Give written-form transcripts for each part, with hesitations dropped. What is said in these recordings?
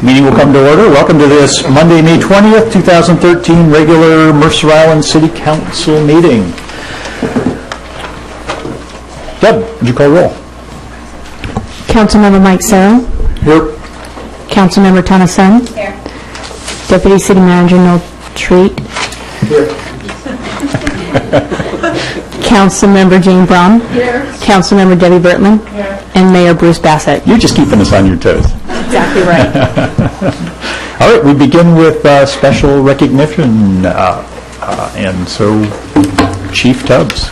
Meeting will come to order. Welcome to this Monday, May 20th, 2013 regular Mercer Island City Council meeting. Deb, would you call roll? Councilmember Mike Sarah. Here. Councilmember Thomas Sun. Here. Deputy City Manager Noel Treat. Here. Councilmember Jane Braun. Here. Councilmember Debbie Bertman. Here. And Mayor Bruce Bassett. You're just keeping us on your toes. Exactly right. All right, we begin with special recognition, and so Chief Tubbs.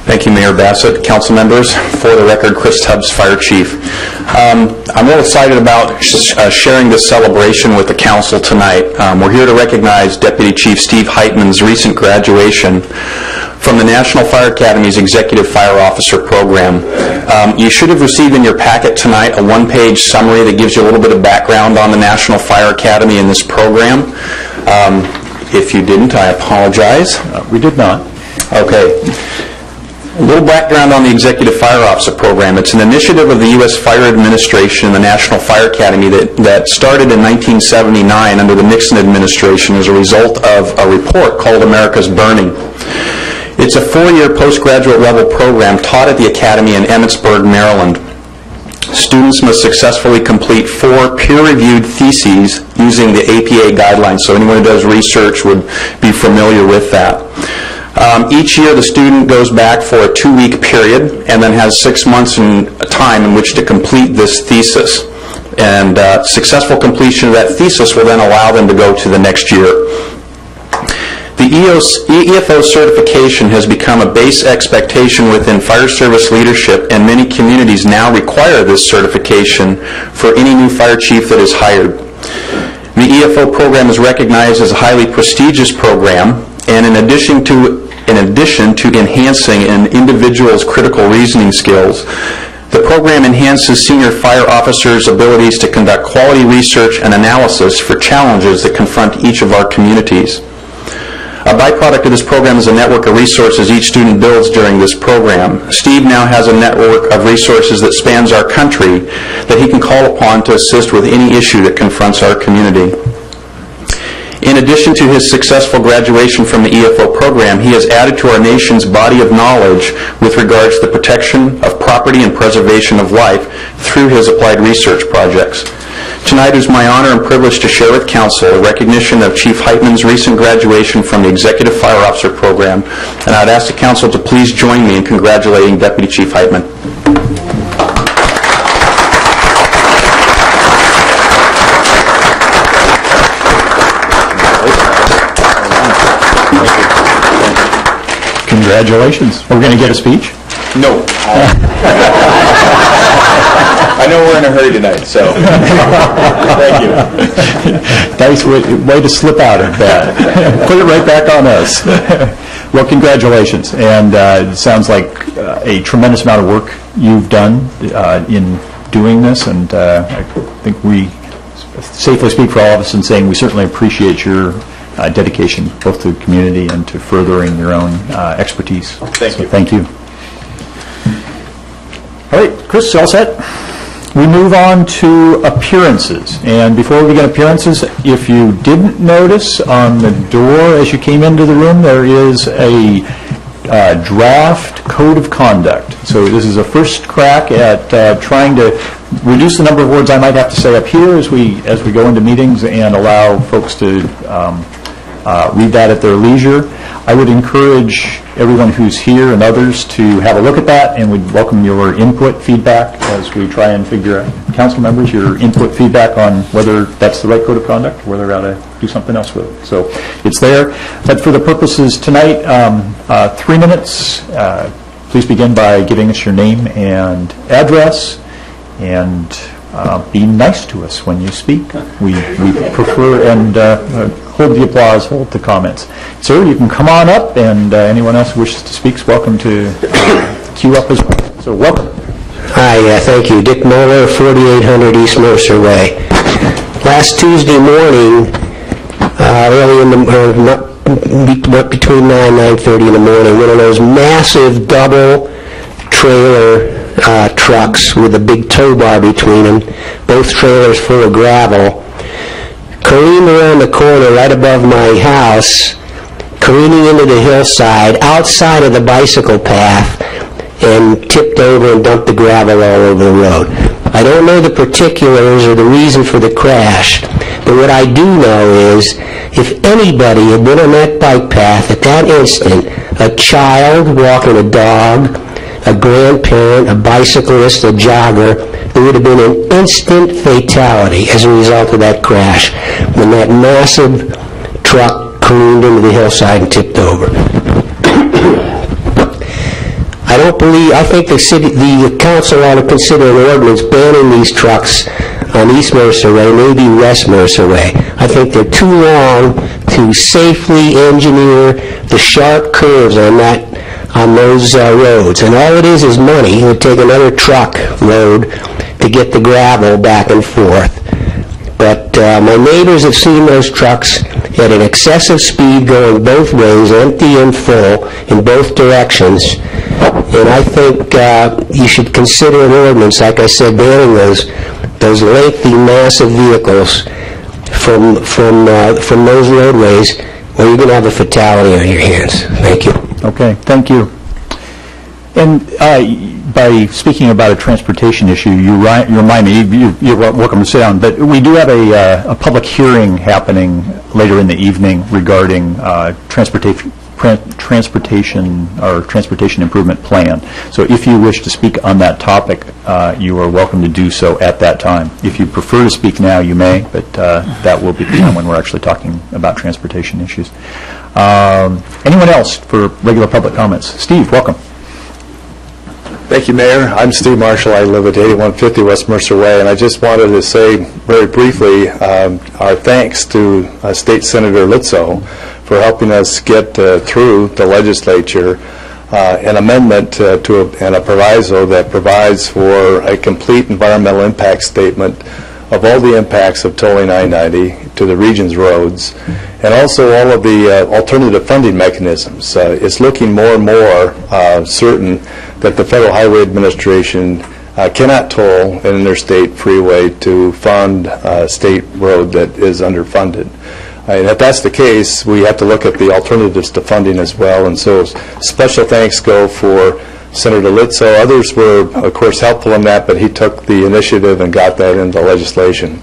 Thank you, Mayor Bassett, council members. For the record, Chris Tubbs, Fire Chief. I'm real excited about sharing this celebration with the council tonight. We're here to recognize Deputy Chief Steve Heitman's recent graduation from the National Fire Academy's Executive Fire Officer Program. You should have received in your packet tonight a one-page summary that gives you a little bit of background on the National Fire Academy and this program. If you didn't, I apologize. We did not. Okay. A little background on the Executive Fire Officer Program. It's an initiative of the U.S. Fire Administration and the National Fire Academy that started in 1979 under the Nixon administration as a result of a report called America's Burning. It's a 4-year postgraduate level program taught at the Academy in Emmitsburg, Maryland. Students must successfully complete 4 peer-reviewed theses using the APA guidelines, so anyone who does research would be familiar with that. Each year the student goes back for a 2-week period and then has 6 months in time in which to complete this thesis. And successful completion of that thesis will then allow them to go to the next year. The EFO certification has become a base expectation within fire service leadership, and many communities now require this certification for any new fire chief that is hired. The EFO program is recognized as a highly prestigious program, and in addition to enhancing an individual's critical reasoning skills, the program enhances senior fire officers' abilities to conduct quality research and analysis for challenges that confront each of our communities. A byproduct of this program is a network of resources each student builds during this program. Steve now has a network of resources that spans our country that he can call upon to assist with any issue that confronts our community. In addition to his successful graduation from the EFO program, he has added to our nation's body of knowledge with regards to the protection of property and preservation of life through his applied research projects. Tonight it is my honor and privilege to share with Council a recognition of Chief Heitman's recent graduation from the Executive Fire Officer Program, and I'd ask the Council to please join me in congratulating Deputy Chief Heitman. Congratulations. Are we going to get a speech? No. I know we're in a hurry tonight, so thank you. Nice way to slip out of that. Put it right back on us. Well, congratulations. And it sounds like a tremendous amount of work you've done in doing this, and I think we safely speak for all of us in saying we certainly appreciate your dedication both to the community and to furthering your own expertise. Thank you. All right, Chris, all set? We move on to appearances. And before we begin appearances, if you didn't notice on the door as you came into the room, there is a draft code of conduct. So this is a first crack at trying to reduce the number of words I might have to say up here as we go into meetings and allow folks to read that at their leisure. I would encourage everyone who's here and others to have a look at that, and we'd welcome your input, feedback, as we try and figure out, council members, your input, feedback on whether that's the right code of conduct or whether we ought to do something else with it. So it's there. But for the purposes tonight, 3 minutes. Please begin by giving us your name and address, and be nice to us when you speak. We prefer and hold the applause, hold the comments. Sir, you can come on up, and anyone else who wishes to speak is welcome to queue up as well. So welcome. Hi, thank you. Dick Moeller, 4800 East Mercer Way. Last Tuesday morning, early in the between 9 and 9:30 in the morning, one of those massive double trailer trucks with a big tow bar between them, both trailers full of gravel, careened around the corner right above my house, careening into the hillside outside of the bicycle path, and tipped over and dumped the gravel all over the road. I don't know the particulars or the reason for the crash, but what I do know is if anybody had been on that bike path at that instant, a child walking a dog, a grandparent, a bicyclist, a jogger, there would have been an instant fatality as a result of that crash when that massive truck careened into the hillside and tipped over. I think the council ought to consider an ordinance banning these trucks on East Mercer Way, maybe West Mercer Way. I think they're too long to safely engineer the sharp curves on those roads. And all it is money. It would take another truck load to get the gravel back and forth. But my neighbors have seen those trucks at an excessive speed going both ways, empty and full, in both directions. And I think you should consider an ordinance, like I said, banning those lengthy, massive vehicles from those roadways, or you're going to have a fatality on your hands. Thank you. Okay, thank you. And by speaking about a transportation issue, you remind me, you're welcome to sit down, but we do have a public hearing happening later in the evening regarding transportation improvement plan. So if you wish to speak on that topic, you are welcome to do so at that time. If you prefer to speak now, you may, but that will be the time when we're actually talking about transportation issues. Anyone else for regular public comments? Steve, welcome. Thank you, Mayor. I'm Steve Marshall. I live at 8150 West Mercer Way, and I just wanted to say very briefly our thanks to State Senator Litzo for helping us get through the legislature an amendment and a proviso that provides for a complete environmental impact statement of all the impacts of tolling I-90 to the region's roads, and also all of the alternative funding mechanisms. It's looking more and more certain that the Federal Highway Administration cannot toll an interstate freeway to fund a state road that is underfunded. And if that's the case, we have to look at the alternatives to funding as well. And so special thanks go for Senator Litzo. Others were, of course, helpful in that, but he took the initiative and got that into legislation.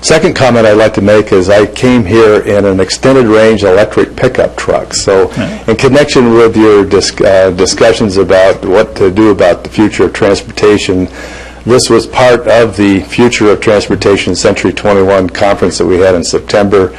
Second comment I'd like to make is I came here in an extended range electric pickup truck. So in connection with your discussions about what to do about the future of transportation, this was part of the Future of Transportation Century 21 conference that we had in September.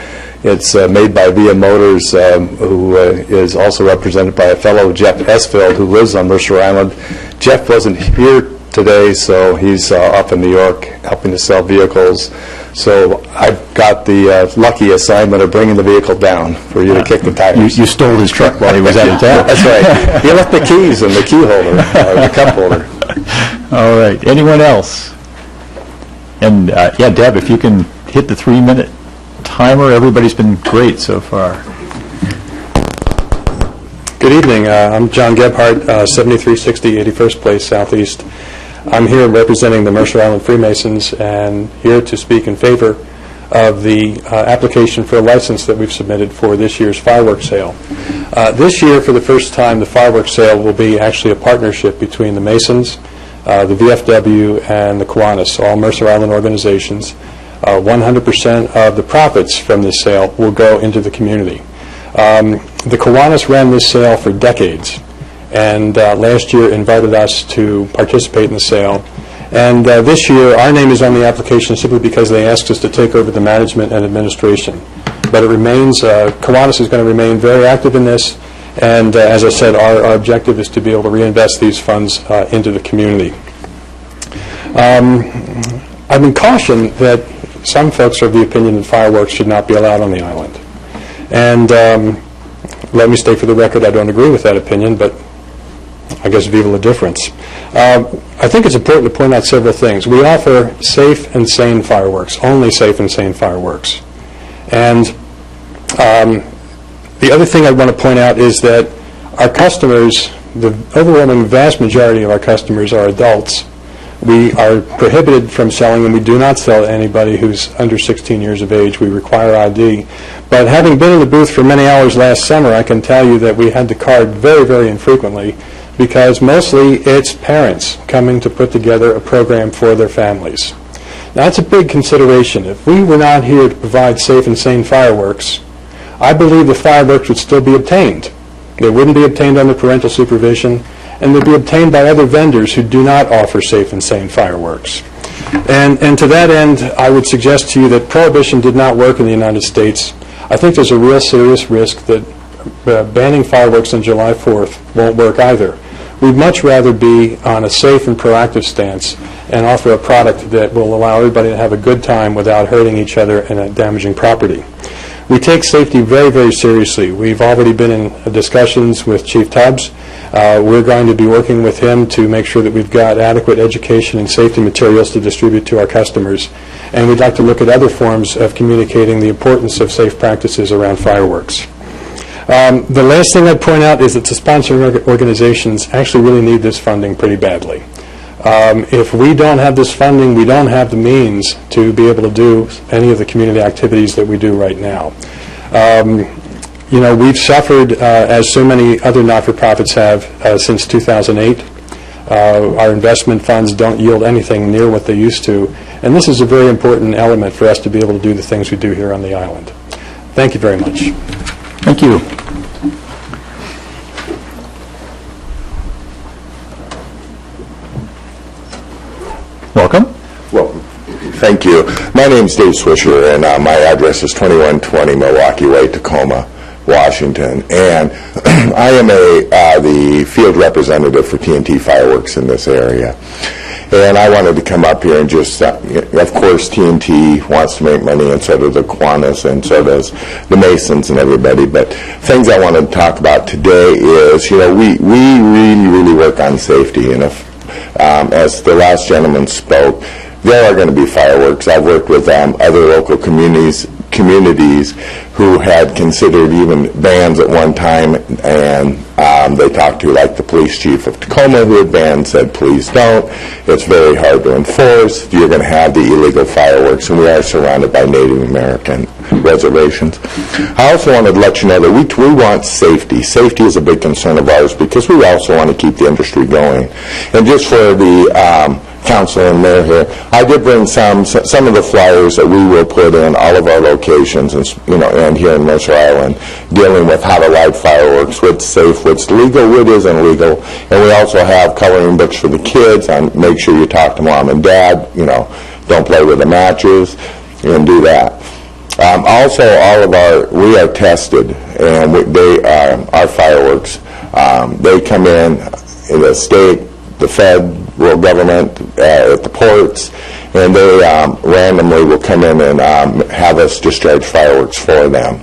It's made by Via Motors, who is also represented by a fellow, Jeff Esfield, who lives on Mercer Island. Jeff wasn't here today, so he's off in New York helping to sell vehicles. So I've got the lucky assignment of bringing the vehicle down for you to kick the tires. You stole his truck while he was out of town. That's right. He left the keys in the key holder, the cup holder. All right. Anyone else? And yeah, Deb, if you can hit the 3-minute timer. Everybody's been great so far. Good evening. I'm John Gebhardt, 7360 81st Place Southeast. I'm here representing the Mercer Island Freemasons and here to speak in favor of the application for a license that we've submitted for this year's fireworks sale. This year, for the first time, the fireworks sale will be actually a partnership between the Masons, the VFW, and the Kiwanis, all Mercer Island organizations. 100% of the profits from this sale will go into the community. The Kiwanis ran this sale for decades, and last year invited us to participate in the sale. And this year, our name is on the application simply because they asked us to take over the management and administration. But it remains, Kiwanis is going to remain very active in this, and as I said, our objective is to be able to reinvest these funds into the community. I've been cautioned that some folks are of the opinion that fireworks should not be allowed on the island. And let me state for the record, I don't agree with that opinion, but I guess vive la difference. I think it's important to point out several things. We offer safe and sane fireworks, only safe and sane fireworks. And the other thing I want to point out is that our customers the overwhelming vast majority of our customers are adults. We are prohibited from selling, and we do not sell to anybody who's under 16 years of age. We require ID. But having been in the booth for many hours last summer, I can tell you that we had to card very, very infrequently, because mostly it's parents coming to put together a program for their families. Now, that's a big consideration. If we were not here to provide safe and sane fireworks, I believe the fireworks would still be obtained. They wouldn't be obtained under parental supervision, and they'd be obtained by other vendors who do not offer safe and sane fireworks. And to that end, I would suggest to you that prohibition did not work in the United States. I think there's a real serious risk that banning fireworks on July 4th won't work either. We'd much rather be on a safe and proactive stance and offer a product that will allow everybody to have a good time without hurting each other and damaging property. We take safety very, very seriously. We've already been in discussions with Chief Tubbs. We're going to be working with him to make sure that we've got adequate education and safety materials to distribute to our customers. And we'd like to look at other forms of communicating the importance of safe practices around fireworks. The last thing I'd point out is that the sponsoring organizations actually really need this funding pretty badly. If we don't have this funding, we don't have the means to be able to do any of the community activities that we do right now. You know, we've suffered, as so many other not-for-profits have, since 2008. Our investment funds don't yield anything near what they used to, and this is a very important element for us to be able to do the things we do here on the island. Thank you very much. Thank you. Welcome. Well, thank you. My name's Dave Swisher, and my address is 2120 Milwaukee Way, Tacoma, Washington. And I am the field representative for TNT Fireworks in this area. And I wanted to come up here and just, of course, TNT wants to make money, and so do the Kiwanis, and so does the Masons and everybody. But things I wanted to talk about today is, you know, we really, really work on safety. And if as the last gentleman spoke, there are going to be fireworks. I've worked with other local communities who had considered even bans at one time, and they talked to, like, the police chief of Tacoma, who had banned, said, please don't. It's very hard to enforce. You're going to have the illegal fireworks, and we are surrounded by Native American reservations. I also wanted to let you know that we want safety. Safety is a big concern of ours because we also want to keep the industry going. And just for the council and mayor here, I did bring some of the flyers that we will put in all of our locations, and and here in Mercer Island, dealing with how to light fireworks, what's safe, what's legal, what isn't legal. And we also have coloring books for the kids on make sure you talk to mom and dad, don't play with the matches, and do that. Also, we are tested, and our fireworks, they come in the state, the federal government, at the ports, and they randomly will come in and have us discharge fireworks for them.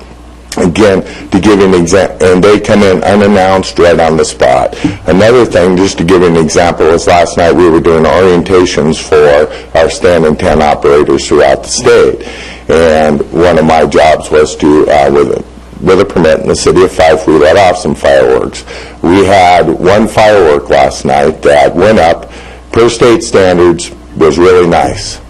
Again, to give you an example, and they come in unannounced right on the spot. Another thing, just to give you an example, is last night we were doing orientations for our standing tent operators throughout the state. And one of my jobs was to, with a permit in the city of Fife, we let off some fireworks. We had one firework last night that went up, per state standards, was really nice.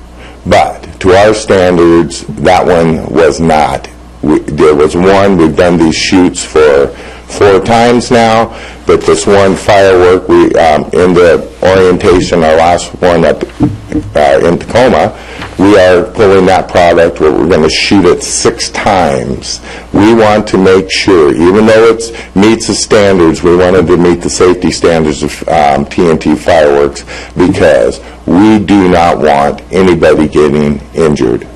But to our standards, that one was not. There was one, we've done these shoots for 4 times now, but this one firework, in the orientation, our last one up in Tacoma, we are pulling that product where we're going to shoot it 6 times. We want to make sure, even though it meets the standards, we wanted to meet the safety standards of TNT fireworks, because we do not want anybody getting injured.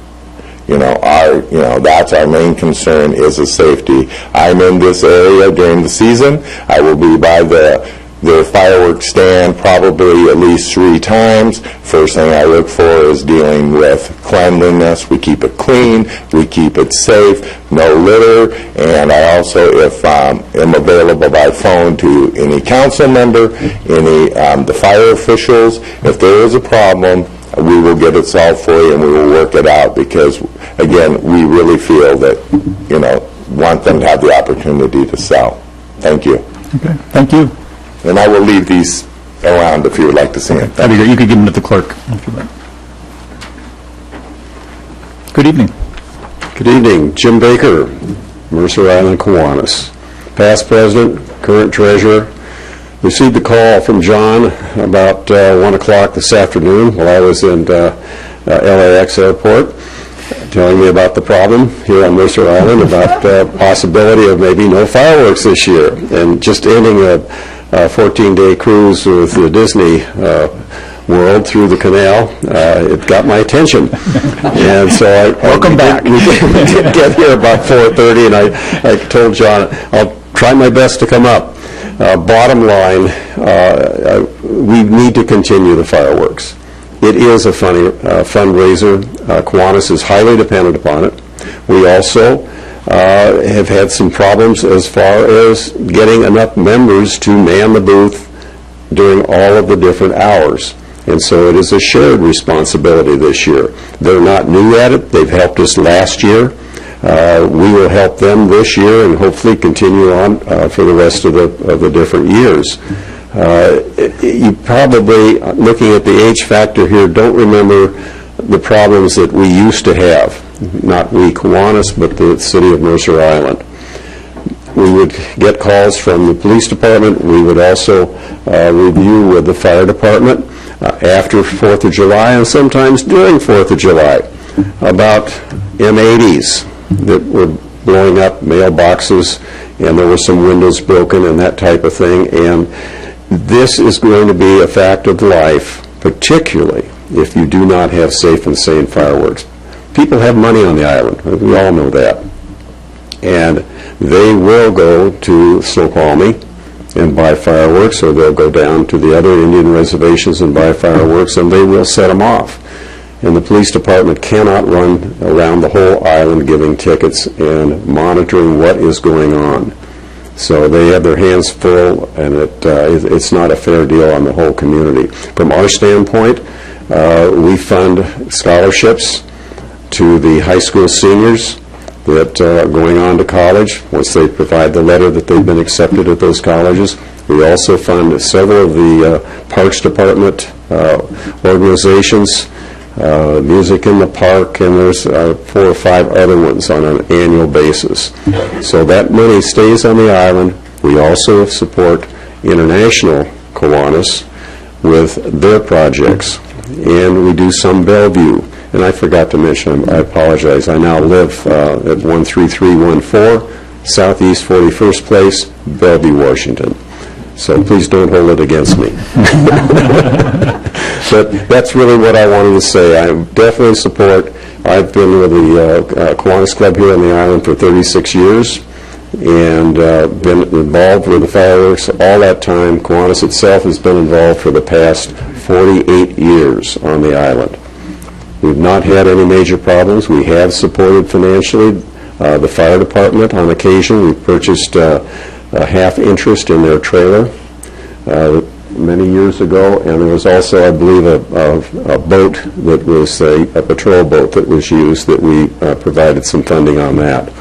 That's our main concern, is the safety. I'm in this area during the season. I will be by the fireworks stand probably at least 3 times. First thing I look for is dealing with cleanliness. We keep it clean. We keep it safe. No litter. And I also, if am available by phone to any council member, any the fire officials, if there is a problem, we will get it solved for you, and we will work it out, because, again, we really feel that, want them to have the opportunity to sell. Thank you. Okay, thank you. And I will leave these around if you would like to see them. That'd be great. You could give them to the clerk if you like. Good evening. Good evening. Jim Baker, Mercer Island, Kiwanis. Past president, current treasurer. Received a call from John about 1 o'clock this afternoon while I was in LAX airport, telling me about the problem here on Mercer Island, about possibility of maybe no fireworks this year, and just ending a 14-day cruise with the Disney World through the canal. It got my attention, and so Welcome back. We did get here about 4:30, and I told John I'll try my best to come up. Bottom line, we need to continue the fireworks. It is a fundraiser. Kiwanis is highly dependent upon it. We also have had some problems as far as getting enough members to man the booth during all of the different hours. And so it is a shared responsibility this year. They're not new at it. They've helped us last year. We will help them this year and hopefully continue on for the rest of the different years. You probably, looking at the age factor here, don't remember the problems that we used to have. Not we, Kiwanis, but the city of Mercer Island. We would get calls from the police department. We would also review with the fire department after 4th of July and sometimes during 4th of July about M80s that were blowing up mailboxes, and there were some windows broken and that type of thing. And this is going to be a fact of life, particularly if you do not have safe and sane fireworks. People have money on the island. We all know that. And they will go to Snoqualmie and buy fireworks, or they'll go down to the other Indian reservations and buy fireworks, and they will set them off. And the police department cannot run around the whole island giving tickets and monitoring what is going on. So they have their hands full, and it's not a fair deal on the whole community. From our standpoint, we fund scholarships to the high school seniors that are going on to college once they provide the letter that they've been accepted at those colleges. We also fund several of the Parks Department organizations, Music in the Park, and there's 4 or 5 other ones on an annual basis. So that money stays on the island. We also support international Kiwanis with their projects, and we do some Bellevue. And I forgot to mention, I apologize, I now live at 13314 Southeast 41st Place, Bellevue, Washington. So please don't hold it against me. But that's really what I wanted to say. I definitely support. I've been with the Kiwanis Club here on the island for 36 years and been involved with the fireworks all that time. Kiwanis itself has been involved for the past 48 years on the island. We've not had any major problems. We have supported financially the fire department on occasion. We've purchased a half interest in their trailer many years ago, and there was also, I believe, a boat that was a patrol boat that was used that we provided some funding on that.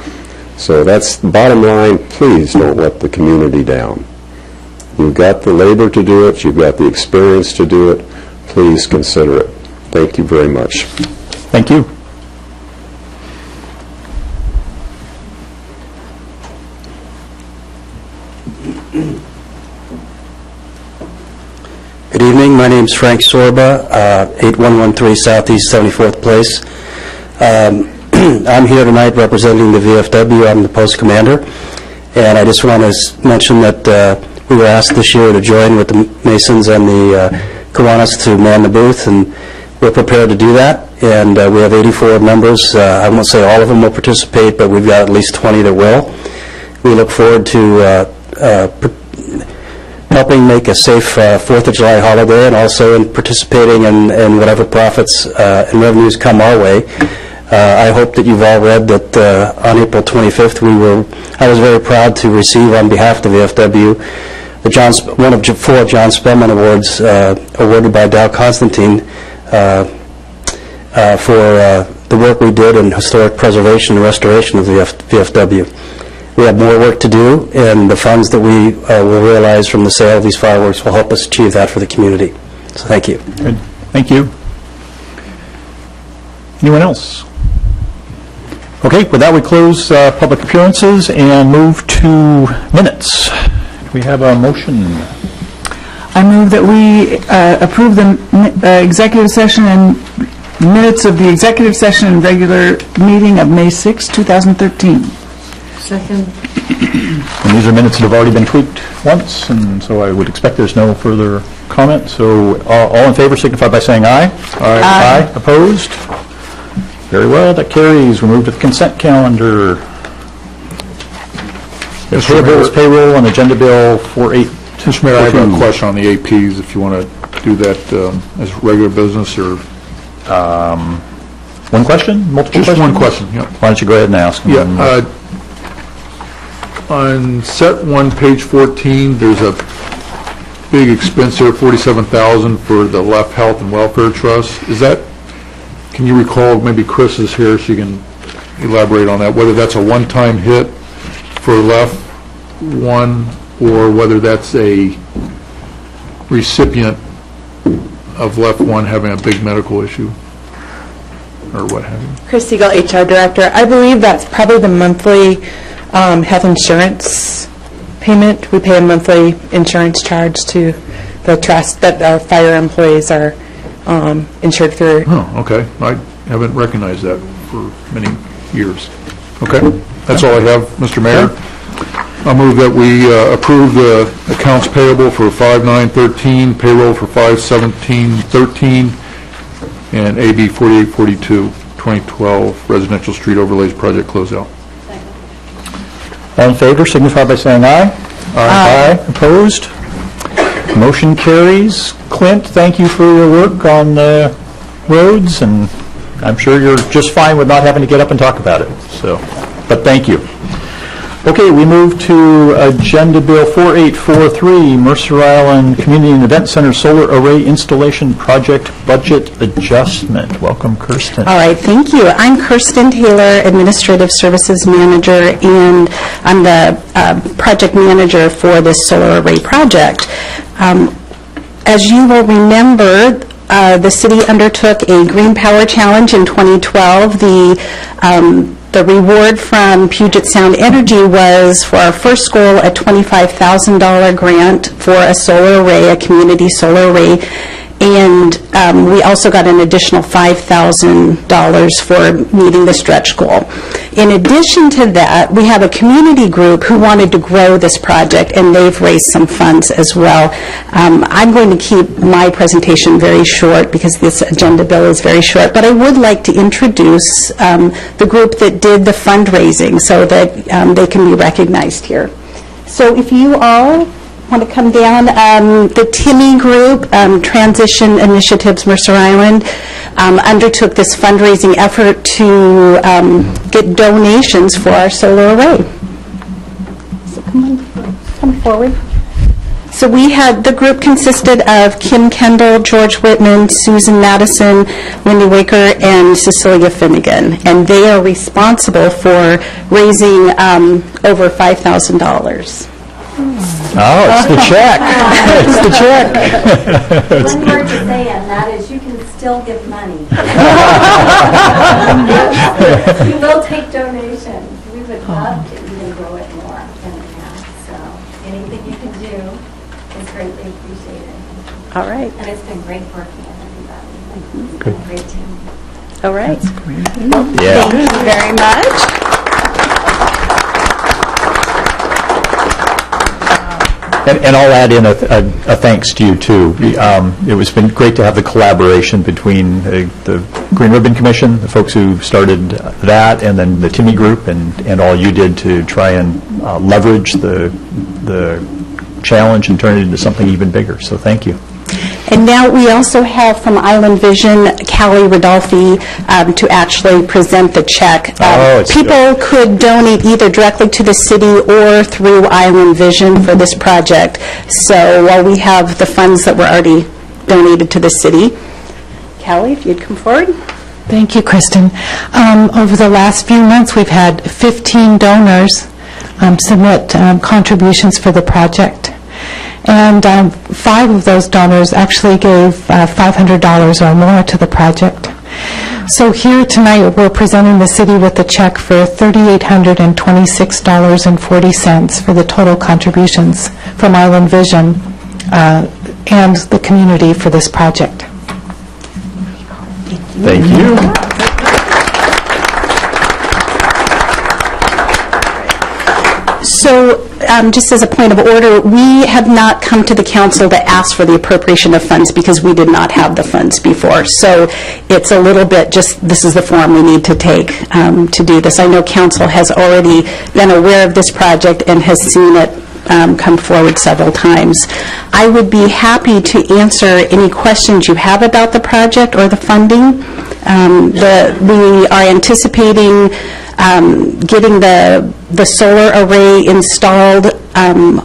So that's the bottom line. Please don't let the community down. You've got the labor to do it. You've got the experience to do it. Please consider it. Thank you very much. Thank you. Good evening. My name is Frank Sorba, 8113 Southeast 74th Place. I'm here tonight representing the VFW. I'm the post commander, and I just want to mention that we were asked this year to join with the Masons and the Kiwanis to man the booth, and we're prepared to do that. And we have 84 members. I won't say all of them will participate, but we've got at least 20 that will. We look forward to helping make a safe 4th of July holiday, and also in participating in whatever profits and revenues come our way. I hope that you've all read that on April 25th I was very proud to receive on behalf of the VFW one of 4 John Spellman Awards awarded by Dow Constantine for the work we did in historic preservation and restoration of the VFW. we have more work to do, and the funds that we will realize from the sale of these fireworks will help us achieve that for the community. So thank you. Good. Thank you. Anyone else? Okay, with that, we close public appearances and move to minutes. Do we have a motion? I move that we approve the executive session and minutes of the executive session and regular meeting of May 6, 2013. Second. And these are minutes that have already been tweaked once, and so I would expect there's no further comment. So all in favor signify by saying aye. Aye. Opposed? Very well, that carries. We move to the consent calendar. Payables, payroll, and agenda bill 48. Mr. Mayor, I have a question on the APs, if you want to do that as regular business, or... One question? Multiple Just questions? one question, yeah. Why don't you go ahead and ask? Yeah, on set 1, page 14, there's a big expense there, $47,000 for the Left Health and Welfare Trust. Is that, can you recall, maybe Chris is here, she can elaborate on that, whether that's a one-time hit for Left 1, or whether that's a recipient of Left 1 having a big medical issue, or what have you? Chris Siegel, HR Director. I believe that's probably the monthly health insurance payment. We pay a monthly insurance charge to the trust that our fire employees are insured through. Oh, okay. I haven't recognized that for many years. Okay, that's all I have, Mr. Mayor. I move that we approve the accounts payable for 5/9/13, payroll for 5/17/13, and AB 4842, 2012 Residential Street Overlays Project closeout. All in favor signify by saying aye. Aye. Opposed? Motion carries. Clint, thank you for your work on the roads, and I'm sure you're just fine with not having to get up and talk about it. So, but thank you. Okay, we move to Agenda Bill 4843, Mercer Island Community and Event Center Solar Array Installation Project Budget Adjustment. Welcome, Kirsten. All right, thank you. I'm Kirsten Taylor, Administrative Services Manager, and I'm the project manager for this solar array project. As you will remember, the city undertook a Green Power Challenge in 2012. The reward from Puget Sound Energy was, for our first goal, a $25,000 grant for a solar array, a community solar array, and we also got an additional $5,000 for meeting the stretch goal. In addition to that, we have a community group who wanted to grow this project, and they've raised some funds as well. I'm going to keep my presentation very short because this agenda bill is very short, but I would like to introduce the group that did the fundraising so that they can be recognized here. So if you all want to come down, the TIMI group, Transition Initiatives Mercer Island, undertook this fundraising effort to get donations for our solar array. So come forward. So we had, the group consisted of Kim Kendall, George Whitman, Susan Madison, Wendy Waker, and Cecilia Finnegan, and they are responsible for raising over $5,000. Oh, it's the check. It's the check. One word to say, and that is you can still give money. We will take donations. We would love to even grow it more than we have. So anything you can do is greatly appreciated. All right. And it's been great working with everybody. Good. Great team. All right. Yeah. Thank you very much. And I'll add in a thanks to you, too. It was been great to have the collaboration between the Green Ribbon Commission, the folks who started that, and then the TIMI group, and all you did to try and leverage the challenge and turn it into something even bigger. So thank you. And now we also have from Island Vision, Callie Rodolfi, to actually present the check. People could donate either directly to the city or through Island Vision for this project. So while we have the funds that were already donated to the city, Callie, if you'd come forward. Thank you, Kristen. Over the last few months, we've had 15 donors submit contributions for the project. And 5 of those donors actually gave $500 or more to the project. So here tonight, we're presenting the city with a check for $3,826.40 for the total contributions from Island Vision and the community for this project. Thank you. So, just as a point of order, we have not come to the council to ask for the appropriation of funds because we did not have the funds before. So it's a little bit just, this is the form we need to take to do this. I know council has already been aware of this project and has seen it come forward several times. I would be happy to answer any questions you have about the project or the funding. We are anticipating getting the solar array installed.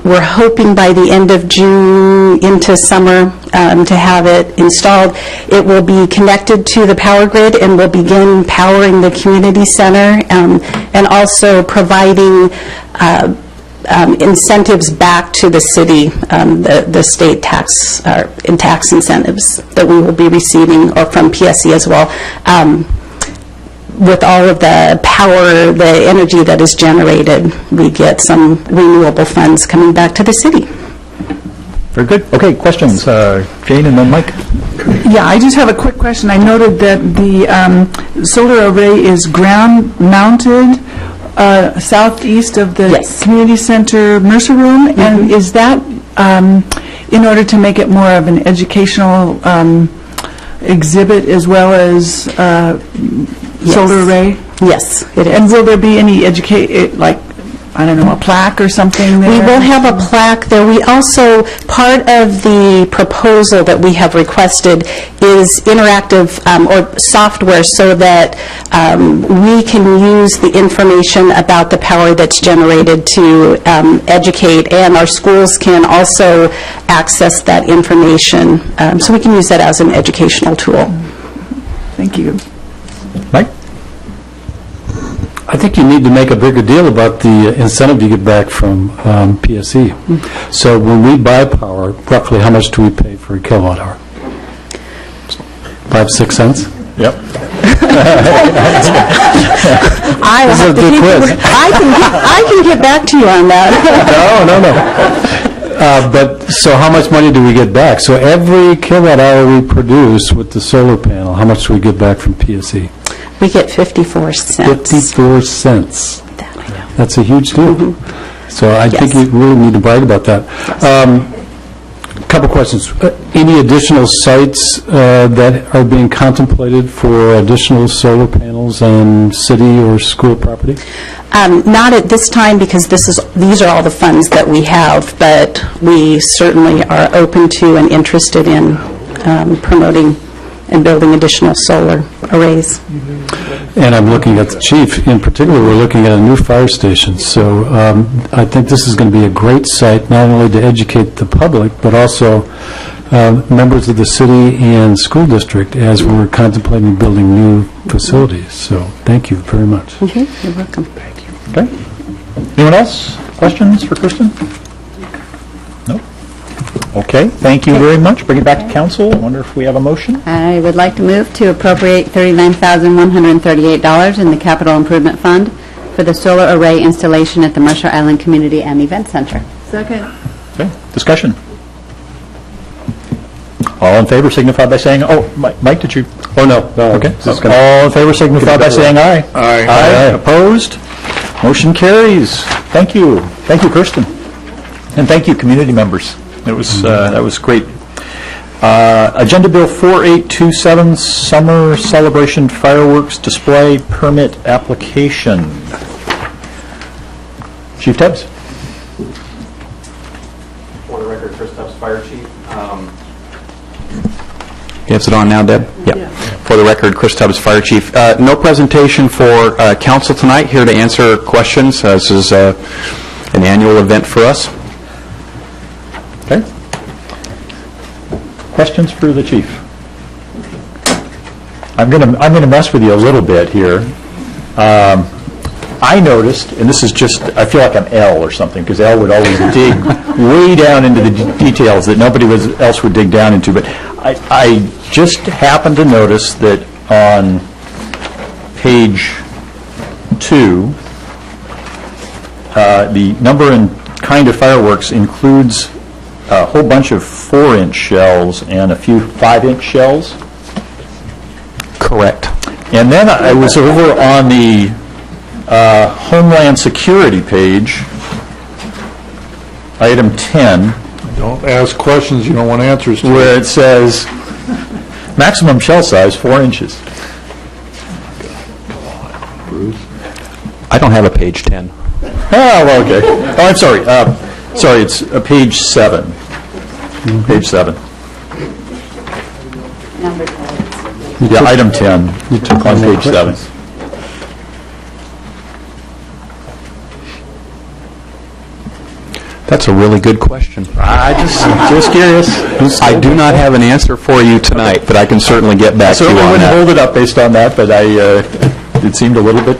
We're hoping by the end of June into summer to have it installed. It will be connected to the power grid and will begin powering the community center and also providing incentives back to the city, the state tax incentives that we will be receiving, or from PSC as well. With all of the power, the energy that is generated, we get some renewable funds coming back to the city. Very good. Okay, questions? Jane and then Mike. Yeah, I just have a quick question. I noted that the solar array is ground-mounted southeast of the community center Mercer room, and is that in order to make it more of an educational exhibit as well as solar array? Yes, it is. And will there be any I don't know, a plaque or something there? We will have a plaque there. We also, part of the proposal that we have requested is interactive or software so that we can use the information about the power that's generated to educate, and our schools can also access that information. So we can use that as an educational tool. Thank you. Mike? I think you need to make a bigger deal about the incentive you get back from PSE. So when we buy power, roughly how much do we pay for a kilowatt hour? 5-6 cents? Yep. I can get back to you on that. No. But so how much money do we get back? So every kilowatt hour we produce with the solar panel, how much do we get back from PSE? We get 54 cents. 54 cents. That I know. That's a huge deal. So I think you really need to brag about that. Couple questions. Any additional sites that are being contemplated for additional solar panels on city or school property? Not at this time, because these are all the funds that we have, but we certainly are open to and interested in promoting and building additional solar arrays. And I'm looking at the chief. In particular, we're looking at a new fire station. So I think this is going to be a great site, not only to educate the public, but also members of the city and school district as we're contemplating building new facilities. So thank you very much. You're welcome. Thank you. Okay. Anyone else? Questions for Kristen? No? Okay, thank you very much. Bring it back to council. I wonder if we have a motion? I would like to move to appropriate $39,138 in the Capital Improvement Fund for the solar array installation at the Mercer Island Community and Event Center. Second. Okay, discussion. All in favor signify by saying, Mike, did you? Oh, no. Okay. All in favor signify by saying aye. Aye. Opposed? Motion carries. Thank you. Thank you, Kirsten. And thank you, community members. That was great. Agenda Bill 4827, Summer Celebration Fireworks Display Permit Application. Chief Tubbs. For the record, Chris Tubbs, Fire Chief. Is it on now, Deb? Yeah. For the record, Chris Tubbs, Fire Chief. No presentation for council tonight. Here to answer questions. This is an annual event for us. Okay. Questions for the chief? I'm gonna mess with you a little bit here. I noticed, and this is just, I feel like I'm L or something, because L would always dig way down into the details that nobody else would dig down into, but I just happened to notice that on page 2, the number and kind of fireworks includes a whole bunch of 4-inch shells and a few 5-inch shells. Correct. And then I was over on the Homeland Security page, item 10. Don't ask questions you don't want answers to. Where it says, maximum shell size, 4 inches. I don't have a page 10. Oh, well, okay. Oh, I'm sorry. Sorry, it's page 7. Page 7. Yeah, item 10. You took on page 7. That's a really good question. I just curious. I do not have an answer for you tonight, but I can certainly get back to you Certainly on wouldn't that. hold it up based on that, but it seemed a little bit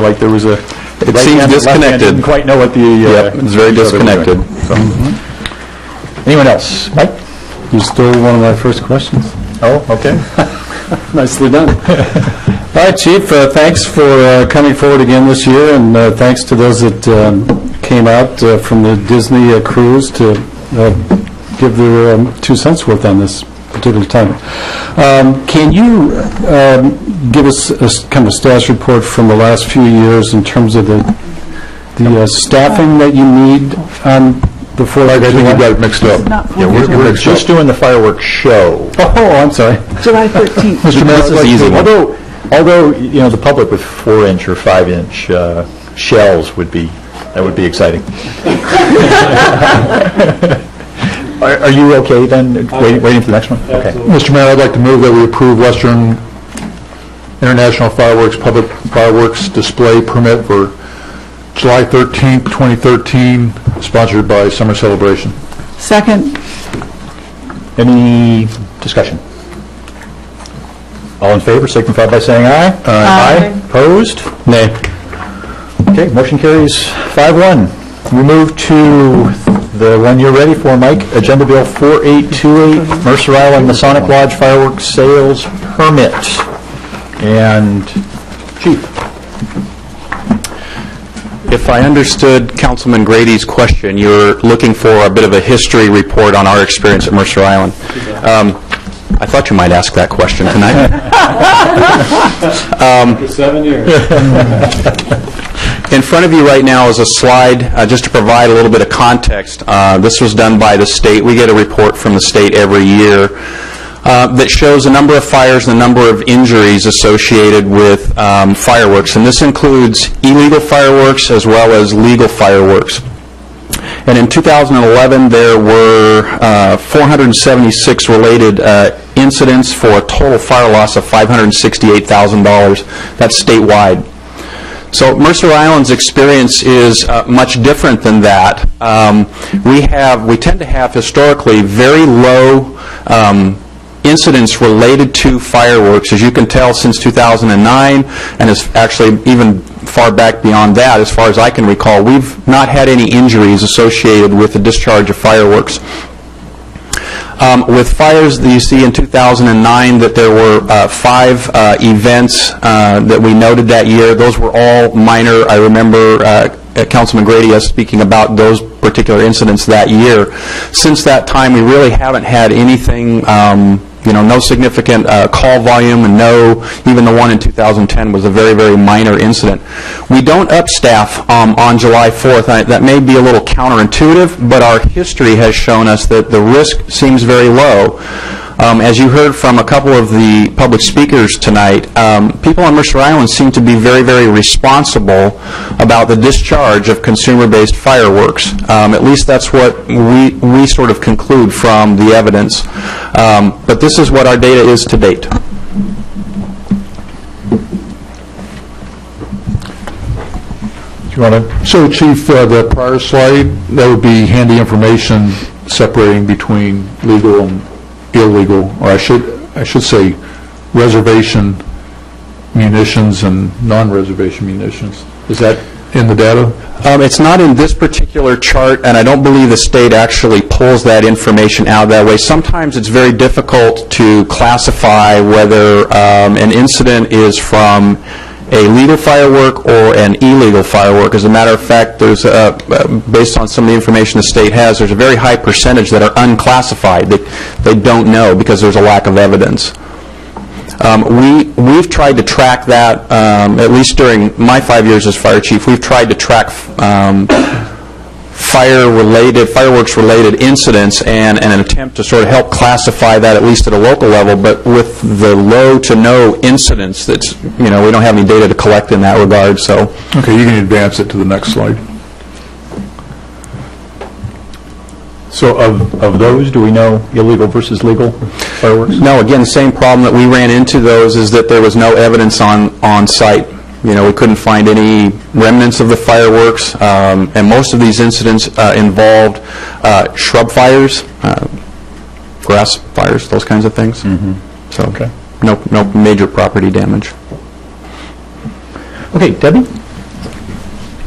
like there was a... It seems disconnected. Didn't quite know what the... Yep, it's very disconnected. Anyone else? Mike? You stole one of my first questions. Oh, okay. Nicely done. All right, Chief, thanks for coming forward again this year, and thanks to those that came out from the Disney cruise to give their 2 cents worth on this particular time. Can you give us a kind of status report from the last few years in terms of the staffing that you need the 4th of July? I think you got it mixed up. Yeah, we're just doing the fireworks show. Oh, I'm sorry. July 13th. Mr. Mayor, this is easy. Although you know the public with 4-inch or 5-inch shells would be exciting. Are you okay then? Waiting for the next one. Okay. Mr. Mayor, I'd like to move that we approve Western International Fireworks Public Fireworks Display Permit for July 13th, 2013, sponsored by Summer Celebration. Second. Any discussion? All in favor, signify by saying aye. Aye. Opposed? Nay. Okay, motion carries 5-1. We move to the one you're ready for, Mike, Agenda Bill 4828, Mercer Island Masonic Lodge Fireworks Sales Permit. And Chief. If I understood Councilman Grady's question, you're looking for a bit of a history report on our experience at Mercer Island. I thought you might ask that question tonight. For 7 years. In front of you right now is a slide, just to provide a little bit of context. This was done by the state. We get a report from the state every year that shows a number of fires and a number of injuries associated with fireworks. And this includes illegal fireworks as well as legal fireworks. And in 2011, there were 476 related incidents for a total fire loss of $568,000. That's statewide. So Mercer Island's experience is much different than that. We tend to have historically very low incidents related to fireworks, as you can tell, since 2009, and is actually even far back beyond that, as far as I can recall. We've not had any injuries associated with the discharge of fireworks. With fires that you see in 2009, that there were 5 events that we noted that year. Those were all minor. I remember Councilman Grady speaking about those particular incidents that year. Since that time, we really haven't had anything, no significant call volume, and even the one in 2010 was a very, very minor incident. We don't upstaff on July 4th. That may be a little counterintuitive, but our history has shown us that the risk seems very low. As you heard from a couple of the public speakers tonight, people on Mercer Island seem to be very, very responsible about the discharge of consumer-based fireworks. At least that's what we sort of conclude from the evidence. But this is what our data is to date. So, Chief, the prior slide, that would be handy information separating between legal and illegal, or I should say reservation munitions and non-reservation munitions. Is that in the data? It's not in this particular chart, and I don't believe the state actually pulls that information out that way. Sometimes it's very difficult to classify whether an incident is from a legal firework or an illegal firework. As a matter of fact, there's based on some of the information the state has, there's a very high percentage that are unclassified that they don't know because there's a lack of evidence. We've tried to track that, at least during my 5 years as fire chief, we've tried to track fireworks-related incidents and an attempt to sort of help classify that, at least at a local level, but with the low to no incidents, that's, we don't have any data to collect in that regard, so. Okay, you can advance it to the next slide. So of those, do we know illegal versus legal fireworks? No, again, the same problem that we ran into those is that there was no evidence on site. We couldn't find any remnants of the fireworks, and most of these incidents involved shrub fires, grass fires, those kinds of things. So, okay. No major property damage. Okay, Debbie?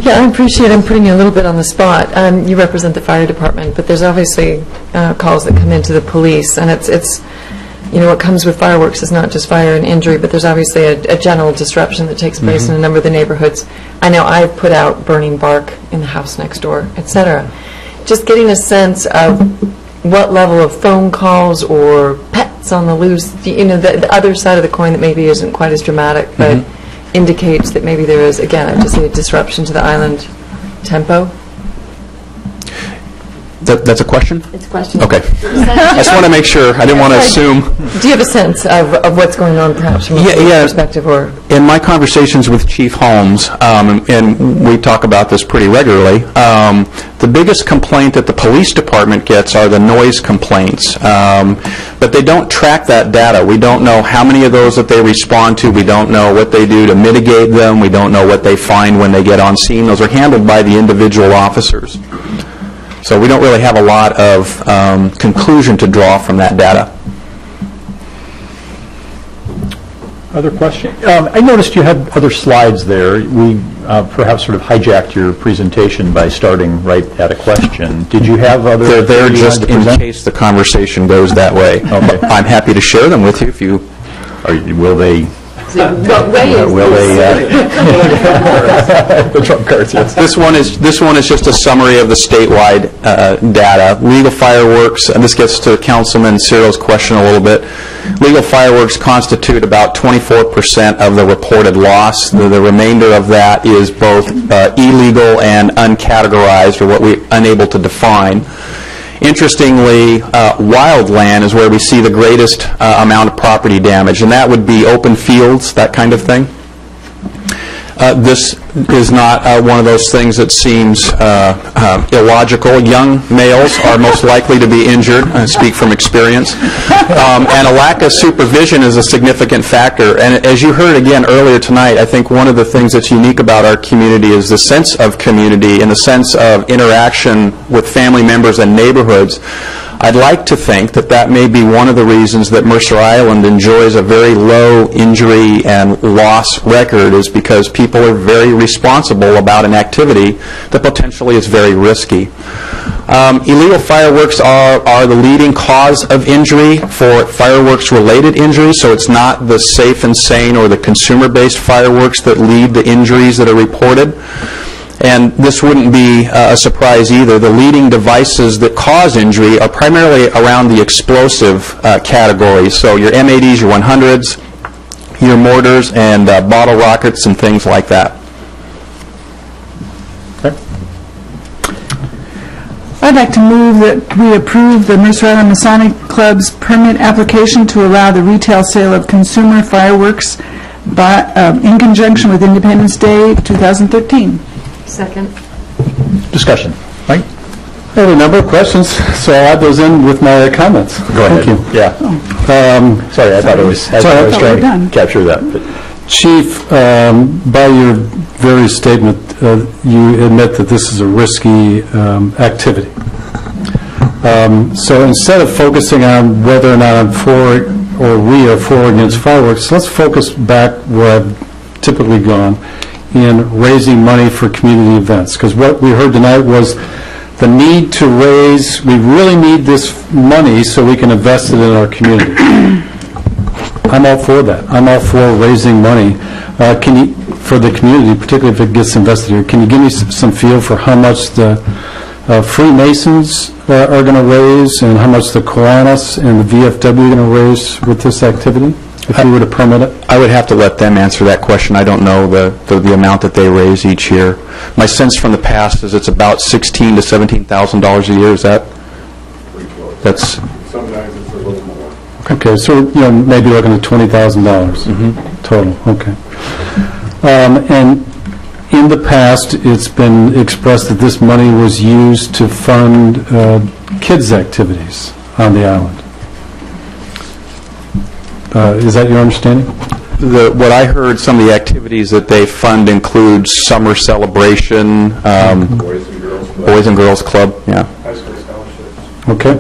Yeah, I appreciate I'm putting you a little bit on the spot. You represent the fire department, but there's obviously calls that come into the police, and it's what comes with fireworks is not just fire and injury, but there's obviously a general disruption that takes place in a number of the neighborhoods. I know I've put out burning bark in the house next door, etc. Just getting a sense of what level of phone calls or pets on the loose, the other side of the coin that maybe isn't quite as dramatic, but indicates that maybe there is, again, I just see a disruption to the island tempo. That's a question? It's a question. Okay. I just want to make sure. I didn't want to assume. Do you have a sense of what's going on, perhaps, from a perspective? Or in my conversations with Chief Holmes, and we talk about this pretty regularly, the biggest complaint that the police department gets are the noise complaints. But they don't track that data. We don't know how many of those that they respond to. We don't know what they do to mitigate them. We don't know what they find when they get on scene. Those are handled by the individual officers. So we don't really have a lot of conclusion to draw from that data. Other questions? I noticed you had other slides there. We perhaps sort of hijacked your presentation by starting right at a question. Did you have other? They're there just in case the conversation goes that way. Okay. I'm happy to share them with you if you. Will they? What way is the trump cards, yes. This one is just a summary of the statewide data. Legal fireworks, and this gets to Councilman Cyril's question a little bit. Legal fireworks constitute about 24% of the reported loss. The remainder of that is both illegal and uncategorized, or what we're unable to define. Interestingly, wildland is where we see the greatest amount of property damage, and that would be open fields, that kind of thing. This is not one of those things that seems illogical. Young males are most likely to be injured, I speak from experience, and a lack of supervision is a significant factor. And as you heard again earlier tonight, I think one of the things that's unique about our community is the sense of community and the sense of interaction with family members and neighborhoods. I'd like to think that that may be one of the reasons that Mercer Island enjoys a very low injury and loss record, is because people are very responsible about an activity that potentially is very risky. Illegal fireworks are the leading cause of injury for fireworks-related injuries, so it's not the safe and sane or the consumer-based fireworks that lead the injuries that are reported. And this wouldn't be a surprise either. The leading devices that cause injury are primarily around the explosive categories. So your M80s, your 100s, your mortars, and bottle rockets and things like that. Okay. I'd like to move that we approve the Mercer Island Masonic Club's permit application to allow the retail sale of consumer fireworks in conjunction with Independence Day 2013. Second. Discussion. Mike? I have a number of questions, so I'll add those in with my comments. Go ahead. Thank you. Yeah. Sorry, I thought I was trying to capture that. But. Chief, by your very statement, you admit that this is a risky activity. So instead of focusing on whether or not I'm for or we are for or against fireworks, let's focus back where I've typically gone. in raising money for community events? Because what we heard tonight was the need to raise, we really need this money so we can invest it in our community. I'm all for that. I'm all for raising money for the community, particularly if it gets invested here. Can you give me some feel for how much the Freemasons are going to raise and how much the Kiwanis and the VFW are going to raise with this activity, if you were to permit it? I would have to let them answer that question. I don't know the amount that they raise each year. My sense from the past is it's about $16,000 to $17,000 a year. Is that? That's. Sometimes it's a little more. Okay, so maybe looking at $20,000 total. Okay. And in the past, it's been expressed that this money was used to fund kids' activities on the island. Is that your understanding? What I heard, some of the activities that they fund include summer celebration, Boys and Girls Club, yeah. High school scholarships. Okay.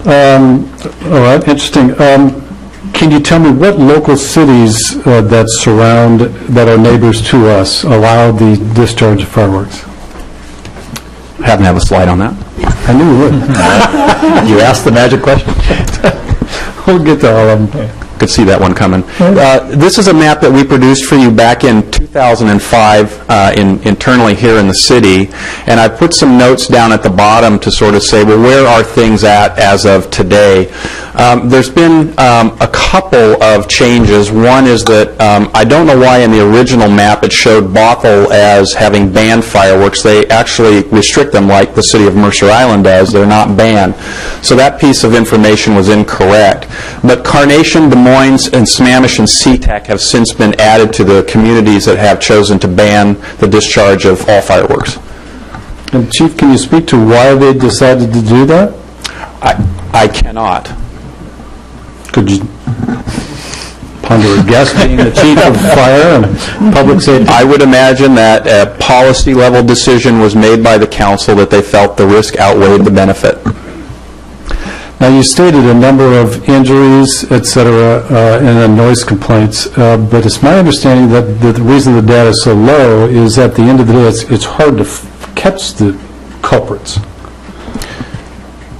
All right, interesting. Can you tell me what local cities that are neighbors to us allow the discharge of fireworks? I haven't have a slide on that. I knew you would. You asked the magic question. We'll get to all of them. Could see that one coming. This is a map that we produced for you back in 2005 internally here in the city, and I put some notes down at the bottom to sort of say, well, where are things at as of today? There's been a couple of changes. One is that I don't know why in the original map it showed Bothell as having banned fireworks. They actually restrict them like the city of Mercer Island does. They're not banned. So that piece of information was incorrect. But Carnation, Des Moines, and Sammamish and SeaTac have since been added to the communities that have chosen to ban the discharge of all fireworks. And Chief, can you speak to why they decided to do that? I cannot. Could you ponder a guess, being the chief of fire and public safety? I would imagine that a policy-level decision was made by the council that they felt the risk outweighed the benefit. Now, you stated a number of injuries, et cetera, and noise complaints, but it's my understanding that the reason the data is so low is at the end of the day it's hard to catch the culprits.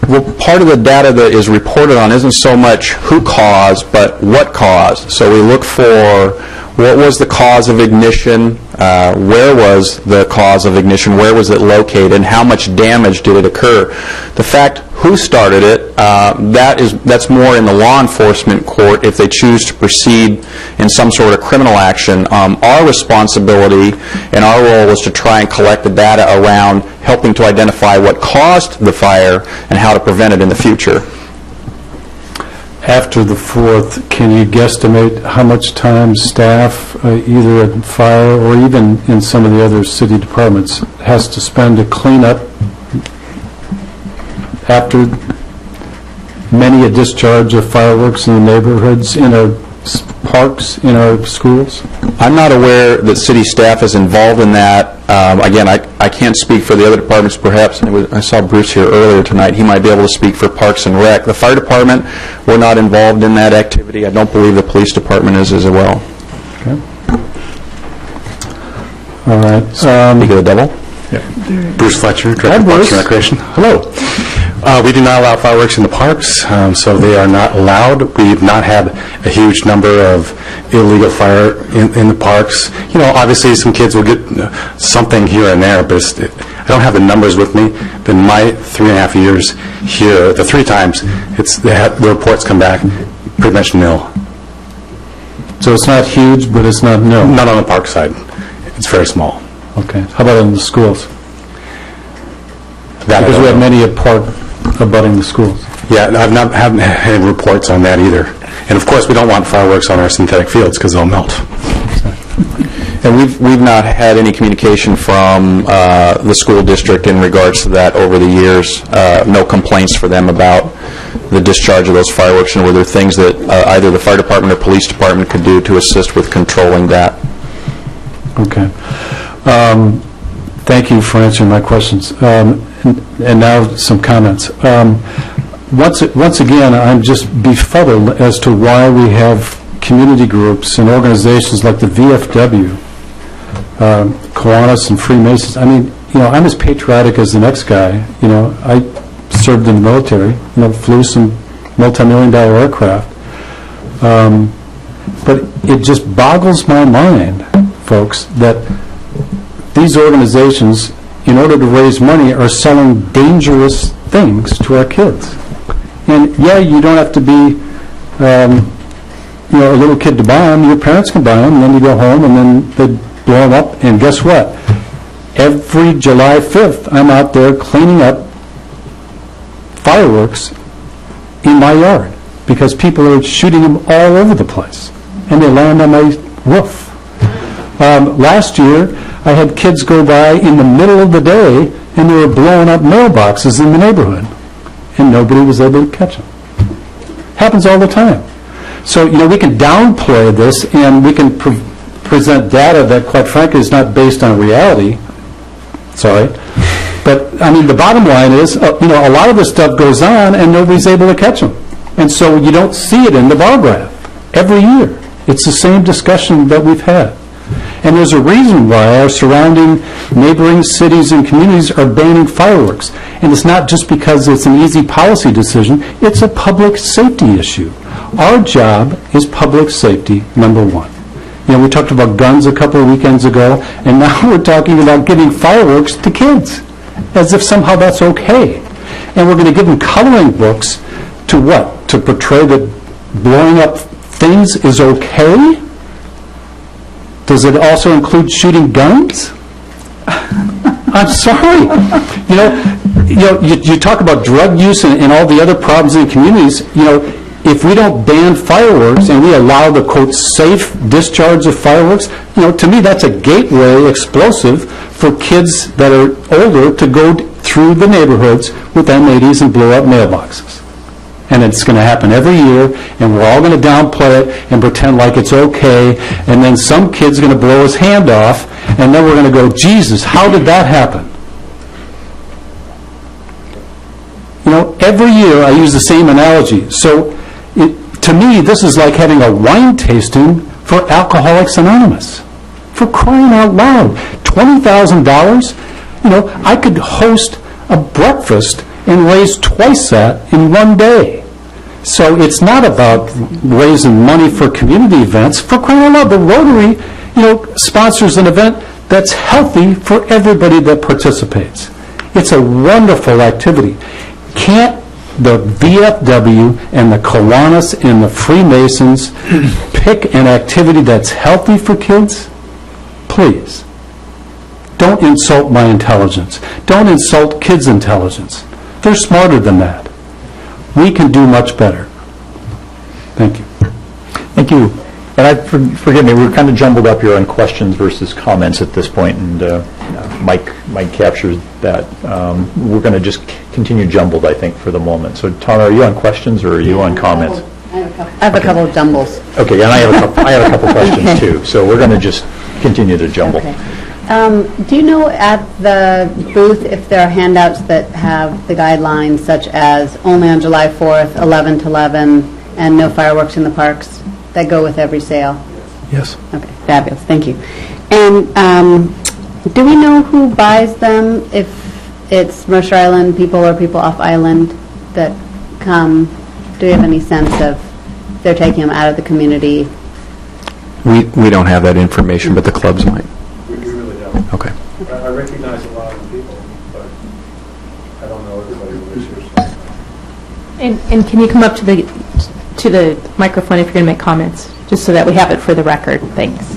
Well, part of the data that is reported on isn't so much who caused, but what caused. So we look for what was the cause of ignition, where was the cause of ignition, where was it located, and how much damage did it occur. The fact who started it, that's more in the law enforcement court if they choose to proceed in some sort of criminal action. Our responsibility and our role is to try and collect the data around helping to identify what caused the fire and how to prevent it in the future. After the 4th, can you guesstimate how much time staff, either at fire or even in some of the other city departments, has to spend to clean up after many a discharge of fireworks in the neighborhoods, in our parks, in our schools? I'm not aware that city staff is involved in that. Again, I can't speak for the other departments. Perhaps I saw Bruce here earlier tonight. He might be able to speak for Parks and Rec. The fire department, we're not involved in that activity. I don't believe the police department is as well. Okay. All right. Speak of the devil. Yeah. Bruce Fletcher, Director of Parks and Recreation. Hello. We do not allow fireworks in the parks, so they are not allowed. We've not had a huge number of illegal fire in the parks. You know, obviously some kids will get something here and there, but I don't have the numbers with me. But in my 3.5 years here, the 3 times, the reports come back pretty much nil. So it's not huge, but it's not nil? Not on the park side. It's very small. Okay. How about in the schools? Because we have many a park abutting the schools. Yeah, haven't had any reports on that either. And of course, we don't want fireworks on our synthetic fields because they'll melt. And we've not had any communication from the school district in regards to that over the years. No complaints for them about the discharge of those fireworks, and were there things that either the fire department or police department could do to assist with controlling that? Okay. Thank you for answering my questions. And now some comments. Once again, I'm just befuddled as to why we have community groups and organizations like the VFW, Kiwanis and Freemasons. I mean, I'm as patriotic as the next guy. I served in the military, flew some multi-million-dollar aircraft. But it just boggles my mind, folks, that these organizations, in order to raise money, are selling dangerous things to our kids. And yeah, you don't have to be, a little kid to buy them. Your parents can buy them, and then you go home, and then they blow them up. And guess what? Every July 5th, I'm out there cleaning up fireworks in my yard because people are shooting them all over the place, and they land on my roof. Last year, I had kids go by in the middle of the day, and they were blowing up mailboxes in the neighborhood, and nobody was able to catch them. Happens all the time. So, we can downplay this, and we can present data that, quite frankly, is not based on reality. Sorry. But, I mean, the bottom line is, a lot of this stuff goes on, and nobody's able to catch them. And so you don't see it in the bar graph every year. It's the same discussion that we've had. And there's a reason why our surrounding neighboring cities and communities are banning fireworks. And it's not just because it's an easy policy decision, it's a public safety issue. Our job is public safety, number one. We talked about guns a couple of weekends ago, and now we're talking about giving fireworks to kids, as if somehow that's okay. And we're going to give them coloring books to what? To portray that blowing up things is okay? Does it also include shooting guns? I'm sorry. You talk about drug use and all the other problems in communities. If we don't ban fireworks and we allow the, quote, safe discharge of fireworks, to me that's a gateway explosive for kids that are older to go through the neighborhoods with M80s and blow up mailboxes. And it's going to happen every year, and we're all going to downplay it and pretend like it's okay, and then some kid's going to blow his hand off, and then we're going to go, Jesus, how did that happen? Every year I use the same analogy. So to me, this is like having a wine tasting for Alcoholics Anonymous. For crying out loud. $20,000, I could host a breakfast and raise twice that in one day. So it's not about raising money for community events. For crying out loud, the Rotary, sponsors an event that's healthy for everybody that participates. It's a wonderful activity. Can't the VFW and the Kiwanis and the Freemasons pick an activity that's healthy for kids? Please. Don't insult my intelligence. Don't insult kids' intelligence. They're smarter than that. We can do much better. Thank you. Thank you. And forgive me, we're kind of jumbled up here on questions versus comments at this point, and Mike captures that. We're going to just continue jumbled, I think, for the moment. So, Tana, are you on questions or are you on comments? I have a couple of jumbles. Okay, and I have a couple questions too. So we're going to just continue to jumble. Okay. Do you know at the booth if there are handouts that have the guidelines such as only on July 4th, 11 to 11, and no fireworks in the parks that go with every sale? Yes. Okay, fabulous. Thank you. And do we know who buys them, if it's Mercer Island people or people off island that come? Do you have any sense of if they're taking them out of the community? We don't have that information, but the clubs might. We really don't. Okay. I recognize a lot of the people, but I don't know everybody who lives here. And can you come up to the microphone if you're going to make comments, just so that we have it for the record? Thanks.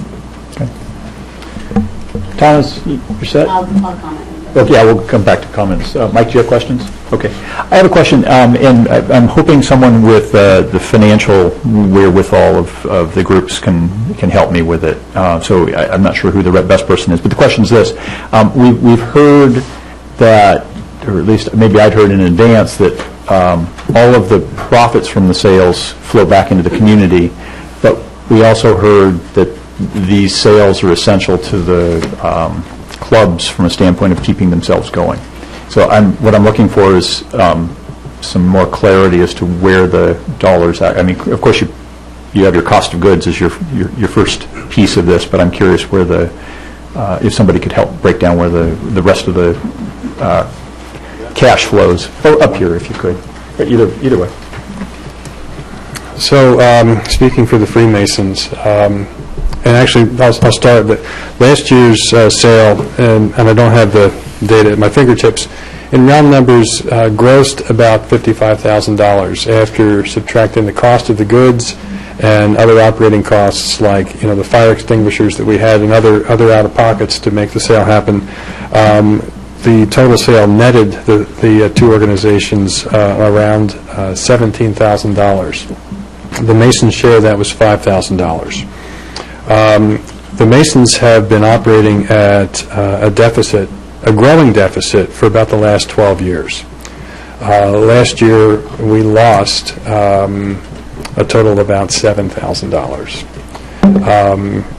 Okay. Thomas, you're set? I'll comment. Okay, yeah, we'll come back to comments. Mike, do you have questions? Okay. I have a question, and I'm hoping someone with the financial wherewithal of the groups can help me with it. So I'm not sure who the best person is, but the question is this. We've heard that, or at least maybe I'd heard in advance, that all of the profits from the sales flow back into the community, but we also heard that these sales are essential to the clubs from a standpoint of keeping themselves going. So what I'm looking for is some more clarity as to where the dollars are. I mean, of course, you you have your cost of goods as your first piece of this, but I'm curious where if somebody could help break down where the rest of the cash flows, up here if you could, either way. So, speaking for the Freemasons, and actually, I'll start, but last year's sale, and I don't have the data at my fingertips, in round numbers, grossed about $55,000 after subtracting the cost of the goods and other operating costs like, the fire extinguishers that we had and other out-of-pockets to make the sale happen. The total sale netted the two organizations around $17,000. The Masons' share of that was $5,000. The Masons have been operating at a growing deficit for about the last 12 years. Last year, we lost a total of about $7,000.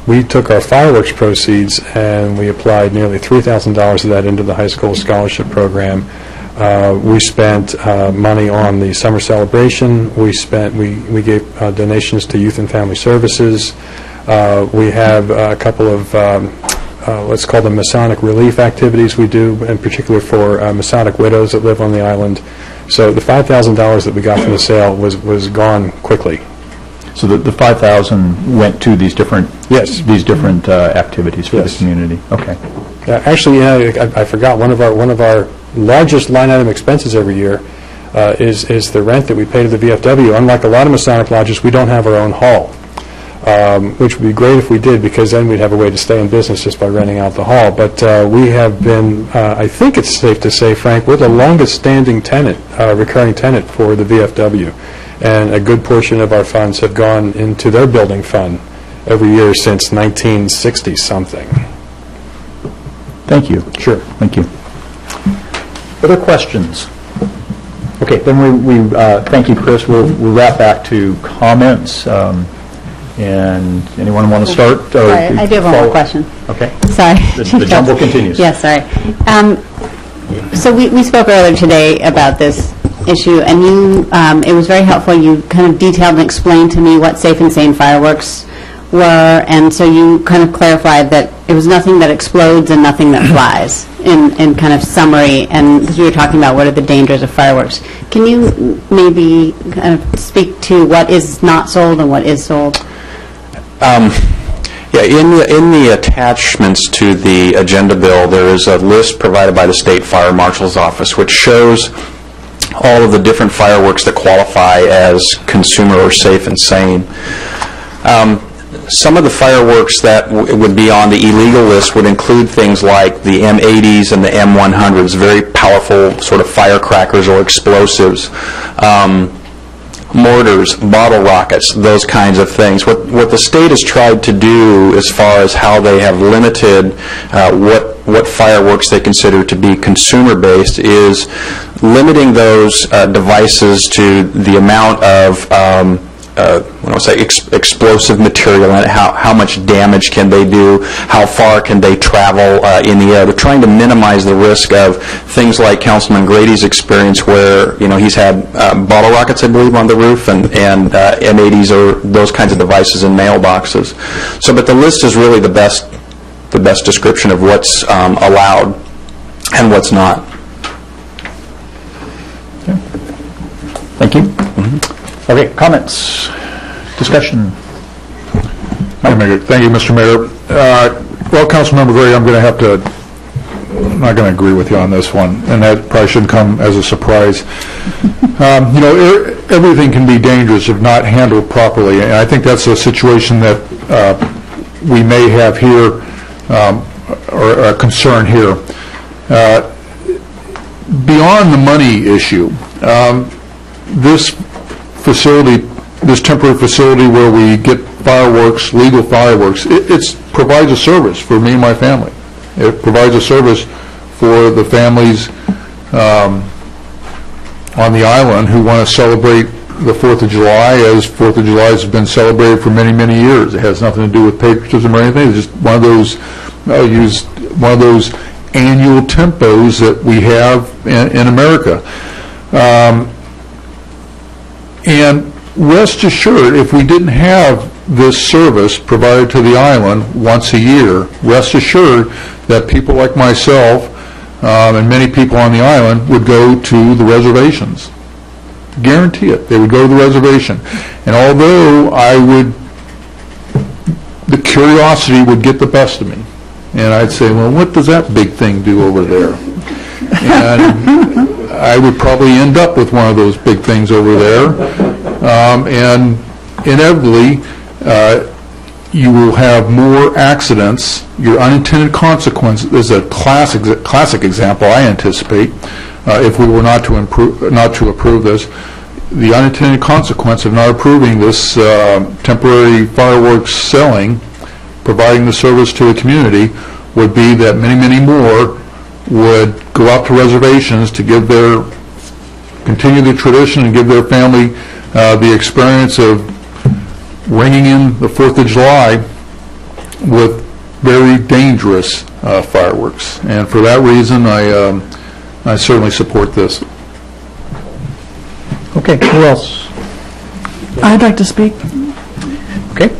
We took our fireworks proceeds and we applied nearly $3,000 of that into the high school scholarship program. We spent money on the summer celebration. We gave donations to Youth and Family Services. We have a couple of let's call them Masonic relief activities we do, in particular for Masonic widows that live on the island. So the $5,000 that we got from the sale was gone quickly. So the $5,000 went to these different activities for the community. Okay. Actually, I forgot one of our largest line item expenses every year is the rent that we pay to the VFW. Unlike a lot of Masonic lodges, we don't have our own hall, which would be great if we did, because then we'd have a way to stay in business just by renting out the hall. But we have been, I think it's safe to say, Frank, we're the longest standing tenant, recurring tenant for the VFW. And a good portion of our funds have gone into their building fund every year since 1960-something. Thank you. Sure. Thank you. Other questions? Okay, then we thank you, Chris. We'll wrap back to comments. And anyone want to start? Sorry, I do have one more question. Okay. Sorry. The jumble continues. Yes, sorry. So we spoke earlier today about this issue, and it was very helpful. You kind of detailed and explained to me what Safe and Sane fireworks were, and so you kind of clarified that it was nothing that explodes and nothing that flies, in kind of summary, and because we were talking about what are the dangers of fireworks. Can you maybe kind of speak to what is not sold and what is sold? Yeah, in the attachments to the agenda bill, there is a list provided by the State Fire Marshal's Office which shows all of the different fireworks that qualify as consumer or safe and sane. Some of the fireworks that would be on the illegal list would include things like the M80s and the M100s, very powerful sort of firecrackers or explosives. Mortars, bottle rockets, those kinds of things. What the state has tried to do as far as how they have limited what fireworks they consider to be consumer-based is limiting those devices to the amount of explosive material and how much damage can they do, how far can they travel in the air. They're trying to minimize the risk of things like Councilman Grady's experience where, he's had bottle rockets, I believe, on the roof and M80s or those kinds of devices in mailboxes. So, but the list is really the best description of what's allowed and what's not. Okay. Thank you. Okay, comments, discussion. Thank you, Mr. Mayor. Well, Councilmember Gray, I'm not going to agree with you on this one, and that probably shouldn't come as a surprise. Everything can be dangerous if not handled properly, and I think that's a situation that we may have here, or a concern here. Beyond the money issue, this temporary facility where we get fireworks, legal fireworks, it provides a service for me and my family. It provides a service for the families on the island who want to celebrate the 4th of July, as 4th of July has been celebrated for many, many years. It has nothing to do with patriotism or anything. It's just one of those, annual tempos that we have in America. And rest assured, if we didn't have this service provided to the island once a year, rest assured that people like myself and many people on the island would go to the reservations. Guarantee it. They would go to the reservation. And although the curiosity would get the best of me. And I'd say, well, what does that big thing do over there? And I would probably end up with one of those big things over there. And inevitably, you will have more accidents. Your unintended consequence is a classic example, I anticipate, if we were not to approve this. The unintended consequence of not approving this temporary fireworks selling, providing the service to the community, would be that many more would go out to reservations to continue the tradition and give their family the experience of ringing in the 4th of July with very dangerous fireworks. And for that reason, I certainly support this. Okay, who else? I'd like to speak. Okay.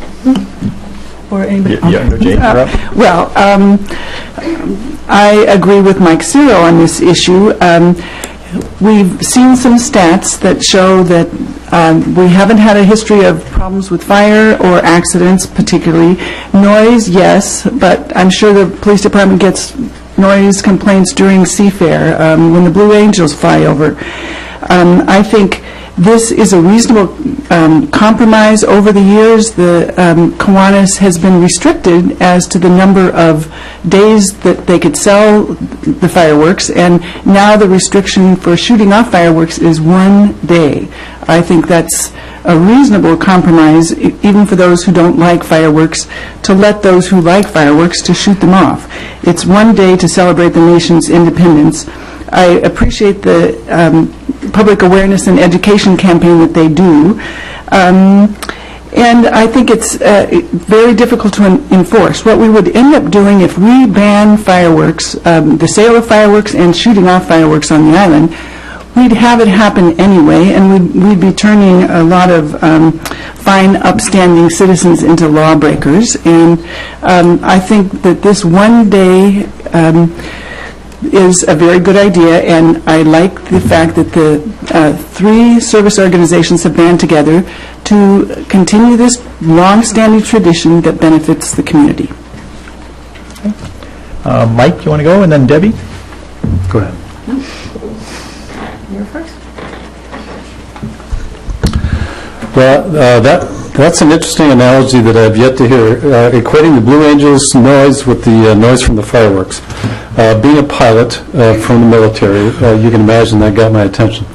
Or anybody? Yeah, Jane, you're up. Well, I agree with Mike Ciro on this issue. We've seen some stats that show that we haven't had a history of problems with fire or accidents particularly. Noise, yes, but I'm sure the police department gets noise complaints during Seafair when the Blue Angels fly over. I think this is a reasonable compromise. Over the years, the Kiwanis has been restricted as to the number of days that they could sell the fireworks, and now the restriction for shooting off fireworks is 1 day. I think that's a reasonable compromise, even for those who don't like fireworks, to let those who like fireworks to shoot them off. It's 1 day to celebrate the nation's independence. I appreciate the public awareness and education campaign that they do. And I think it's very difficult to enforce. What we would end up doing if we ban fireworks, the sale of fireworks and shooting off fireworks on the island, we'd have it happen anyway, and we'd be turning a lot of fine, upstanding citizens into lawbreakers. And I think that this 1 day is a very good idea, and I like the fact that the 3 service organizations have band together to continue this long-standing tradition that benefits the community. Mike, you want to go, and then Debbie? Go ahead. You're first. Well, that's an interesting analogy that I've yet to hear, equating the Blue Angels noise with the noise from the fireworks. Being a pilot from the military, you can imagine that got my attention.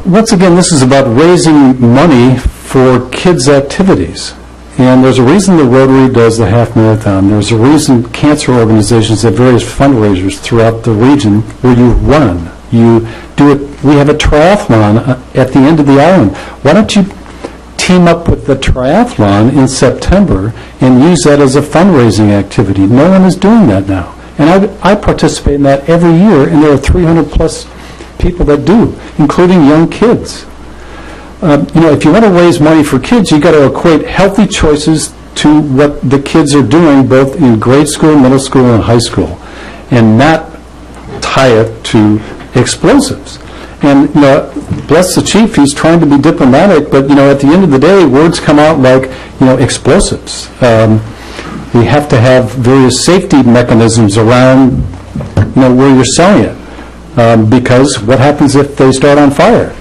Once again, this is about raising money for kids' activities. And there's a reason the Rotary does the half marathon. There's a reason cancer organizations have various fundraisers throughout the region where you run. You do it. We have a triathlon at the end of the island. Why don't you team up with the triathlon in September and use that as a fundraising activity? No one is doing that now. And I participate in that every year, and there are 300 plus people that do, including young kids. If you want to raise money for kids, you've got to equate healthy choices to what the kids are doing both in grade school, middle school, and high school, and not tie it to explosives. And bless the chief, he's trying to be diplomatic, but at the end of the day, words come out like explosives. We have to have various safety mechanisms around where you're selling it, because what happens if they start on fire?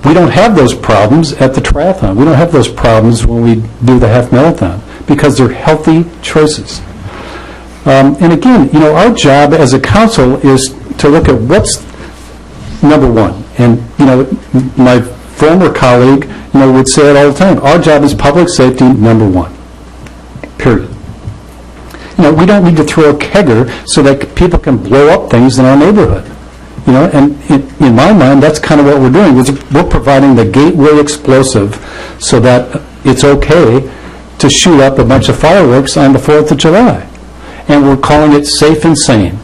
We don't have those problems at the triathlon. We don't have those problems when we do the half marathon because they're healthy choices. And again, our job as a council is to look at what's number one. And my former colleague would say it all the time. Our job is public safety, number one. Period. We don't need to throw a kegger so that people can blow up things in our neighborhood. And in my mind, that's kind of what we're doing. We're providing the gateway explosive so that it's okay to shoot up a bunch of fireworks on the 4th of July. And we're calling it safe and sane.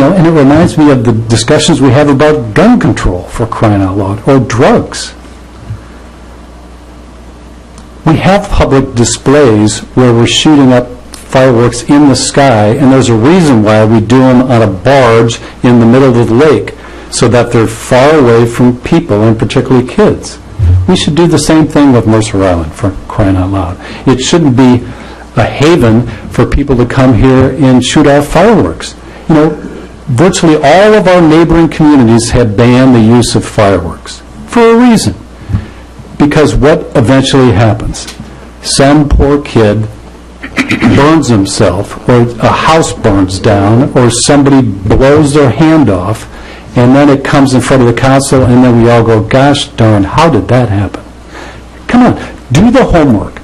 And it reminds me of the discussions we have about gun control, for crying out loud, or drugs. We have public displays where we're shooting up fireworks in the sky, and there's a reason why we do them on a barge in the middle of the lake, so that they're far away from people, and particularly kids. We should do the same thing with Mercer Island, for crying out loud. It shouldn't be a haven for people to come here and shoot off fireworks. Virtually all of our neighboring communities have banned the use of fireworks for a reason. Because what eventually happens? Some poor kid burns himself, or a house burns down, or somebody blows their hand off, and then it comes in front of the council, and then we all go, gosh darn, how did that happen? Come on, do the homework.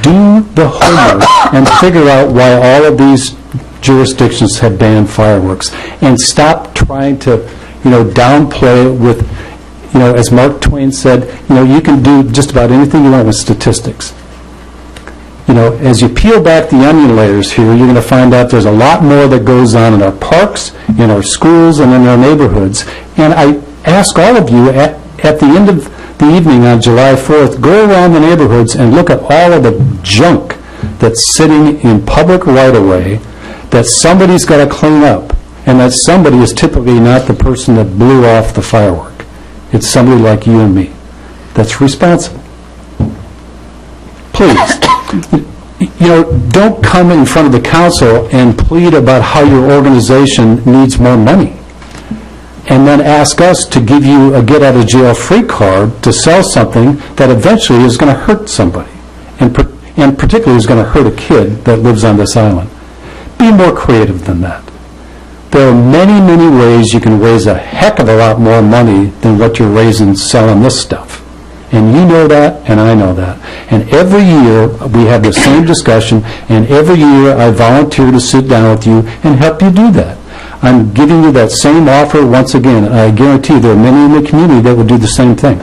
Do the homework and figure out why all of these jurisdictions have banned fireworks, and stop trying to, downplay it with, as Mark Twain said, you can do just about anything you want with statistics. As you peel back the onion layers here, you're going to find out there's a lot more that goes on in our parks, in our schools, and in our neighborhoods. And I ask all of you, at the end of the evening on July 4th, go around the neighborhoods and look at all of the junk that's sitting in public right-of-way that somebody's got to clean up, and that somebody is typically not the person that blew off the firework. It's somebody like you and me that's responsible. Please, don't come in front of the council and plead about how your organization needs more money, and then ask us to give you a get-out-of-jail-free card to sell something that eventually is going to hurt somebody, and particularly is going to hurt a kid that lives on this island. Be more creative than that. There are many, many ways you can raise a heck of a lot more money than what you're raising selling this stuff. And you know that, and I know that. And every year, we have the same discussion, and every year I volunteer to sit down with you and help you do that. I'm giving you that same offer once again, and I guarantee there are many in the community that would do the same thing.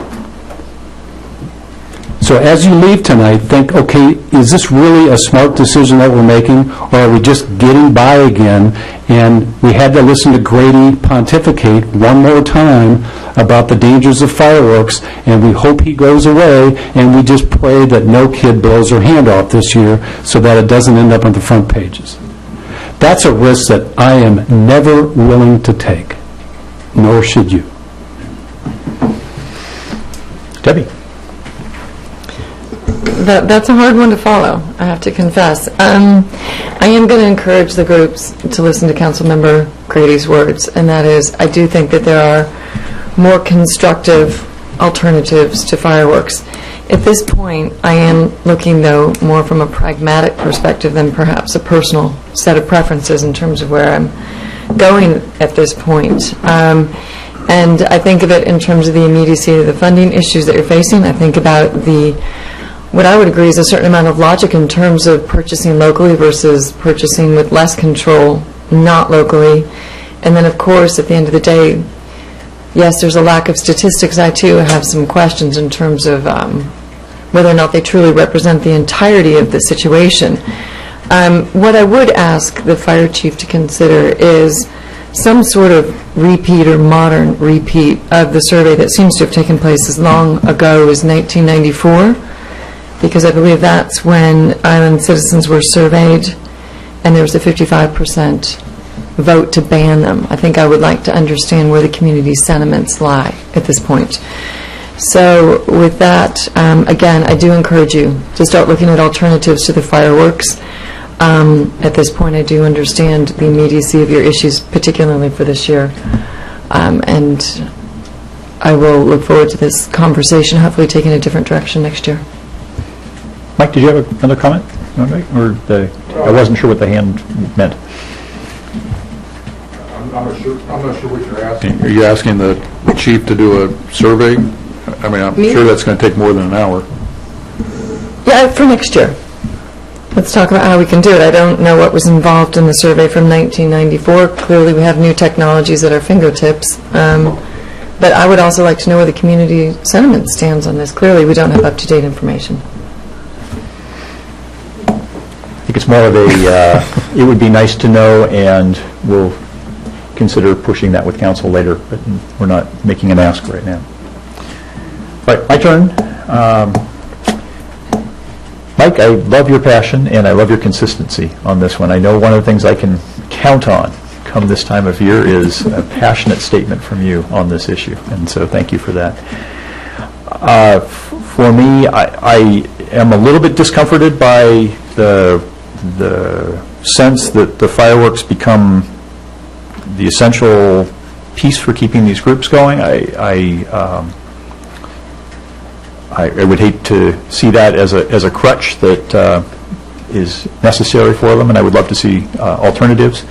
So as you leave tonight, think, okay, is this really a smart decision that we're making, or are we just getting by again? And we had to listen to Grady pontificate one more time about the dangers of fireworks, and we hope he goes away, and we just pray that no kid blows their hand off this year so that it doesn't end up on the front pages. That's a risk that I am never willing to take, nor should you. Debbie. That's a hard one to follow, I have to confess. I am going to encourage the groups to listen to Councilmember Grady's words, and that is, I do think that there are more constructive alternatives to fireworks. At this point, I am looking, though, more from a pragmatic perspective than perhaps a personal set of preferences in terms of where I'm going at this point. And I think of it in terms of the immediacy of the funding issues that you're facing. I think about what I would agree is a certain amount of logic in terms of purchasing locally versus purchasing with less control, not locally. And then, of course, at the end of the day, yes, there's a lack of statistics. I, too, have some questions in terms of whether or not they truly represent the entirety of the situation. What I would ask the fire chief to consider is some sort of repeat or modern repeat of the survey that seems to have taken place as long ago as 1994. Because I believe that's when island citizens were surveyed, and there was a 55% vote to ban them. I think I would like to understand where the community's sentiments lie at this point. So with that, again, I do encourage you to start looking at alternatives to the fireworks. At this point, I do understand the immediacy of your issues, particularly for this year. And I will look forward to this conversation, hopefully taking a different direction next year. Mike, did you have another comment? Or I wasn't sure what the hand meant. I'm not sure what you're asking. Are you asking the chief to do a survey? I mean, I'm sure that's going to take more than an hour. Yeah, for next year. Let's talk about how we can do it. I don't know what was involved in the survey from 1994. Clearly, we have new technologies at our fingertips. But I would also like to know where the community sentiment stands on this. Clearly, we don't have up-to-date information. I think it's more of a, it would be nice to know, and we'll consider pushing that with council later, but we're not making an ask right now. All right, my turn. Mike, I love your passion and I love your consistency on this one. I know one of the things I can count on come this time of year is a passionate statement from you on this issue, and so thank you for that. For me, I am a little bit discomforted by the sense that the fireworks become the essential piece for keeping these groups going. I would hate to see that as a crutch that is necessary for them, and I would love to see alternatives.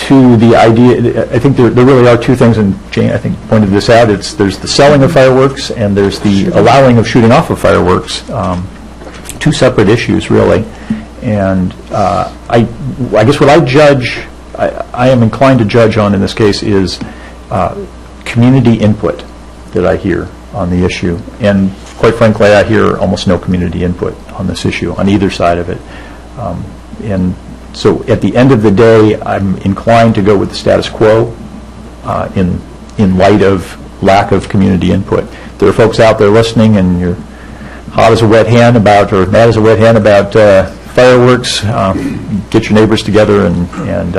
To the idea, I think there really are two things, and Jane, I think, pointed this out. There's the selling of fireworks, and there's the allowing of shooting off of fireworks. Two separate issues, really. And I guess what I am inclined to judge on in this case is community input that I hear on the issue. And quite frankly, I hear almost no community input on this issue, on either side of it. And so at the end of the day, I'm inclined to go with the status quo in light of lack of community input. There are folks out there listening, and you're hot as a wet hen about, or mad as a wet hen about fireworks. Get your neighbors together and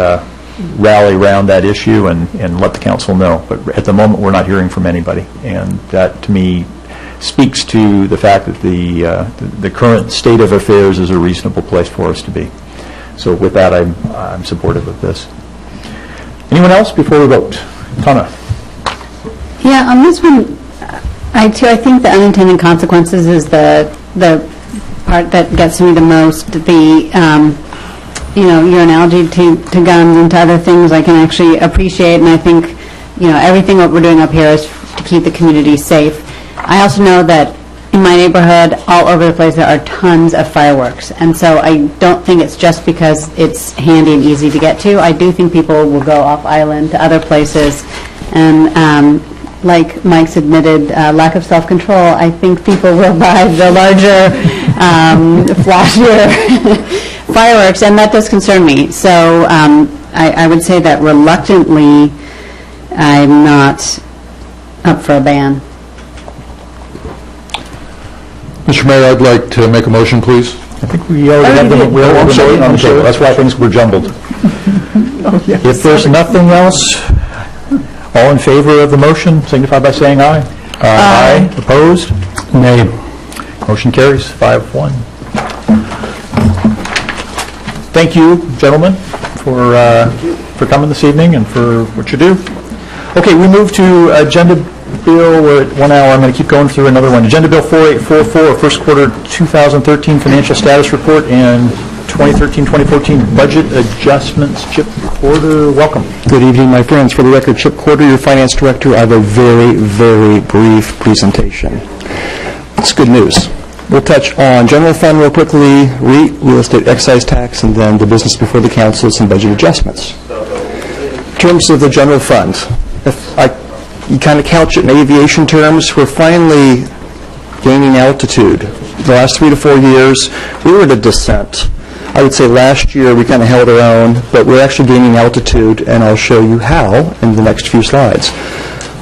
rally around that issue and let the council know. But at the moment, we're not hearing from anybody, and that, to me, speaks to the fact that the current state of affairs is a reasonable place for us to be. So with that, I'm supportive of this. Anyone else before we vote? Tana? Yeah, on this one, I think the unintended consequences is the part that gets me the most. Your analogy to guns and to other things I can actually appreciate, and I think, everything what we're doing up here is to keep the community safe. I also know that in my neighborhood, all over the place, there are tons of fireworks, and so I don't think it's just because it's handy and easy to get to. I do think people will go off island to other places, and like Mike's admitted, lack of self-control, I think people will buy the larger, flashier fireworks, and that does concern me. So I would say that reluctantly, I'm not up for a ban. Mr. Mayor, I'd like to make a motion, please. I think we already have the motion on the table. That's why things were jumbled. If there's nothing else, all in favor of the motion, signify by saying aye. Aye. Opposed? Nay. Motion carries 5-1. Thank you, gentlemen, for coming this evening and for what you do. Okay, we move to Agenda Bill. We're at 1 hour. I'm going to keep going through another one. Agenda Bill 4844, First Quarter 2013 Financial Status Report and 2013-2014 Budget Adjustments. Chip Porter, welcome. Good evening, my friends. For the record, Chip Porter, your Finance Director. I have a very, very brief presentation. It's good news. We'll touch on general fund real quickly, REIT, real estate excise tax, and then the business before the council, some budget adjustments. In terms of the general fund, you kind of couch it in aviation terms, we're finally gaining altitude. The last 3 to 4 years, we were at a descent. I would say last year we kind of held our own, but we're actually gaining altitude, and I'll show you how in the next few slides.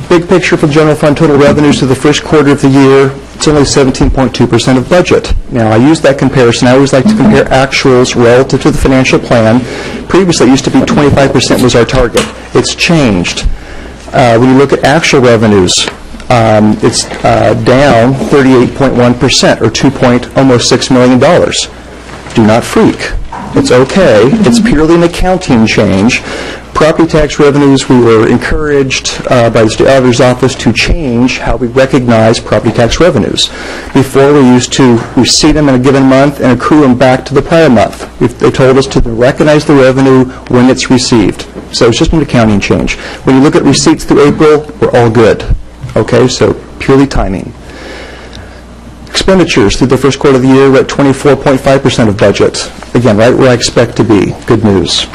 Big picture for the general fund total revenues to the first quarter of the year, it's only 17.2% of budget. Now, I use that comparison. I always like to compare actuals relative to the financial plan. Previously, it used to be 25% was our target. It's changed. When you look at actual revenues, it's down 38.1%, or almost $6 million. Do not freak. It's okay. It's purely an accounting change. Property tax revenues, we were encouraged by the State Auditor's Office to change how we recognize property tax revenues. Before, we used to receipt them in a given month and accrue them back to the prior month. They told us to recognize the revenue when it's received. So it's just an accounting change. When you look at receipts through April, we're all good. Okay, so purely timing. Expenditures through the first quarter of the year, we're at 24.5% of budget. Again, right where I expect to be. Good news.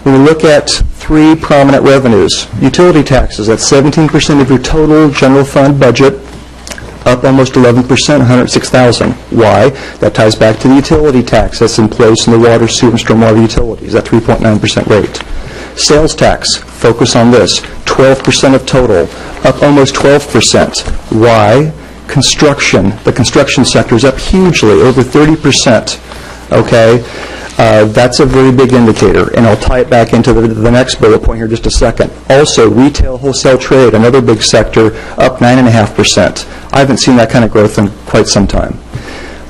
When we look at 3 prominent revenues, utility taxes, that's 17% of your total general fund budget, up almost 11%, $106,000. Why? That ties back to the utility tax that's in place in the water, sewer, and stormwater utilities, that 3.9% rate. Sales tax, focus on this, 12% of total, up almost 12%. Why? Construction, the construction sector is up hugely, over 30%. Okay? That's a very big indicator, and I'll tie it back into the next bullet point here in just a second. Also, retail, wholesale trade, another big sector, up 9.5%. I haven't seen that kind of growth in quite some time.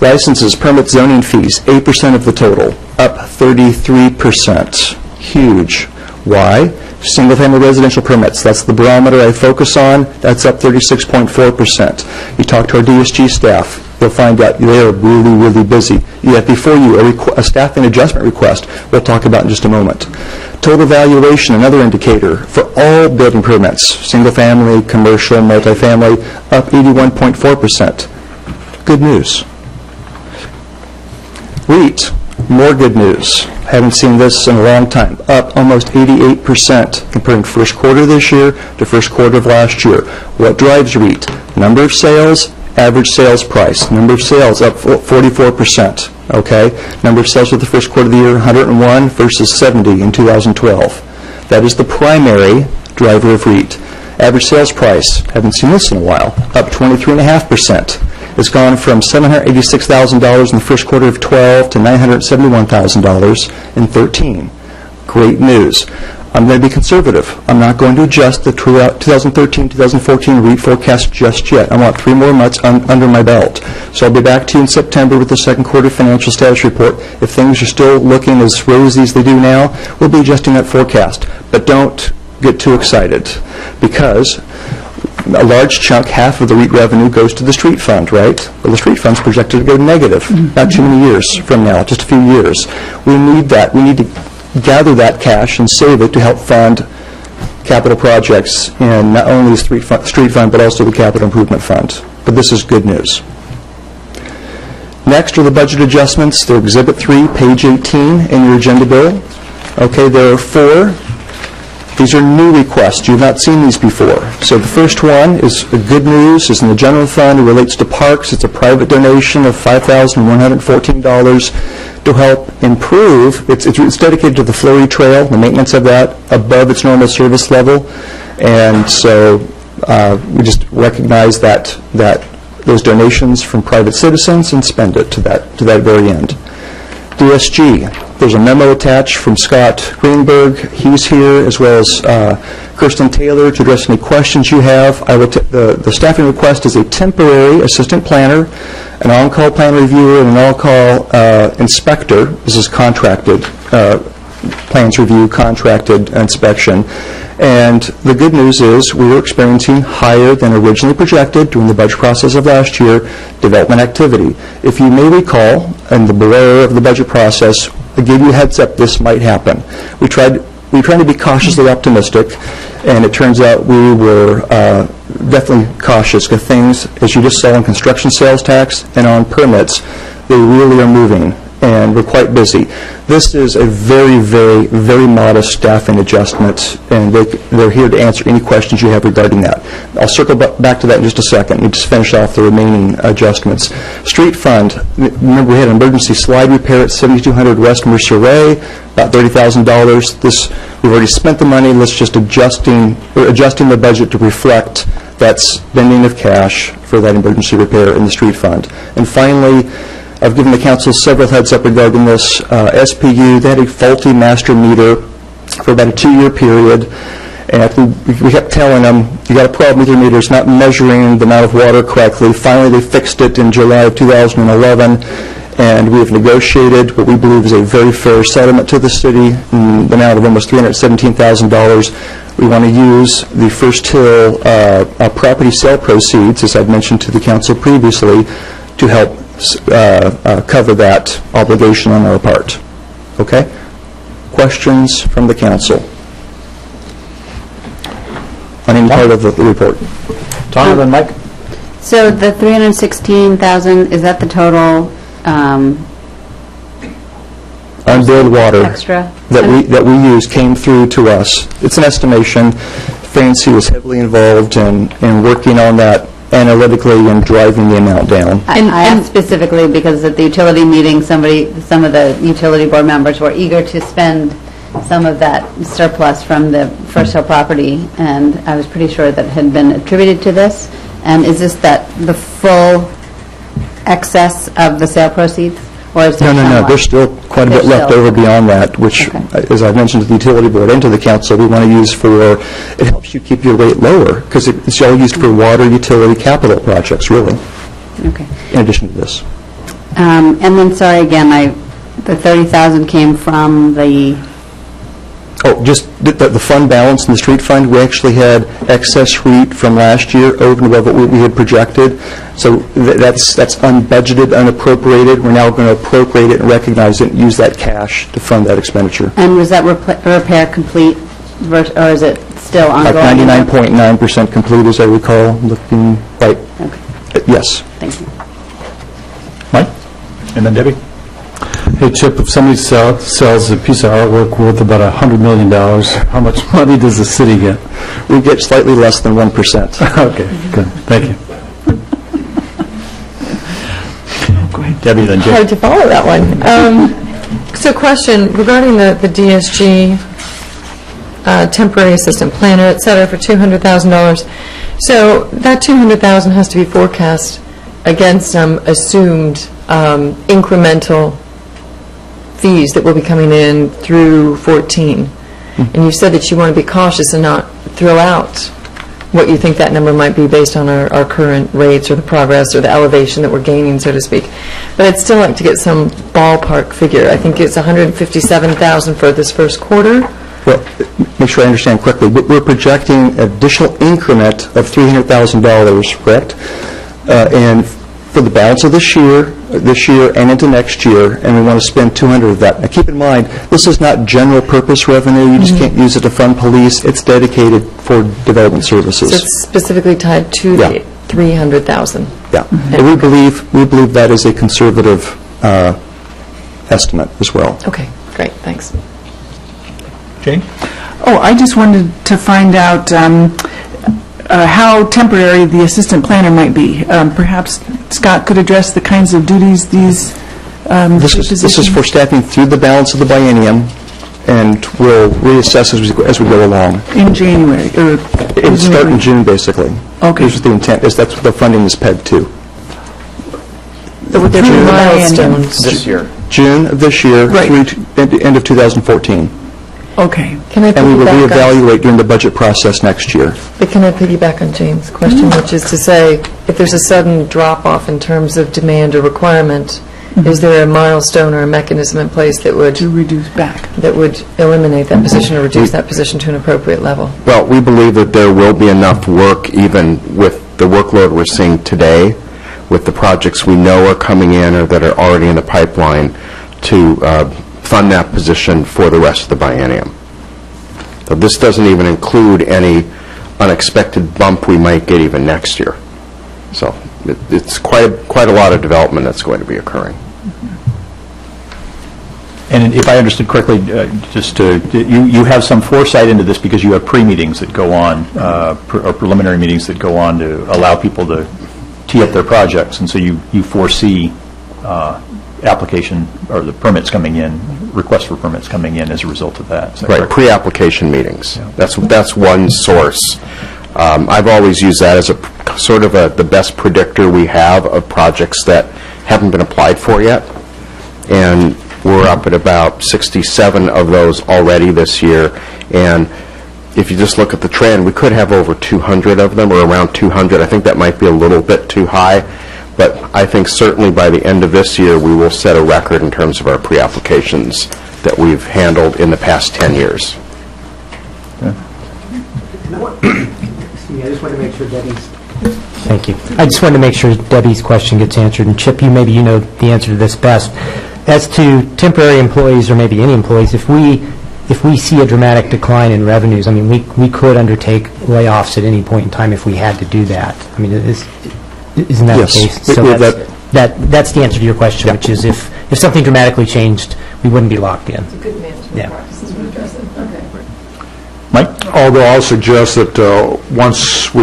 Licenses, permits, zoning fees, 8% of the total, up 33%. Huge. Why? Single-family residential permits, that's the barometer I focus on, that's up 36.4%. You talk to our DSG staff, you'll find out they are really, really busy. Yet before you, a staffing adjustment request we'll talk about in just a moment. Total valuation, another indicator for all building permits, single-family, commercial, multifamily, up 81.4%. Good news. REIT, more good news. Haven't seen this in a long time. Up almost 88% comparing first quarter this year to first quarter of last year. What drives REIT? Number of sales, average sales price. Number of sales up 44%. Okay? Number of sales for the first quarter of the year, 101 versus 70 in 2012. That is the primary driver of REIT. Average sales price, haven't seen this in a while, up 23.5%. It's gone from $786,000 in the first quarter of 12 to $971,000 in 13. Great news. I'm going to be conservative. I'm not going to adjust the 2013-2014 REIT forecast just yet. I want 3 more months under my belt. So I'll be back to you in September with the second quarter financial status report. If things are still looking as rosy as they do now, we'll be adjusting that forecast. But don't get too excited, because a large chunk, half of the REIT revenue, goes to the street fund, right? Well, the street fund's projected to go negative, not too many years from now, just a few years. We need that. We need to gather that cash and save it to help fund capital projects in not only the street fund, but also the capital improvement fund. But this is good news. Next are the budget adjustments. They're Exhibit 3, page 18 in your agenda bill. Okay, there are 4. These are new requests. You've not seen these before. So the first one is good news, is in the general fund. It relates to parks. It's a private donation of $5,114 to help improve. It's dedicated to the Flurry Trail, the maintenance of that, above its normal service level. And so we just recognize that those donations from private citizens and spend it to that very end. DSG. There's a memo attached from Scott Greenberg. He's here, as well as Kirsten Taylor, to address any questions you have. The staffing request is a temporary assistant planner, an on-call plan reviewer, and an on-call inspector. This is contracted plans review, contracted inspection. And the good news is we were experiencing higher than originally projected during the budget process of last year development activity. If you may recall, in the blur of the budget process, I gave you a heads up this might happen. We tried to be cautiously optimistic, and it turns out we were definitely cautious, because things, as you just saw on construction sales tax and on permits, they really are moving, and we're quite busy. This is a very, very, very modest staffing adjustment, and they're here to answer any questions you have regarding that. I'll circle back to that in just a second. We just finish off the remaining adjustments. Street fund, remember we had an emergency slide repair at 7200 West Mercer Way, about $30,000. We've already spent the money. Let's just adjusting the budget to reflect that spending of cash for that emergency repair in the street fund. And finally, I've given the council several heads up regarding this. SPU, they had a faulty master meter for about a 2-year period, and we kept telling them, you got a problem with your meter, it's not measuring the amount of water correctly. Finally, they fixed it in July of 2011, and we have negotiated what we believe is a very fair settlement to the city in the amount of almost $317,000. We want to use the First Hill property sale proceeds, as I've mentioned to the council previously, to help cover that obligation on our part. Okay? Questions from the council on any part of the report? Tom, then Mike? So the $316,000, is that the total unbilled water extra that we use came through to us? It's an estimation. Fancy was heavily involved in working on that analytically and driving the amount down. I asked specifically because at the utility meeting, some of the utility board members were eager to spend some of that surplus from the First Hill property, and I was pretty sure that had been attributed to this. And is this the full excess of the sale proceeds? Or is there No. somewhat? There's still quite a bit left over beyond that, which, as I mentioned to the utility board and to the council, we want to use for, it helps you keep your rate lower, because it's all used for water utility capital projects, really, Okay. in addition to this. And then, sorry, again, the 30,000 came from the... Oh, just the fund balance in the street fund, we actually had excess REIT from last year over and above what we had projected. So that's unbudgeted, unappropriated. We're now going to appropriate it and recognize it and use that cash to fund that expenditure. And was that repair complete, or is it still ongoing? Like 99.9% complete, as I recall, looking right. Okay. Yes. Thank you. Mike? And then Debbie? Hey, Chip, if somebody sells a piece of artwork worth about $100 million, how much money does the city get? We get slightly less than 1%. Okay, good. Thank you. Go ahead, Debbie, then Jim. Hard to follow that one. So question regarding the DSG temporary assistant planner, et cetera, for $200,000. So that $200,000 has to be forecast against some assumed incremental fees that will be coming in through 14. And you said that you want to be cautious and not throw out what you think that number might be based on our current rates or the progress or the elevation that we're gaining, so to speak. But I'd still like to get some ballpark figure. I think it's $157,000 for this first quarter. Well, make sure I understand correctly. We're projecting an additional increment of $300,000, correct? And for the balance of this year and into next year, and we want to spend $200 of that. Now, keep in mind, this is not general purpose revenue. You just can't use it to fund police. It's dedicated for development services. So it's specifically tied to the $300,000. Yeah. And we believe that is a conservative estimate as well. Okay, great, thanks. Jane? Oh, I just wanted to find out how temporary the assistant planner might be. Perhaps Scott could address the kinds of duties these This is for staffing through the balance of the biennium, and we'll reassess as we go along. In January? It would start in June, basically. Okay. This is the intent, that's what the funding is pegged to. But would there be milestones? This year. June of this year through the end of 2014. Okay. Can I And we will piggyback on- reevaluate during the budget process next year. But can I piggyback on Jane's question, which is to say, if there's a sudden drop-off in terms of demand or requirement, is there a milestone or a mechanism in place that would... To reduce back. That would eliminate that position or reduce that position to an appropriate level? Well, we believe that there will be enough work, even with the workload we're seeing today, with the projects we know are coming in or that are already in the pipeline, to fund that position for the rest of the biennium. So this doesn't even include any unexpected bump we might get even next year. So it's quite a lot of development that's going to be occurring. And if I understood correctly, you have some foresight into this because you have pre-meetings that go on, or preliminary meetings that go on to allow people to tee up their projects, and so you foresee application or the permits coming in, requests for permits coming in as a result of that. Is that Right, correct? pre-application meetings. Yeah. That's one source. I've always used that as a sort of the best predictor we have of projects that haven't been applied for yet. And we're up at about 67 of those already this year. And if you just look at the trend, we could have over 200 of them, or around 200. I think that might be a little bit too high. But I think certainly by the end of this year, we will set a record in terms of our pre-applications that we've handled in the past 10 years. I just want to make sure Debbie's... Thank you. I just wanted to make sure Debbie's question gets answered. And Chip, maybe you know the answer to this best. As to temporary employees, or maybe any employees, if we see a dramatic decline in revenues, I mean, we could undertake layoffs at any point in time if we had to do that. I mean, isn't that Yes. the case? So that's the answer to your question, which is if something dramatically changed, we wouldn't be locked in. It's a good management practice to address it. Okay. Mike? Although I'll suggest that once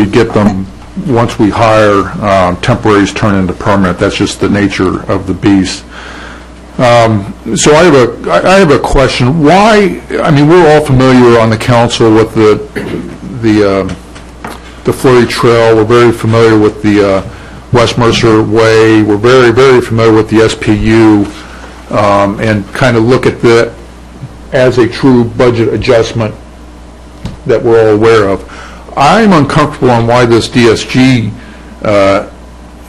we hire, temporaries turn into permanent. That's just the nature of the beast. So I have a question. Why, I mean, we're all familiar on the council with the Fleury Trail. We're very familiar with the West Mercer Way. We're very, very familiar with the SPU, and kind of look at that as a true budget adjustment that we're all aware of. I'm uncomfortable on why this DSG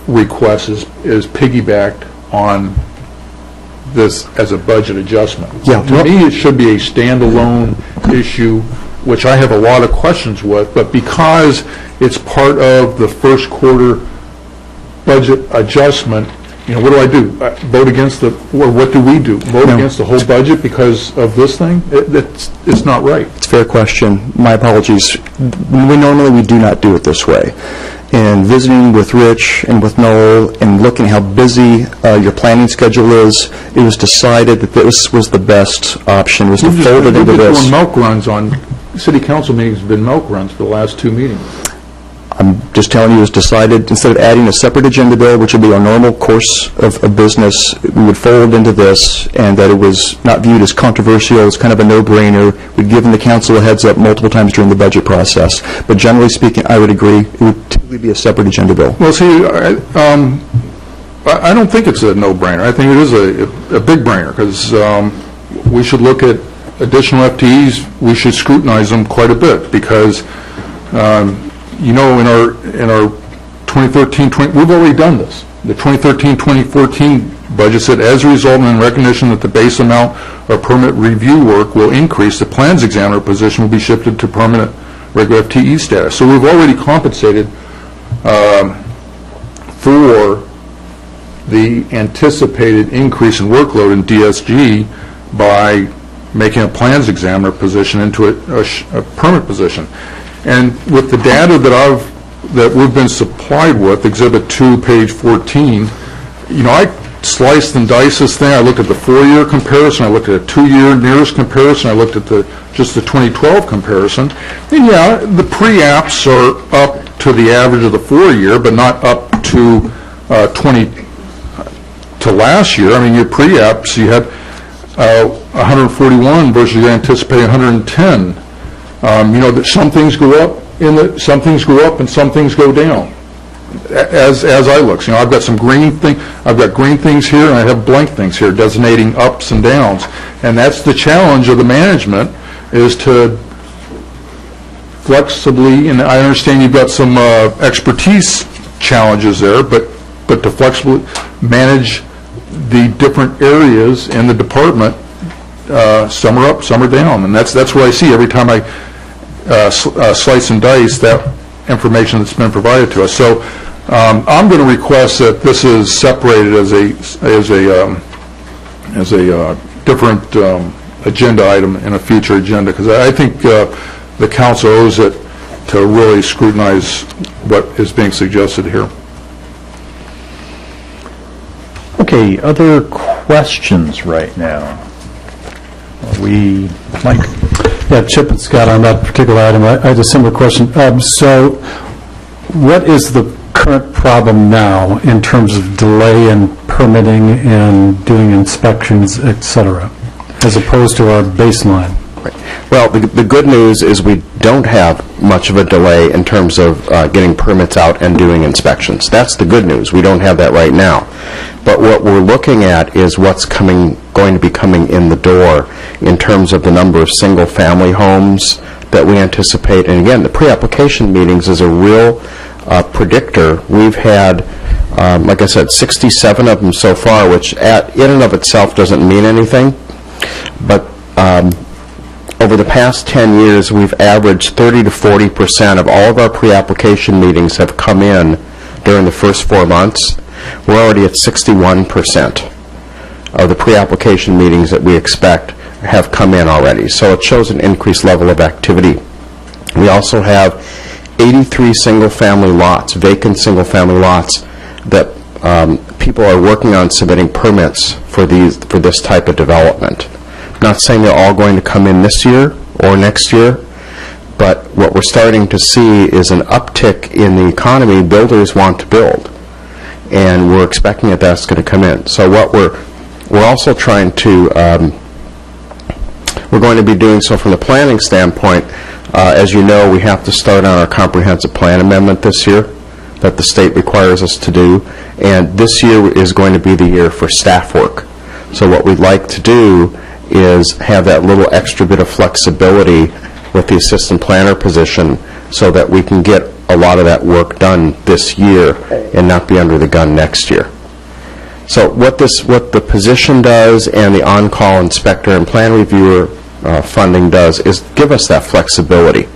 request is piggybacked on this as a budget adjustment. Yeah, To me, it should be a standalone issue, which I have a lot of questions with, but because it's part of the first quarter budget adjustment, you know, what do? Vote against the, or what do we do? Vote against the whole budget because of this thing? It's not right. It's a fair question. My apologies. We do not do it this way. And visiting with Rich and with Noel and looking how busy your planning schedule is, it was decided that this was the best option, was to fold it into We've been this. doing milk runs on, city council meetings have been milk runs for the last 2 meetings. I'm just telling you, it was decided, instead of adding a separate agenda bill, which would be our normal course of business, we would fold into this, and that it was not viewed as controversial, as kind of a no-brainer. We'd given the council a heads up multiple times during the budget process. But generally speaking, I would agree, it would typically be a separate agenda bill. Well, see, I don't think it's a no-brainer. I think it is a big brainer, because we should look at additional FTEs. We should scrutinize them quite a bit, because you know, in our 2013, we've already done this. The 2013-2014 budget said, as a result and in recognition that the base amount of permit review work will increase, the plans examiner position will be shifted to permanent regular FTE status. So we've already compensated for the anticipated increase in workload in DSG by making a plans examiner position into a permanent position. And with the data that we've been supplied with, Exhibit 2, page 14, you know, I sliced and diced this thing. I looked at the 4-year comparison. I looked at a 2-year nearest comparison. I looked at just the 2012 comparison. And yeah, the pre-apps are up to the average of the 4-year, but not up to to last year. I mean, your pre-apps, you had 141 versus you're anticipating 110. You know, that some things go up, some things go up, and some things go down. As I look, you know, I've got green things here, and I have blank things here, designating ups and downs. And that's the challenge of the management, is to flexibly, and I understand you've got some expertise challenges there, but to flexibly manage the different areas in the department. Some are up, some are down, and that's what I see every time I slice and dice that information that's been provided to us. So I'm going to request that this is separated as a different agenda item in a future agenda, because I think the council owes it to really scrutinize what is being suggested here. Okay, other questions right now? Mike? Yeah, Chip and Scott, on that particular item, I had a similar question. So what is the current problem now in terms of delay in permitting and doing inspections, et cetera, as opposed to our baseline? Well, the good news is we don't have much of a delay in terms of getting permits out and doing inspections. That's the good news. We don't have that right now. But what we're looking at is what's going to be coming in the door in terms of the number of single-family homes that we anticipate. And again, the pre-application meetings is a real predictor. We've had, like I said, 67 of them so far, which in and of itself doesn't mean anything. But over the past 10 years, we've averaged 30 to 40% of all of our pre-application meetings have come in during the first 4 months. We're already at 61% of the pre-application meetings that we expect have come in already. So it shows an increased level of activity. We also have 83 single-family lots, vacant single-family lots, that people are working on submitting permits for this type of development. I'm not saying they're all going to come in this year or next year, but what we're starting to see is an uptick in the economy. Builders want to build, and we're expecting that that's going to come in. So what we're we're also trying to, we're going to be doing so from the planning standpoint. As you know, we have to start on our comprehensive plan amendment this year that the state requires us to do, and this year is going to be the year for staff work. So what we'd like to do is have that little extra bit of flexibility with the assistant planner position so that we can get a lot of that work done this year and not be under the gun next year. So what the position does and the on-call inspector and plan reviewer funding does is give us that flexibility.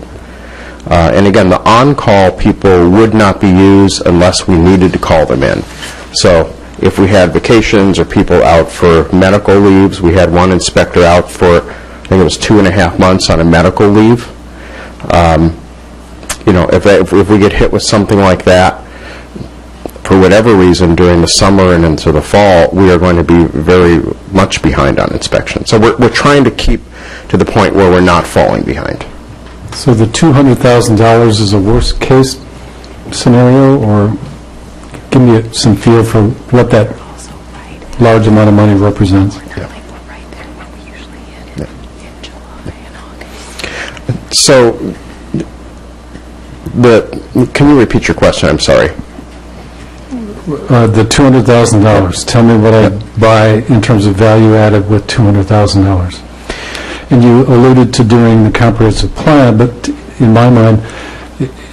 And again, the on-call people would not be used unless we needed to call them in. So if we had vacations or people out for medical leaves, we had one inspector out for, I think it was 2.5 months on a medical leave. If we get hit with something like that, for whatever reason, during the summer and into the fall, we are going to be very much behind on inspection. So we're trying to keep to the point where we're not falling behind. So the $200,000 is a worst-case scenario, or give me some feel for what that large amount of money represents? So, can you repeat your question? I'm sorry. The $200,000. Tell me what I'd buy in terms of value added with $200,000. And you alluded to doing the comprehensive plan, but in my mind,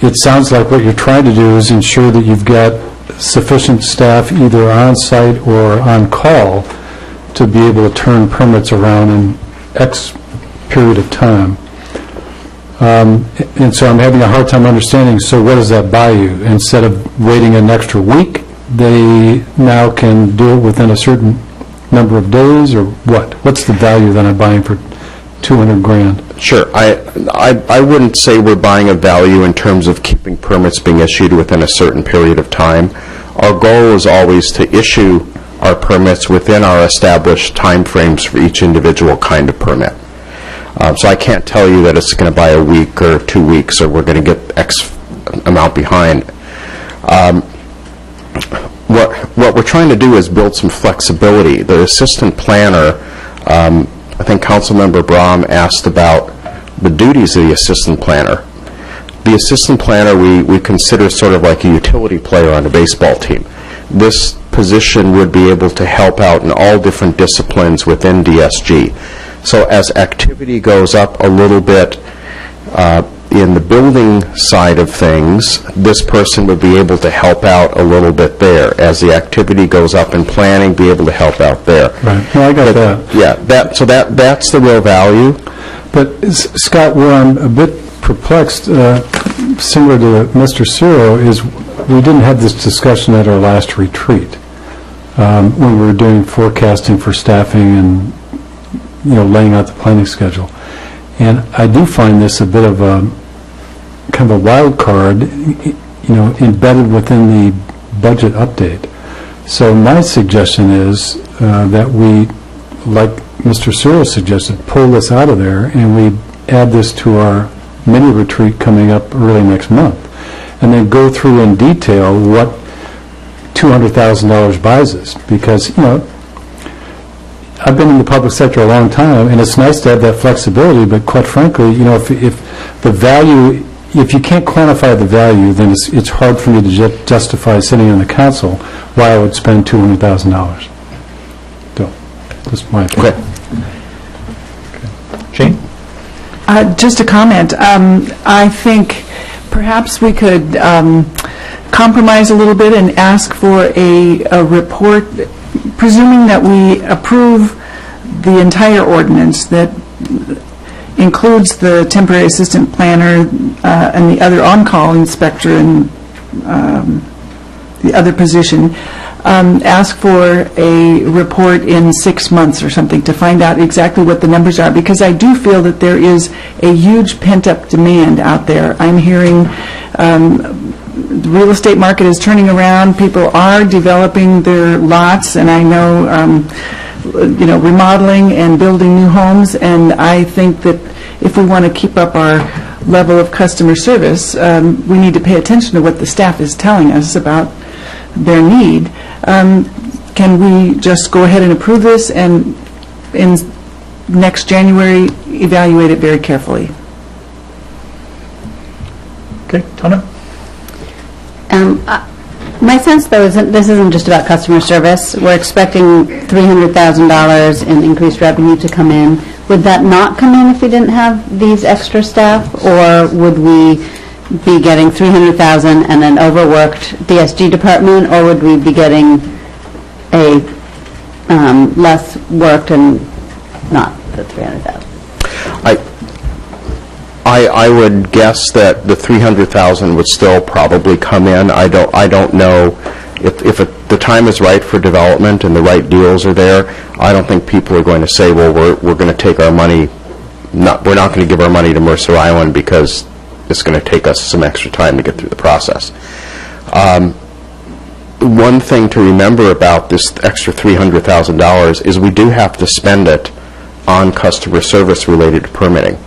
it sounds like what you're trying to do is ensure that you've got sufficient staff either on-site or on-call to be able to turn permits around in X period of time. And so I'm having a hard time understanding, so what does that buy you? Instead of waiting an extra week, they now can do it within a certain number of days, or what? What's the value that I'm buying for $200,000? Sure. I wouldn't say we're buying a value in terms of keeping permits being issued within a certain period of time. Our goal is always to issue our permits within our established timeframes for each individual kind of permit. So I can't tell you that it's going to buy a week or 2 weeks or we're going to get X amount behind. What we're trying to do is build some flexibility. The assistant planner, I think Councilmember Brahm asked about the duties of the assistant planner. The assistant planner we consider sort of like a utility player on a baseball team. This position would be able to help out in all different disciplines within DSG. So as activity goes up a little bit in the building side of things, this person would be able to help out a little bit there. As the activity goes up in planning, be able to help out there. Right. No, I got that. Yeah, that's the real value. But, Scott, where I'm a bit perplexed, similar to Mr. Ciro, is we didn't have this discussion at our last retreat when we were doing forecasting for staffing and laying out the planning schedule. And I do find this a bit of a kind of a wild card, embedded within the budget update. So my suggestion is that we, like Mr. Ciro suggested, pull this out of there and we add this to our mini retreat coming up early next month, and then go through in detail what $200,000 buys us. Because, I've been in the public sector a long time, and it's nice to have that flexibility, but quite frankly, if the value, if you can't quantify the value, then it's hard for me to justify sitting on the council why I would spend $200,000. So, that's my opinion. Okay. Jane? Just a comment. I think perhaps we could compromise a little bit and ask for a report, presuming that we approve the entire ordinance that includes the temporary assistant planner and the other on-call inspector and the other position, ask for a report in 6 months or something to find out exactly what the numbers are, because I do feel that there is a huge pent-up demand out there. I'm hearing the real estate market is turning around. People are developing their lots, and I know, remodeling and building new homes, and I think that if we want to keep up our level of customer service, we need to pay attention to what the staff is telling us about their need. can we just go ahead and approve this and in next January evaluate it very carefully? Okay, Tana? My sense, though, is that this isn't just about customer service. We're expecting $300,000 in increased revenue to come in. Would that not come in if we didn't have these extra staff, or would we be getting $300,000 and an overworked DSG department, or would we be getting a less worked and not the $300,000? I would guess that the $300,000 would still probably come in. I don't know if the time is right for development and the right deals are there. I don't think people are going to say, well, we're going to take our money. We're not going to give our money to Mercer Island because it's going to take us some extra time to get through the process. One thing to remember about this extra $300,000 is we do have to spend it on customer service related to permitting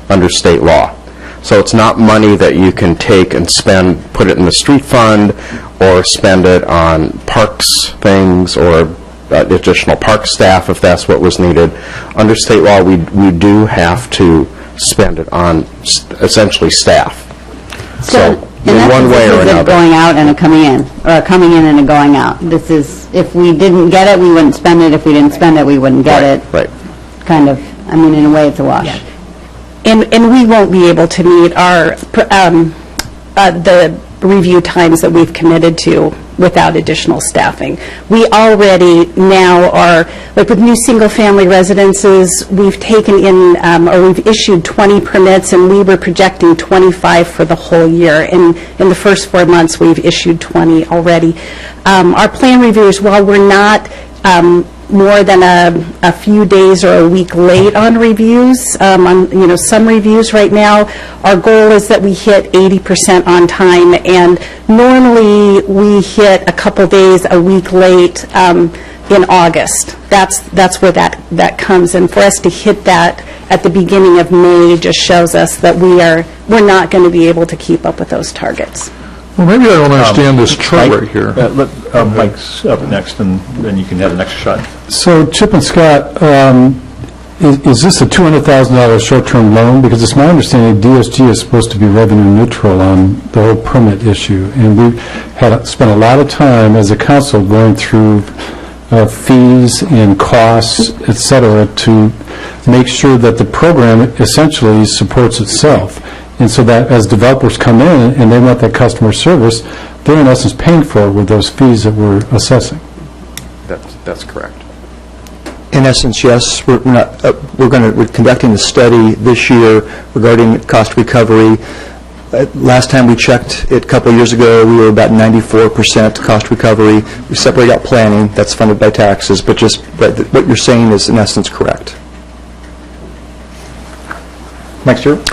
under state law. So it's not money that you can take and spend, put it in the street fund, or spend it on parks things or additional park staff if that's what was needed. Under state law, we do have to spend it on essentially staff. So in one way or another. Going out and a coming in, or a coming in and a going out. This is, if we didn't get it, we wouldn't spend it. If we didn't spend it, we wouldn't get it. Right. Kind of, I mean, in a way, it's a wash. Yeah. And we won't be able to meet our, the review times that we've committed to without additional staffing. We already now are, like with new single-family residences, we've taken in, or we've issued 20 permits, and we were projecting 25 for the whole year. And in the first 4 months, we've issued 20 already. Our plan reviewers, while we're not more than a few days or a week late on reviews, on some reviews right now, our goal is that we hit 80% on time, and normally we hit a couple days a week late in August. That's where that comes, and for us to hit that at the beginning of May just shows us that we're not going to be able to keep up with those targets. Well, maybe I don't understand this chart right here. Mike's up next, and then you can have the next shot. So, Chip and Scott, is this a $200,000 short-term loan? Because it's my understanding DSG is supposed to be revenue neutral on the whole permit issue, and we had spent a lot of time as a council going through fees and costs, et cetera, to make sure that the program essentially supports itself. And so that as developers come in and they want that customer service, they're in essence paying for it with those fees that we're assessing. That's correct. In essence, yes. We're conducting a study this year regarding cost recovery. Last time we checked it a couple of years ago, we were about 94% cost recovery. We separate out planning, that's funded by taxes, but just what you're saying is in essence correct. Next year?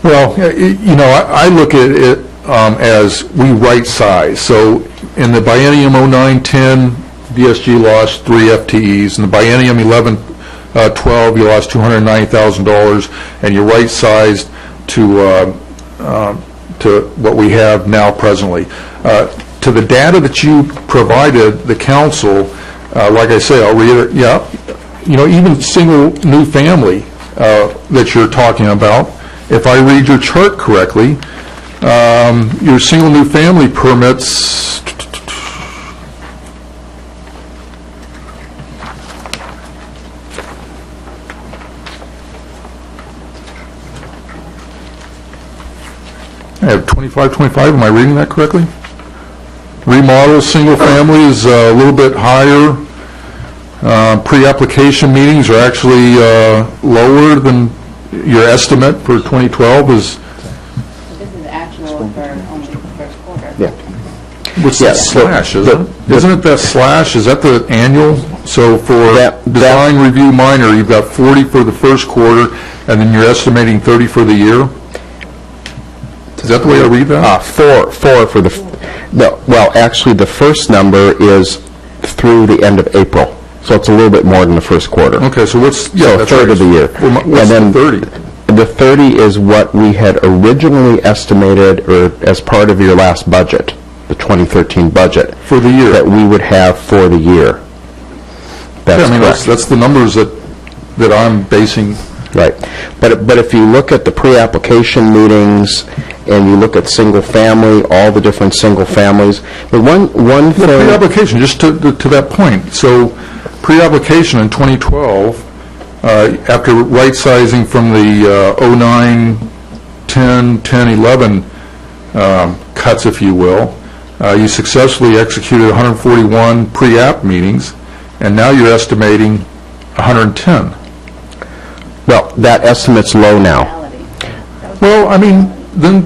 Well, I look at it as we right size. So in the biennium 09-10, DSG lost 3 FTEs. In the biennium 11-12, you lost $290,000, and you're right sized to what we have now presently. To the data that you provided the council, like I say, I'll reiterate, even single new family that you're talking about, if I read your chart correctly, your single new family permits, I have 25, am I reading that correctly? Remodel single family is a little bit higher. Pre-application meetings are actually lower than your estimate for 2012 is... This is actual for only the first quarter. Yeah. What's that slash, isn't it? Isn't it that slash? Is that the annual? So for design review minor, you've got 40 for the first quarter, and then you're estimating 30 for the year? Is that the way I read that? Four for the... No, well, actually, the first number is through the end of April. So it's a little bit more than the first quarter. Okay, so what's... Yeah, so a third of the year. What's the 30? The 30 is what we had originally estimated, or as part of your last budget, the 2013 budget. For the year? That we would have for the year. That's I mean, correct. that's the numbers that I'm basing. Right. But if you look at the pre-application meetings and you look at single-family, all the different single families, the one thing... Pre-application, just to that point. So pre-application in 2012, after right-sizing from the 09, 10, 11 cuts, if you will, you successfully executed 141 pre-app meetings, and now you're estimating 110. Well, that estimate's low now. Well, I mean, then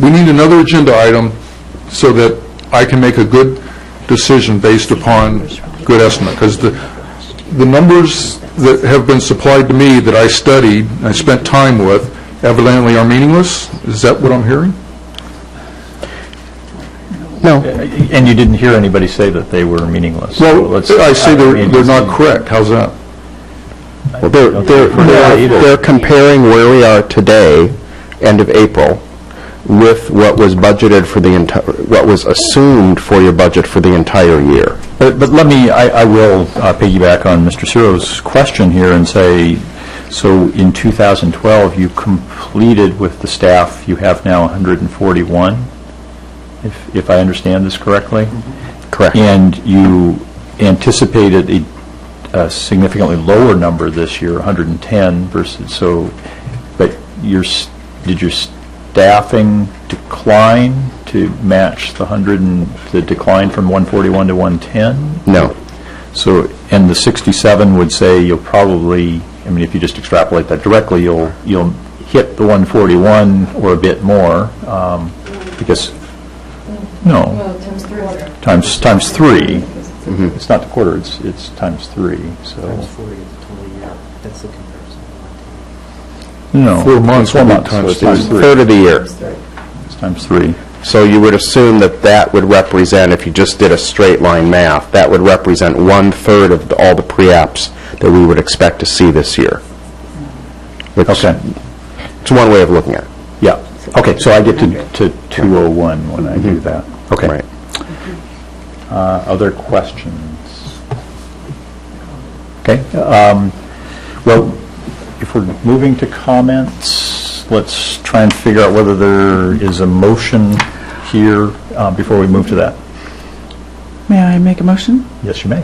we need another agenda item so that I can make a good decision based upon good estimate. Because the numbers that have been supplied to me that I studied, I spent time with, evidently are meaningless. Is that what I'm hearing? No. And you didn't hear anybody say that they were meaningless. Well, I say they're not correct. How's that? Well, they're comparing where we are today, end of April, with what was budgeted for the what was assumed for your budget for the entire year. But let me, I will piggyback on Mr. Ciro's question here and say, so in 2012, you completed with the staff, you have now 141, if I understand this correctly? Correct. And you anticipated a significantly lower number this year, 110 versus, so, but did your staffing decline to match the decline from 141 to 110? No. So, and the 67 would say you'll probably, I mean, if you just extrapolate that directly, you'll hit the 141 or a bit more, because, no. Well, times 3. Times 3. It's not the quarter, it's times 3, so. Times 40 is the total year. That's the comparison. No. 4 months It's 4 would be months, so times it's times 3. Third of the year. It's times 3. So you would assume that would represent, if you just did a straight line math, that would represent 1/3 of all the pre-apps that we would expect to see this year. Okay. It's one way of looking at it. Yeah. Okay, so I get to 201 when I do that. Okay. Right. Other questions? Okay. Well, if we're moving to comments, let's try and figure out whether there is a motion here before we move to that. May I make a motion? Yes, you may.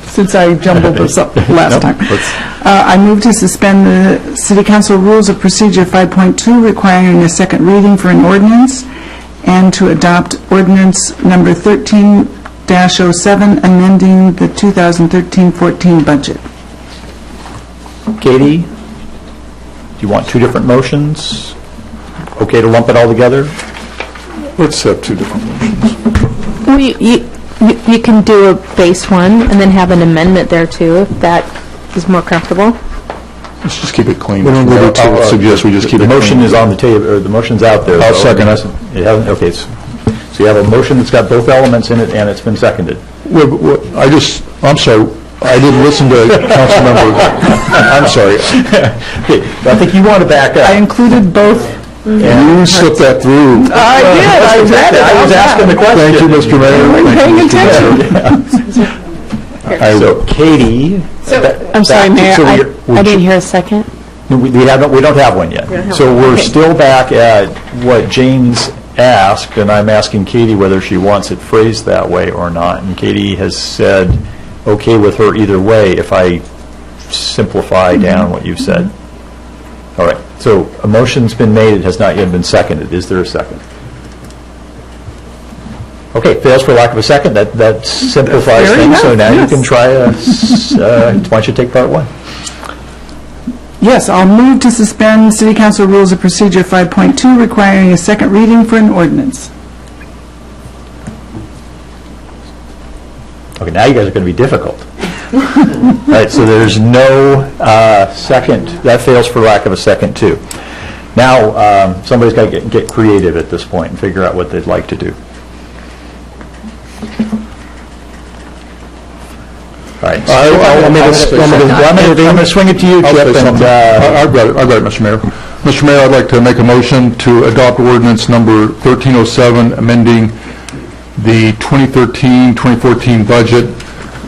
Since I jumbled this up last time. I move to suspend the City Council Rules of Procedure 5.2 requiring a second reading for an ordinance, and to adopt ordinance number 13-07, amending the 2013-14 budget. Katie, do you want two different motions? Okay to lump it all together? Let's have two different motions. Well, you can do a base one and then have an amendment there too, if that is more comfortable. Let's just keep it clean. I'll suggest we just keep it The clean. motion is on the table, or the motion's out there. I'll so second it. It hasn't, okay, so you have a motion that's got both elements in it, and it's been seconded. I'm sorry, I didn't listen to Councilmember, I'm sorry. Okay, I think you want to back up. I included both. You slipped that through. I did, I read it. I was asking the question. Thank you, Mr. Mayor. Weren't paying attention. So Katie. I'm sorry, Mayor, so I didn't hear a second. We don't have one yet. So we're still back at what James asked, and I'm asking Katie whether she wants it phrased that way or not. And Katie has said, okay with her either way if I simplify down what you've said. All right. So a motion's been made. It has not yet been seconded. Is there a second? Okay, fails for lack of a second. That simplifies Fair things. enough, So now yes. you can try why don't you take part one? Yes, I'll move to suspend City Council Rules of Procedure 5.2 requiring a second reading for an ordinance. Okay, now you guys are going to be difficult. All right, so there's no second. That fails for lack of a second, too. Now, somebody's got to get creative at this point and figure out what they'd like to do. All right. I'm going to swing it to you, I'll Chip. say something. I've got it, Mr. Mayor. Mr. Mayor, I'd like to make a motion to adopt ordinance number 1307, amending the 2013-2014 budget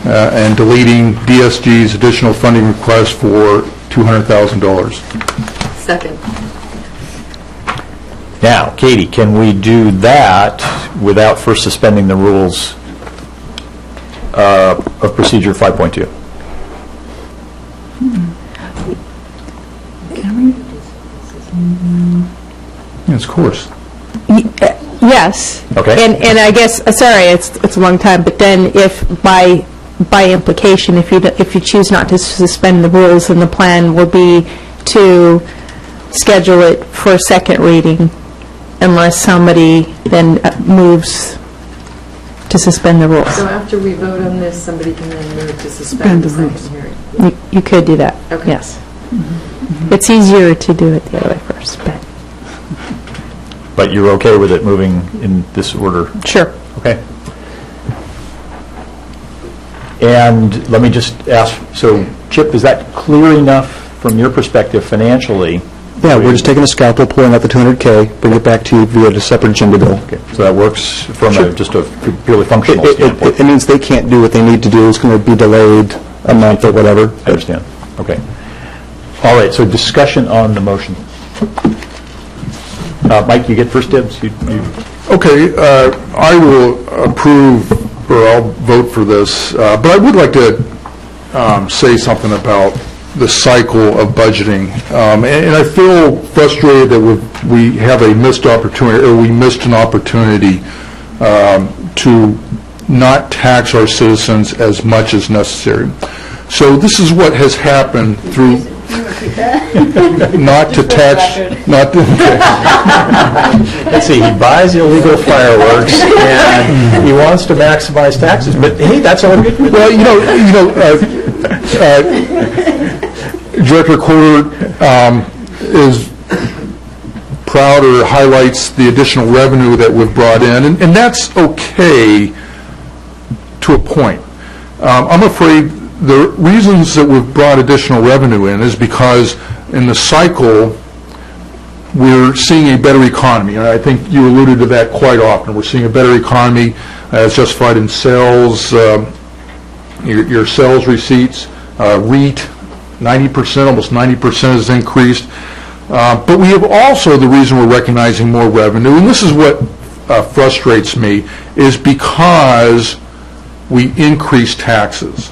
and deleting DSG's additional funding request for $200,000. Second. Now, Katie, can we do that without first suspending the rules of procedure 5.2? Yes, of course. Yes. Okay. And I guess, sorry, it's a long time, but then if by implication, if you choose not to suspend the rules, then the plan will be to schedule it for a second reading unless somebody then moves to suspend the rules. So after we vote on this, somebody can then move to suspend the second hearing? You could do that, Okay. yes. It's easier to do it the other way first, But you're okay with it moving in this order? Sure. Okay. And let me just ask, so Chip, is that clear enough from your perspective financially? Yeah, we're just taking a scalpel, pulling out the 200K, bring it back to you via the separate agenda bill. Okay, so that works from just a purely functional It standpoint? it means they can't do what they need to do. It's going to be delayed a month or whatever. I understand. Okay. All right, so discussion on the motion. Mike, you get first dibs. Okay, I will approve, or I'll vote for this, but I would like to say something about the cycle of budgeting. And I feel frustrated that we have a missed opportunity, or we missed an opportunity to not tax our citizens as much as necessary. So this is what has happened through not to tax, not to... Let's see, he buys illegal fireworks and he wants to maximize taxes, but hey, that's all good. Well, Director Kohler is proud or highlights the additional revenue that we've brought in, and that's okay to a point. I'm afraid the reasons that we've brought additional revenue in is because in the cycle we're seeing a better economy, and I think you alluded to that quite often. We're seeing a better economy as justified in sales, your sales receipts, REIT, 90%, almost 90% has increased. But we have also, the reason we're recognizing more revenue, and this is what frustrates me, is because we increase taxes,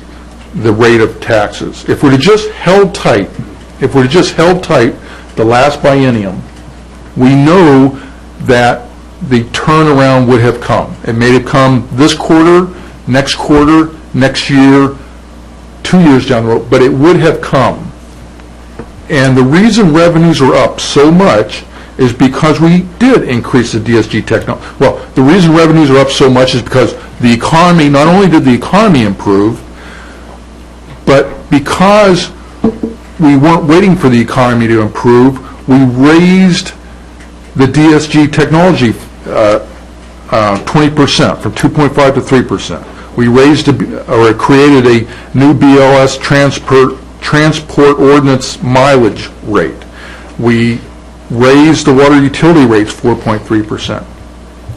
the rate of taxes. If we'd have just held tight, the last biennium, we know that the turnaround would have come. It may have come this quarter, next year, 2 years down the road, but it would have come. And the reason revenues are up so much is because we did increase the DSG technology. Well, the reason revenues are up so much is because the economy, not only did the economy improve, but because we weren't waiting for the economy to improve, we raised the DSG technology 20%, from 2.5 to 3%. We raised or created a new BLS transport ordinance mileage rate. We raised the water utility rates 4.3%.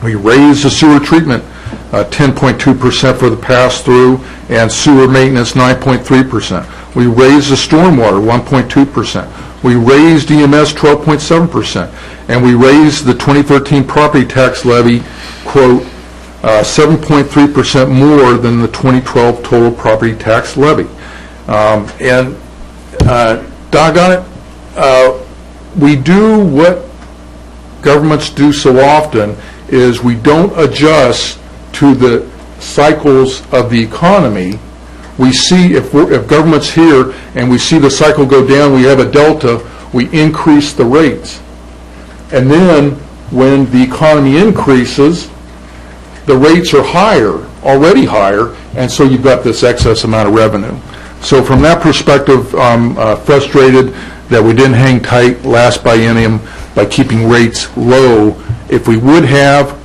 We raised the sewer treatment 10.2% for the pass-through, and sewer maintenance 9.3%. We raised the stormwater 1.2%. We raised EMS 12.7%. And we raised the 2013 property tax levy, quote, 7.3% more than the 2012 total property tax levy. And doggone it, we do what governments do so often, is we don't adjust to the cycles of the economy. We see, if government's here and we see the cycle go down, we have a delta, we increase the rates. And then when the economy increases, the rates are higher, already higher, and so you've got this excess amount of revenue. So from that perspective, I'm frustrated that we didn't hang tight last biennium by keeping rates low. If we would have,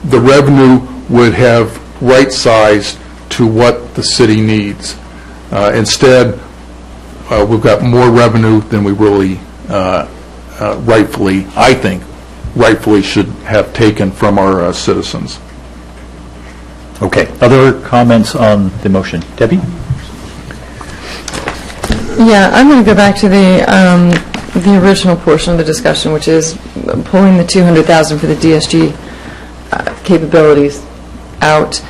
the revenue would have right-sized to what the city needs. Instead, we've got more revenue than we really rightfully, I think, rightfully should have taken from our citizens. Okay. Other comments on the motion? Debbie? Yeah, I'm going to go back to the original portion of the discussion, which is pulling the $200,000 for the DSG capabilities out.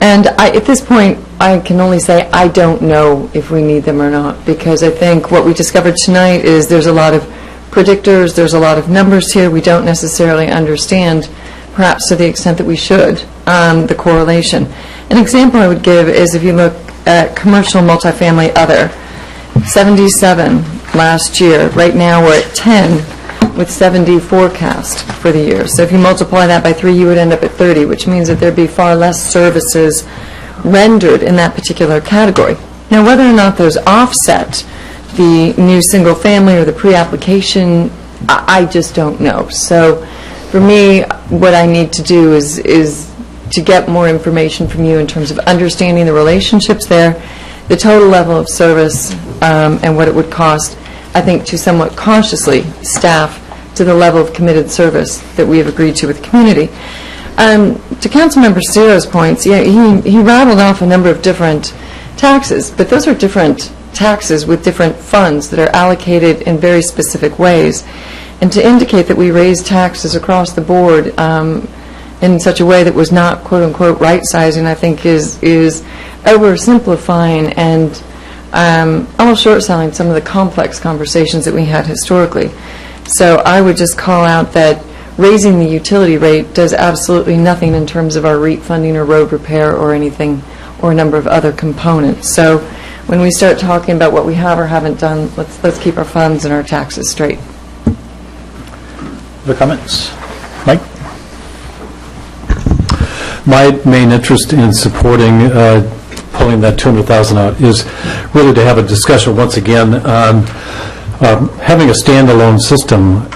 And at this point, I can only say I don't know if we need them or not, because I think what we discovered tonight is there's a lot of predictors, there's a lot of numbers here we don't necessarily understand, perhaps to the extent that we should, the correlation. An example I would give is if you look at commercial multifamily other, 77 last year. Right now we're at 10 with 70 forecast for the year. So if you multiply that by 3, you would end up at 30, which means that there'd be far less services rendered in that particular category. Now, whether or not those offset the new single family or the pre-application, I just don't know. So for me, what I need to do is to get more information from you in terms of understanding the relationships there, the total level of service, and what it would cost, I think, to somewhat cautiously staff to the level of committed service that we have agreed to with the community. To Councilmember Stero's points, yeah, he rattled off a number of different taxes, but those are different taxes with different funds that are allocated in very specific ways. And to indicate that we raised taxes across the board in such a way that was not quote-unquote right-sizing, I think is oversimplifying and almost short-selling some of the complex conversations that we had historically. So I would just call out that raising the utility rate does absolutely nothing in terms of our REAP funding or road repair or anything, or a number of other components. So when we start talking about what we have or haven't done, let's keep our funds and our taxes straight. Other comments? Mike? My main interest in supporting pulling that $200,000 out is really to have a discussion once again on having a standalone system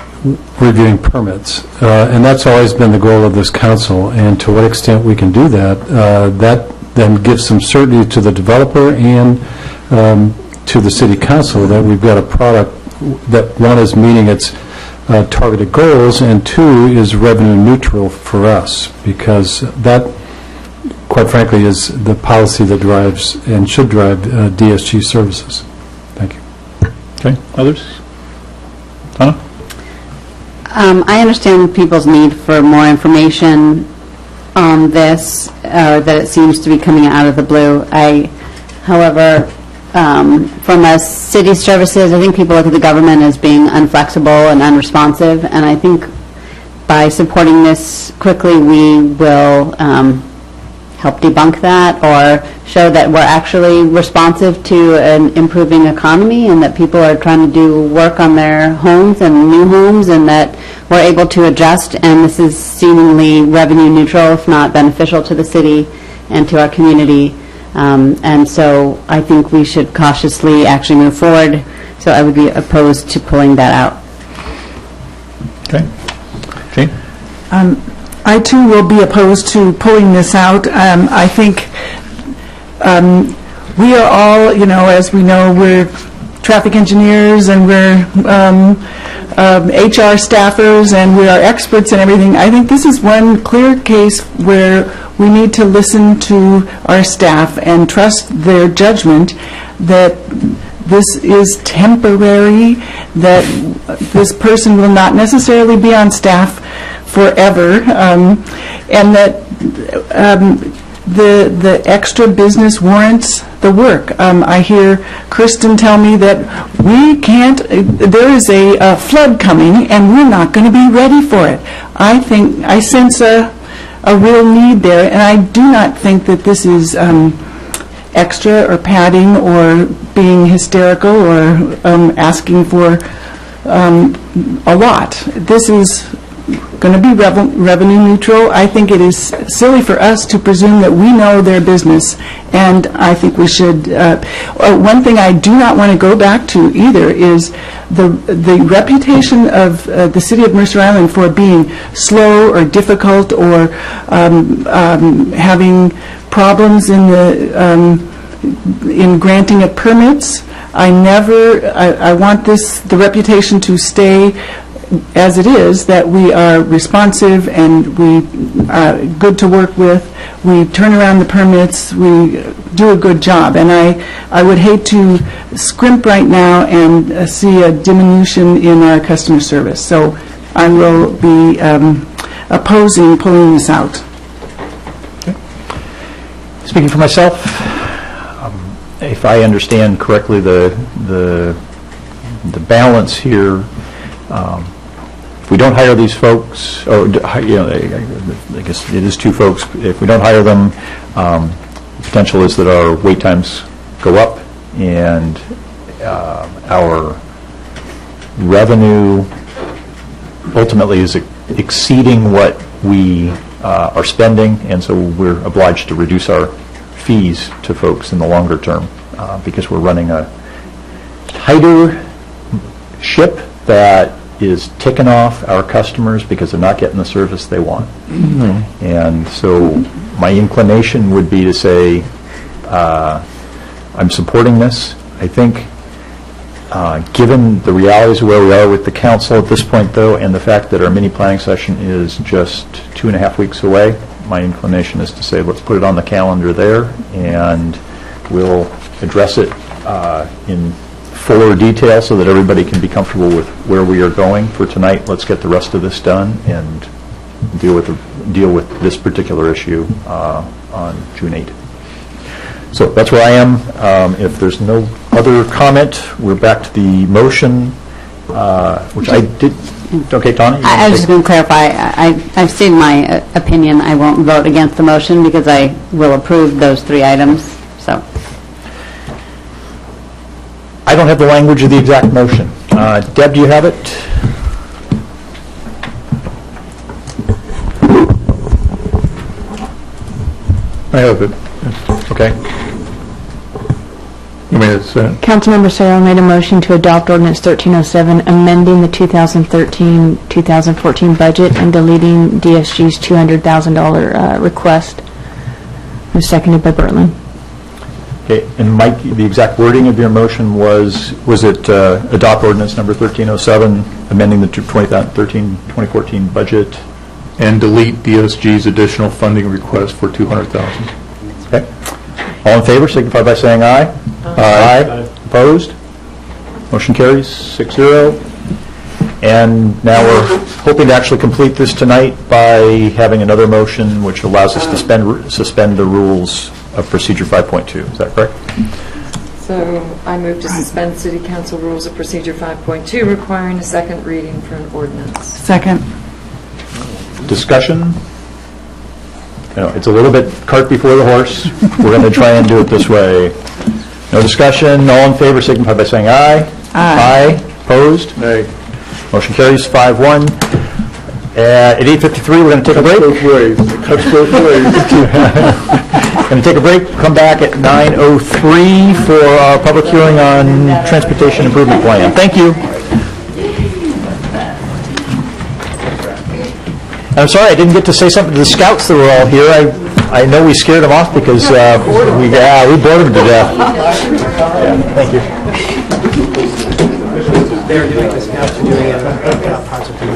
reviewing permits, and that's always been the goal of this council, and to what extent we can do that, that then gives some certainty to the developer and to the city council that we've got a product that, one, is meeting its targeted goals, and two, is revenue neutral for us, because that, quite frankly, is the policy that drives and should drive DSG services. Thank you. Okay. Others? Donna? I understand people's need for more information on this, that it seems to be coming out of the blue. However, from a city services, I think people look at the government as being unflexible and unresponsive, and I think by supporting this quickly, we will help debunk that or show that we're actually responsive to an improving economy and that people are trying to do work on their homes and new homes and that we're able to adjust, and this is seemingly revenue neutral, if not beneficial to the city and to our community. And so I think we should cautiously actually move forward. So I would be opposed to pulling that out. Okay. Jane? I too will be opposed to pulling this out. I think we are all, as we know, we're traffic engineers and we're HR staffers and we are experts in everything. I think this is one clear case where we need to listen to our staff and trust their judgment that this is temporary, that this person will not necessarily be on staff forever, and that the extra business warrants the work. I hear Kristen tell me that we can't, there is a flood coming and we're not going to be ready for it. I sense a real need there, and I do not think that this is extra or padding or being hysterical or asking for a lot. This is going to be revenue neutral. I think it is silly for us to presume that we know their business, and I think we should. One thing I do not want to go back to either is the reputation of the city of Mercer Island for being slow or difficult or having problems in granting of permits. I want the reputation to stay as it is, that we are responsive and we are good to work with. We turn around the permits. We do a good job. And I would hate to scrimp right now and see a diminution in our customer service. So I will be opposing pulling this out. Speaking for myself, if I understand correctly, the balance here, if we don't hire these folks, or I guess it is two folks. If we don't hire them, the potential is that our wait times go up, and our revenue ultimately is exceeding what we are spending, and so we're obliged to reduce our fees to folks in the longer term because we're running a tighter ship that is ticking off our customers because they're not getting the service they want. And so my inclination would be to say I'm supporting this. I think given the realities of where we are with the council at this point, though, and the fact that our mini planning session is just 2.5 weeks away, my inclination is to say let's put it on the calendar there, and we'll address it in fuller detail so that everybody can be comfortable with where we are going. For tonight, let's get the rest of this done and deal with this particular issue on June 8th. So that's where I am. If there's no other comment, we're back to the motion, which I did. Okay, Tawny? I was just going to clarify. I've stated my opinion. I won't vote against the motion because I will approve those 3 items. So I don't have the language of the exact motion. Deb, do you have it? I have it. Okay. I mean, it's... Councilmember Searle made a motion to adopt Ordinance 1307, amending the 2013-2014 budget and deleting DSG's $200,000 request. It was seconded by Bertland. Okay, and Mike, the exact wording of your motion was it adopt Ordinance number 1307, amending the 2013-2014 budget? And delete DSG's additional funding request for $200,000. Okay. All in favor, signify by saying aye. Aye. Opposed? Motion carries 6-0. And now we're hoping to actually complete this tonight by having another motion which allows us to suspend the rules of Procedure 5.2. Is that correct? So I move to suspend City Council Rules of Procedure 5.2, requiring a second reading for an ordinance. Second. Discussion? It's a little bit cart before the horse. We're going to try and do it this way. No discussion. All in favor signify by saying aye. Aye. Opposed? Nay. Motion carries 5-1. At 8:53, we're going to take a break. Both ways. It cuts both ways. Going to take a break. Come back at 9:03 for our public hearing on Transportation Improvement Plan. Thank you. I'm sorry I didn't get to say something to the scouts that were all here. I know we scared them off because we bored them to death. Yeah, thank you. They're doing the scouts are doing it parts of the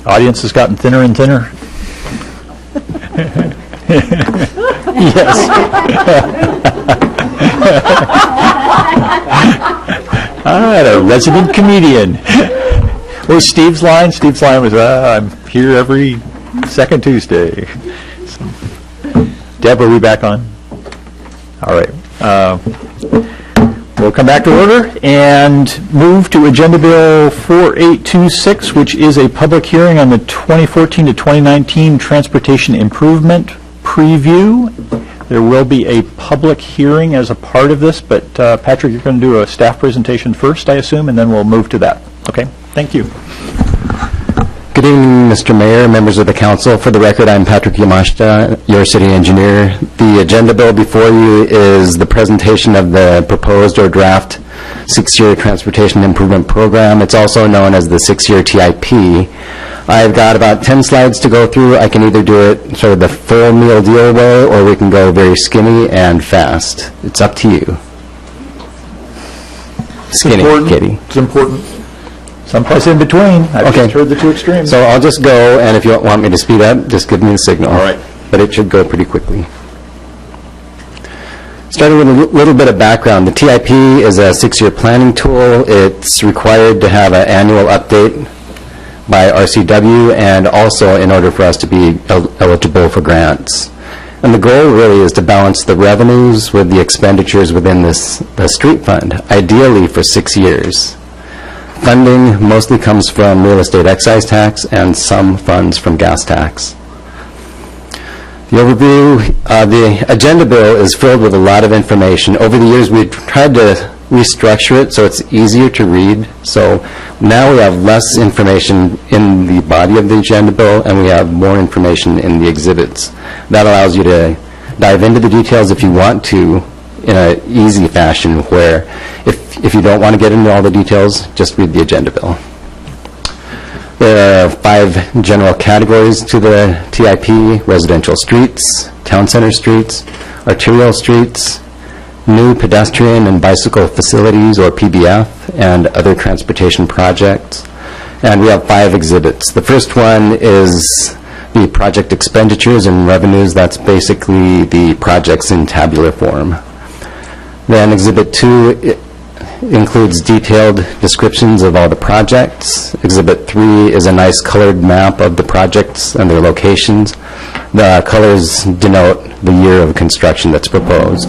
Audience has gotten thinner and thinner. Yes. A resident comedian. Was Steve's line? Steve's line was, I'm here every second Tuesday. So, Deb, are we back on? All right. We'll come back to order and move to Agenda Bill 4826, which is a public hearing on the 2014 to 2019 Transportation Improvement Preview. There will be a public hearing as a part of this, but Patrick, you're going to do a staff presentation first, I assume, and then we'll move to that. Okay, thank you. Good evening, Mr. Mayor, members of the council. For the record, I'm Patrick Yamashita, your city engineer. The agenda bill before you is the presentation of the proposed or draft 6-year transportation improvement program. It's also known as the 6-year TIP. I've got about 10 slides to go through. I can either do it sort of the full meal deal way, or we can go very skinny and fast. It's up to you. Skinny, Katie. It's important. Someplace in between. I've just heard the two extremes. So I'll just go, and if you want me to speed up, just give me the signal. All right. But it should go pretty quickly. Starting with a little bit of background, the TIP is a 6-year planning tool. It's required to have an annual update by RCW, and also in order for us to be eligible for grants. And the goal really is to balance the revenues with the expenditures within the street fund, ideally for 6 years. Funding mostly comes from real estate excise tax and some funds from gas tax. The overview, the agenda bill is filled with a lot of information. Over the years, we've tried to restructure it so it's easier to read. So now we have less information in the body of the agenda bill, and we have more information in the exhibits. That allows you to dive into the details if you want to in an easy fashion, where if you don't want to get into all the details, just read the agenda bill. There are 5 general categories to the TIP: residential streets, town center streets, arterial streets, new pedestrian and bicycle facilities, or PBF, and other transportation projects. And we have 5 exhibits. The first one is the project expenditures and revenues. That's basically the projects in tabular form. Then Exhibit 2 includes detailed descriptions of all the projects. Exhibit 3 is a nice colored map of the projects and their locations. The colors denote the year of construction that's proposed.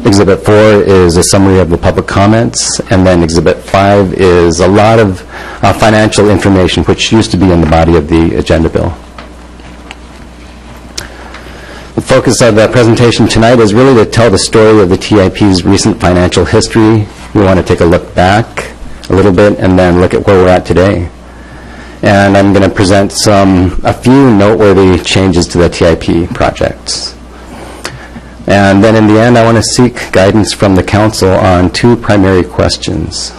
Exhibit 4 is a summary of the public comments, and then Exhibit 5 is a lot of financial information, which used to be in the body of the agenda bill. The focus of the presentation tonight is really to tell the story of the TIP's recent financial history. We want to take a look back a little bit and then look at where we're at today. And I'm going to present a few noteworthy changes to the TIP projects. And then in the end, I want to seek guidance from the council on 2 primary questions.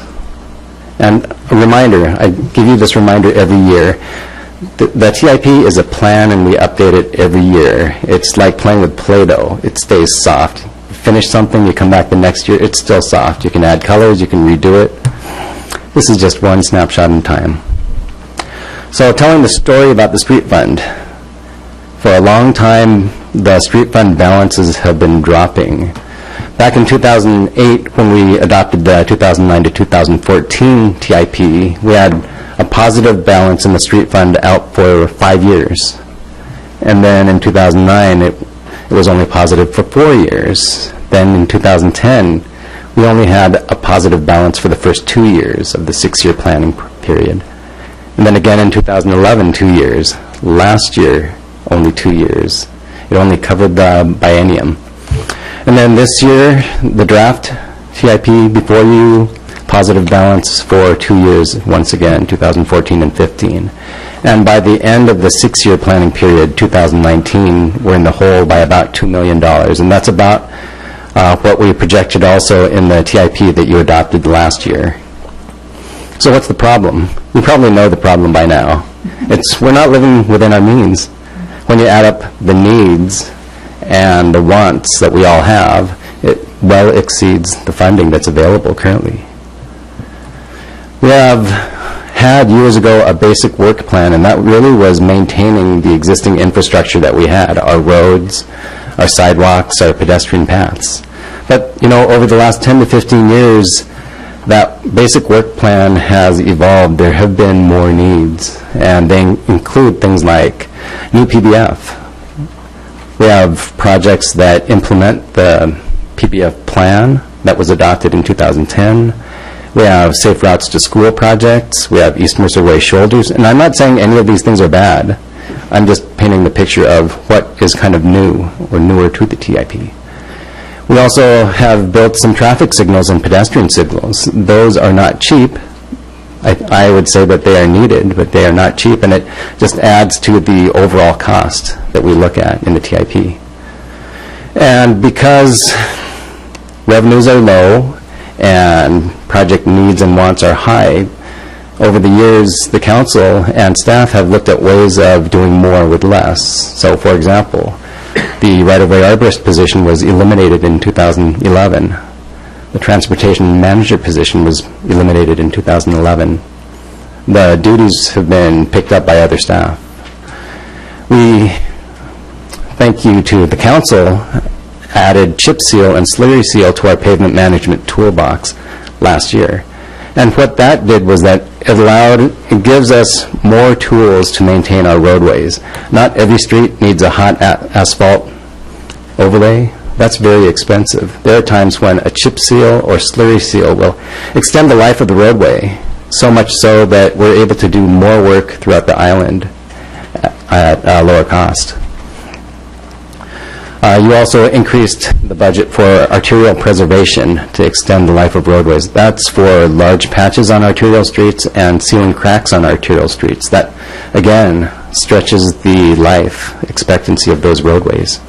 And a reminder, I give you this reminder every year. The TIP is a plan, and we update it every year. It's like playing with Play-Doh. It stays soft. You finish something, you come back the next year, it's still soft. You can add colors, you can redo it. This is just one snapshot in time. So telling the story about the street fund. For a long time, the street fund balances have been dropping. Back in 2008, when we adopted the 2009 to 2014 TIP, we had a positive balance in the street fund out for 5 years. And then in 2009, it was only positive for 4 years. Then in 2010, we only had a positive balance for the first 2 years of the 6-year planning period. And then again in 2011, 2 years. Last year, only 2 years. It only covered the biennium. And then this year, the draft TIP before you, positive balance for 2 years once again, 2014 and 15. And by the end of the 6-year planning period, 2019, we're in the hole by about $2 million. And that's about what we projected also in the TIP that you adopted last year. So what's the problem? You probably know the problem by now. We're not living within our means. When you add up the needs and the wants that we all have, it well exceeds the funding that's available currently. We have had years ago a basic work plan, and that really was maintaining the existing infrastructure that we had, our roads, our sidewalks, our pedestrian paths. But, over the last 10 to 15 years, that basic work plan has evolved. There have been more needs, and they include things like new PBF. We have projects that implement the PBF plan that was adopted in 2010. We have Safe Routes to School projects. We have East Mercer Way shoulders. And I'm not saying any of these things are bad. I'm just painting the picture of what is kind of new or newer to the TIP. We also have built some traffic signals and pedestrian signals. Those are not cheap. I would say that they are needed, but they are not cheap, and it just adds to the overall cost that we look at in the TIP. And because revenues are low and project needs and wants are high, over the years, the council and staff have looked at ways of doing more with less. So, for example, the right-of-way arborist position was eliminated in 2011. The transportation manager position was eliminated in 2011. The duties have been picked up by other staff. We, thank you to the council, added chip seal and slurry seal to our pavement management toolbox last year. And what that did was that it gives us more tools to maintain our roadways. Not every street needs a hot asphalt overlay. That's very expensive. There are times when a chip seal or slurry seal will extend the life of the roadway, so much so that we're able to do more work throughout the island at a lower cost. You also increased the budget for arterial preservation to extend the life of roadways. That's for large patches on arterial streets and sealing cracks on arterial streets. That, again, stretches the life expectancy of those roadways.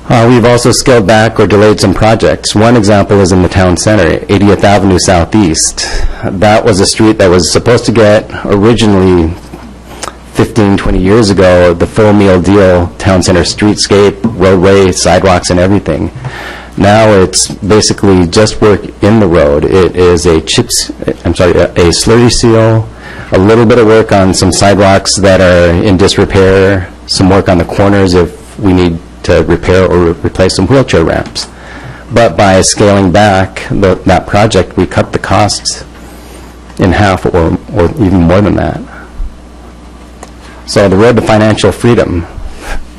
We've also scaled back or delayed some projects. One example is in the town center, 80th Avenue Southeast. That was a street that was supposed to get originally 15, 20 years ago, the full meal deal, town center streetscape, roadway, sidewalks, and everything. Now it's basically just work in the road. It is a slurry seal, a little bit of work on some sidewalks that are in disrepair, some work on the corners if we need to repair or replace some wheelchair ramps. But by scaling back that project, we cut the costs in half or even more than that. So the road to financial freedom.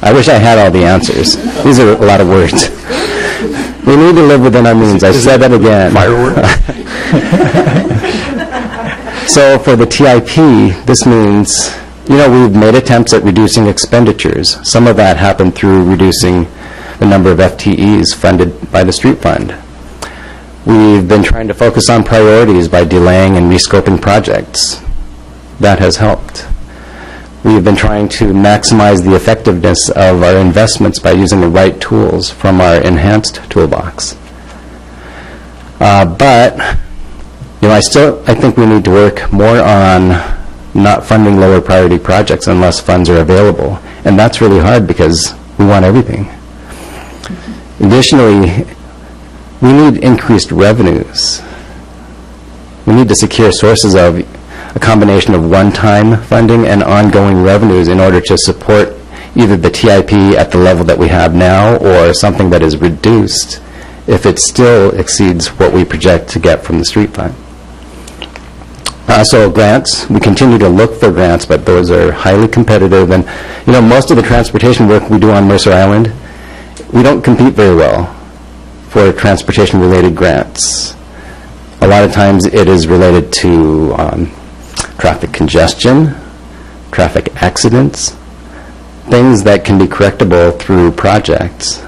I wish I had all the answers. These are a lot of words. We need to live within our means. I said that again. So for the TIP, this means, we've made attempts at reducing expenditures. Some of that happened through reducing the number of FTEs funded by the street fund. We've been trying to focus on priorities by delaying and rescoping projects. That has helped. We've been trying to maximize the effectiveness of our investments by using the right tools from our enhanced toolbox. But, I think we need to work more on not funding lower priority projects unless funds are available. And that's really hard because we want everything. Additionally, we need increased revenues. We need to secure sources of a combination of one-time funding and ongoing revenues in order to support either the TIP at the level that we have now or something that is reduced if it still exceeds what we project to get from the street fund. So grants, we continue to look for grants, but those are highly competitive. And, most of the transportation work we do on Mercer Island, we don't compete very well for transportation-related grants. A lot of times it is related to traffic congestion, traffic accidents, things that can be correctable through projects.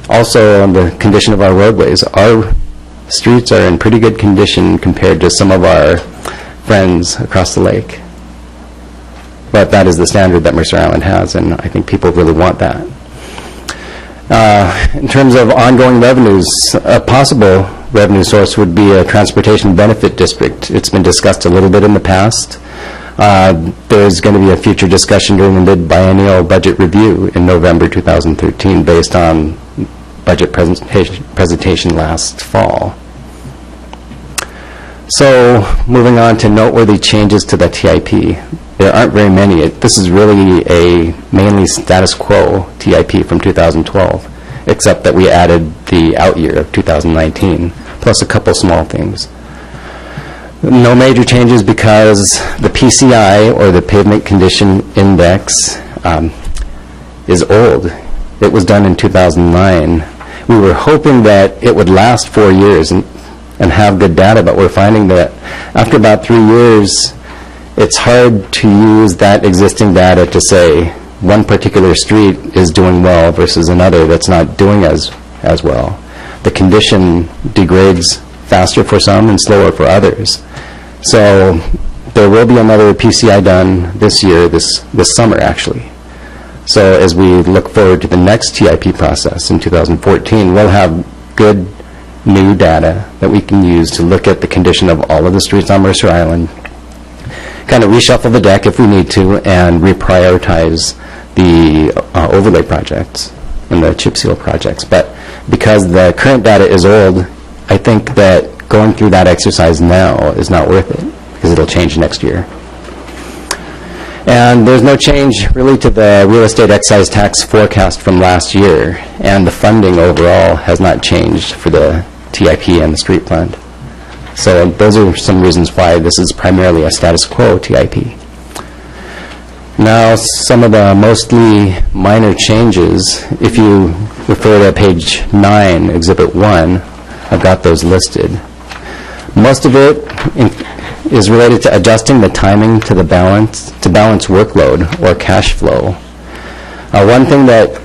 Also, on the condition of our roadways, our streets are in pretty good condition compared to some of our friends across the lake. But that is the standard that Mercer Island has, and I think people really want that. In terms of ongoing revenues, a possible revenue source would be a transportation benefit district. It's been discussed a little bit in the past. There's going to be a future discussion during the mid-biennial budget review in November 2013 based on budget presentation last fall. So, moving on to noteworthy changes to the TIP. There aren't very many. This is really a mainly status quo TIP from 2012, except that we added the out year of 2019, plus a couple small things. No major changes because the PCI, or the Pavement Condition Index, is old. It was done in 2009. We were hoping that it would last 4 years and have good data, but we're finding that after about 3 years, it's hard to use that existing data to say one particular street is doing well versus another that's not doing as well. The condition degrades faster for some and slower for others. So there will be another PCI done this year, this summer actually. So as we look forward to the next TIP process in 2014, we'll have good new data that we can use to look at the condition of all of the streets on Mercer Island, kind of reshuffle the deck if we need to, and reprioritize the overlay projects and the chip seal projects. But because the current data is old, I think that going through that exercise now is not worth it, because it'll change next year. And there's no change really to the real estate excise tax forecast from last year, and the funding overall has not changed for the TIP and the street fund. So those are some reasons why this is primarily a status quo TIP. Now, some of the mostly minor changes, if you refer to page 9, Exhibit 1, I've got those listed. Most of it is related to adjusting the timing to balance workload or cash flow. One thing that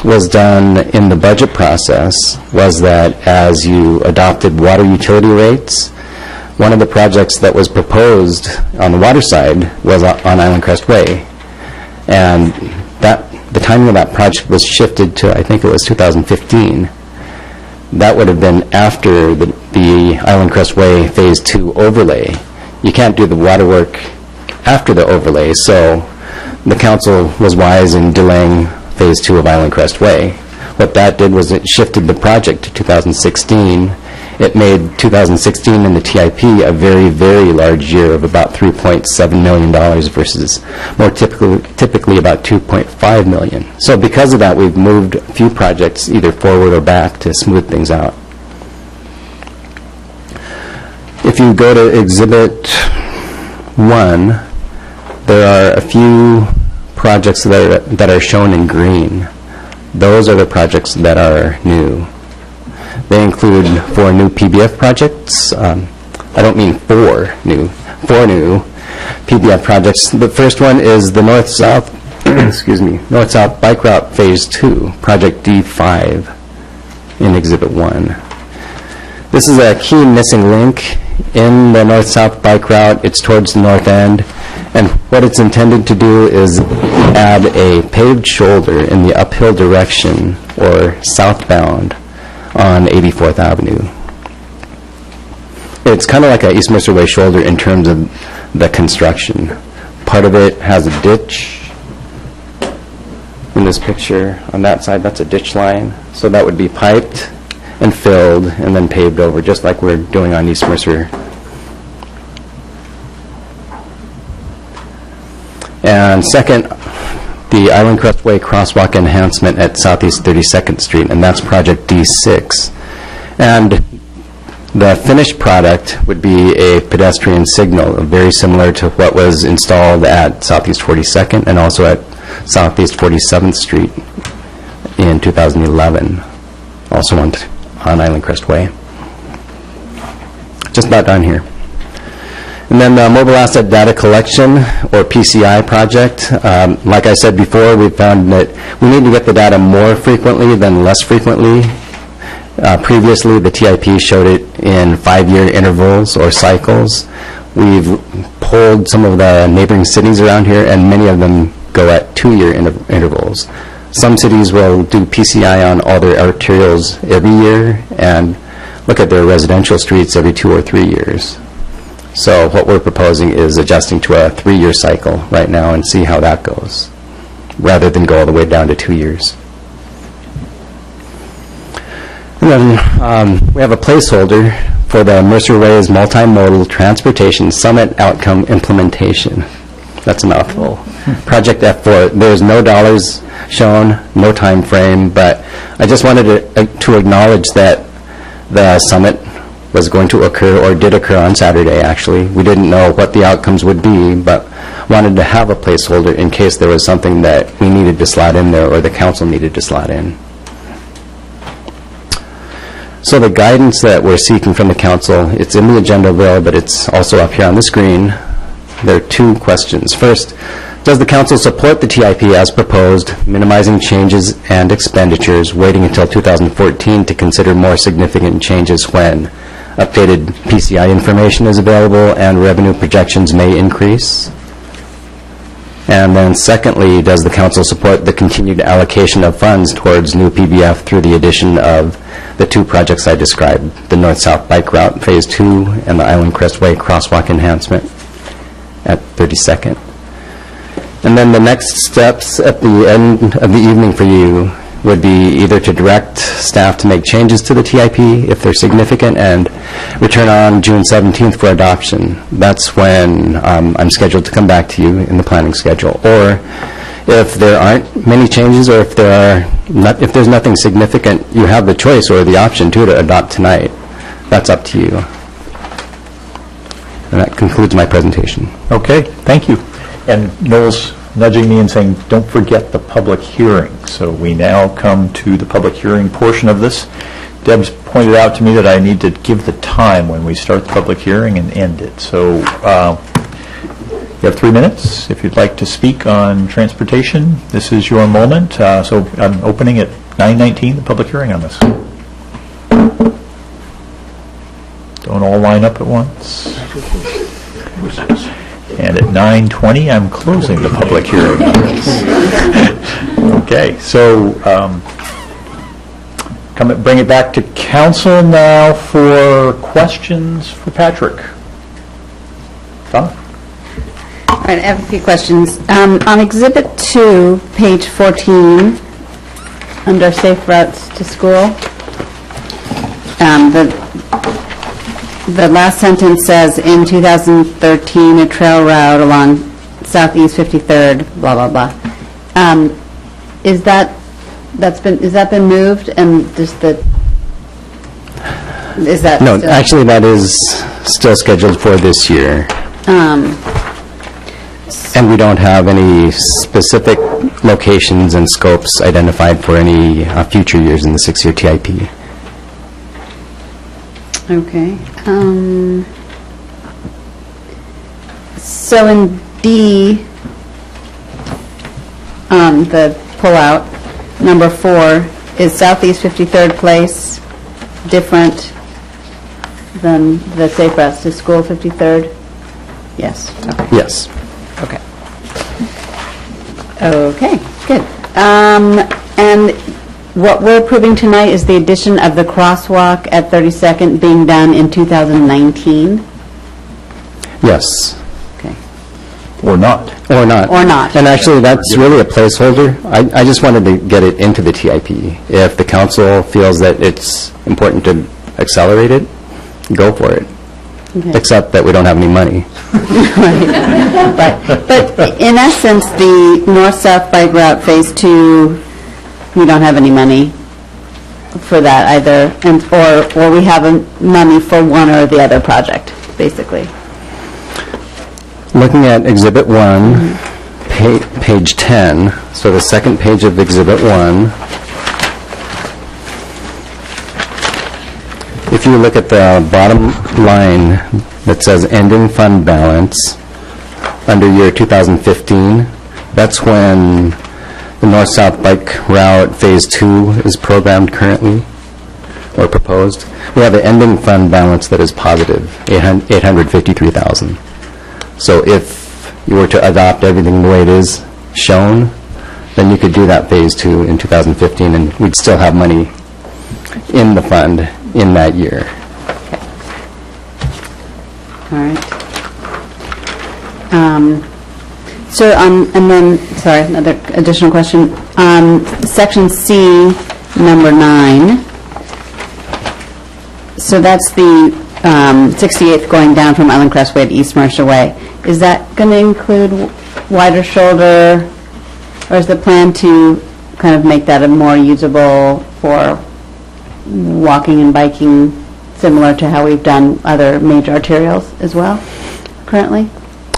was done in the budget process was that as you adopted water utility rates, one of the projects that was proposed on the water side was on Island Crest Way. And the timing of that project was shifted to, I think it was 2015. That would have been after the Island Crest Way Phase 2 overlay. You can't do the water work after the overlay, so the council was wise in delaying Phase 2 of Island Crest Way. What that did was it shifted the project to 2016. It made 2016 in the TIP a very, very large year of about $3.7 million versus more typically about $2.5 million. So because of that, we've moved a few projects either forward or back to smooth things out. If you go to Exhibit 1, there are a few projects that are shown in green. Those are the projects that are new. They include 4 new PBF projects. I don't mean 4 new PBF projects. The first one is the North-South North-South Bike Route Phase 2, Project D5 in Exhibit 1. This is a key missing link in the North-South Bike Route. It's towards the north end. And what it's intended to do is add a paved shoulder in the uphill direction, or southbound, on 84th Avenue. It's kind of like a East Mercer Way shoulder in terms of the construction. Part of it has a ditch. In this picture, on that side, that's a ditch line. So that would be piped and filled and then paved over, just like we're doing on East Mercer. And second, the Island Crest Way crosswalk enhancement at Southeast 32nd Street, and that's Project D6. And the finished product would be a pedestrian signal, very similar to what was installed at Southeast 42nd and also at Southeast 47th Street in 2011, also on Island Crest Way. Just about done here. And then the Mobile Asset Data Collection, or PCI project. Like I said before, we found that we need to get the data more frequently than less frequently. Previously, the TIP showed it in 5-year intervals or cycles. We've polled some of the neighboring cities around here, and many of them go at 2-year intervals. Some cities will do PCI on all their arterials every year and look at their residential streets every 2 or 3 years. So what we're proposing is adjusting to a 3-year cycle right now and see how that goes, rather than go all the way down to 2 years. And then we have a placeholder for the Mercer Ways Multimodal Transportation Summit Outcome Implementation. That's a mouthful. Project F4. There's no dollars shown, no time frame, but I just wanted to acknowledge that the summit was going to occur, or did occur on Saturday, actually. We didn't know what the outcomes would be, but wanted to have a placeholder in case there was something that we needed to slot in there or the council needed to slot in. So the guidance that we're seeking from the council, it's in the agenda bill, but it's also up here on the screen. There are two questions. First, does the council support the TIP as proposed, minimizing changes and expenditures, waiting until 2014 to consider more significant changes when updated PCI information is available and revenue projections may increase? And then secondly, does the council support the continued allocation of funds towards new PBF through the addition of the two projects I described, the North-South Bike Route Phase 2 and the Island Crestway Crosswalk Enhancement at 32nd? And then the next steps at the end of the evening for you would be either to direct staff to make changes to the TIP if they're significant and return on June 17th for adoption. That's when I'm scheduled to come back to you in the planning schedule. Or if there aren't many changes, or if if there's nothing significant, you have the choice or the option too to adopt tonight. That's up to you. And that concludes my presentation. Okay, thank you. And Noel's nudging me and saying, don't forget the public hearing. So we now come to the public hearing portion of this. Deb's pointed out to me that I need to give the time when we start the public hearing and end it. So you have 3 minutes. If you'd like to speak on transportation, this is your moment. So I'm opening at 9:19, the public hearing on this. Don't all line up at once. And at 9:20, I'm closing the public hearing. Okay, so bring it back to council now for questions for Patrick. Donna? All right, I have a few questions. On Exhibit 2, page 14, under Safe Routes to School, the last sentence says, in 2013, a trail route along Southeast 53rd, blah, blah, blah. Is that been moved, and is that No, still? actually that is still scheduled for this year. And we don't have any specific locations and scopes identified for any future years in the 6-year TIP. Okay. So in D, the pullout, number 4, is Southeast 53rd Place different than the Safe Routes to School 53rd? Yes. Okay. Yes. Okay. Okay, good. And what we're approving tonight is the addition of the crosswalk at 32nd being done in 2019? Yes. Okay. Or not. Or not. Or not. And actually, that's really a placeholder. I just wanted to get it into the TIP. If the council feels that it's important to accelerate it, go for it. Okay. Except that we don't have any money. Right. But in essence, the North-South Bike Route Phase 2, we don't have any money for that either, or we have money for one or the other project, basically. Looking at Exhibit 1, page 10, so the second page of Exhibit 1, if you look at the bottom line that says ending fund balance under year 2015, that's when the North-South Bike Route Phase 2 is programmed currently, or proposed. We have an ending fund balance that is positive, $853,000. So if you were to adopt everything the way it is shown, then you could do that Phase 2 in 2015, and we'd still have money in the fund in that year. All right. So, and then, sorry, another additional question. Section C, number 9. So that's the 68th going down from Island Crest Way to East Mercer Way, is that going to include wider shoulder, or is the plan to kind of make that a more usable for walking and biking, similar to how we've done other major arterials as well currently?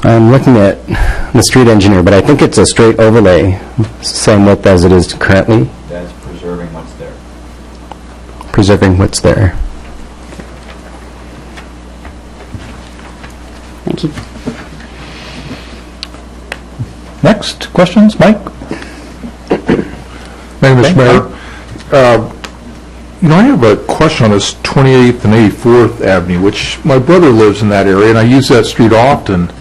I'm looking at the street engineer, but I think it's a straight overlay, same width as it is currently. That's preserving what's there. Preserving what's there. Thank you. Next, questions? Mike? Thank you, Mr. Mayor. I have a question on this 28th and 84th Avenue, which my brother lives in that area, and I use that street often.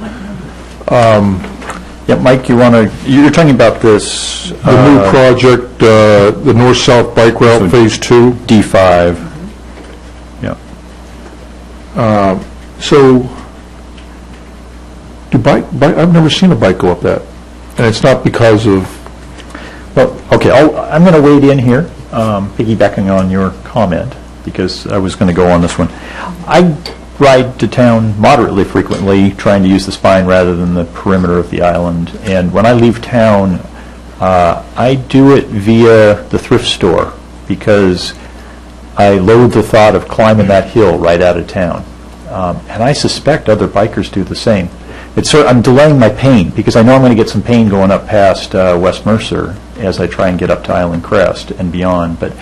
Yeah, Mike, you're talking about this... The new project, the north-south bike route, Phase 2? D5. Yeah. So, I've never seen a bike go up that, and it's not because of... Well, okay, I'm going to wade in here, piggybacking on your comment, because I was going to go on this one. I ride to town moderately frequently, trying to use the spine rather than the perimeter of the island, and when I leave town, I do it via the thrift store, because I loathe the thought of climbing that hill right out of town. And I suspect other bikers do the same. I'm delaying my pain, because I know I'm going to get some pain going up past West Mercer as I try and get up to Island Crest and beyond, but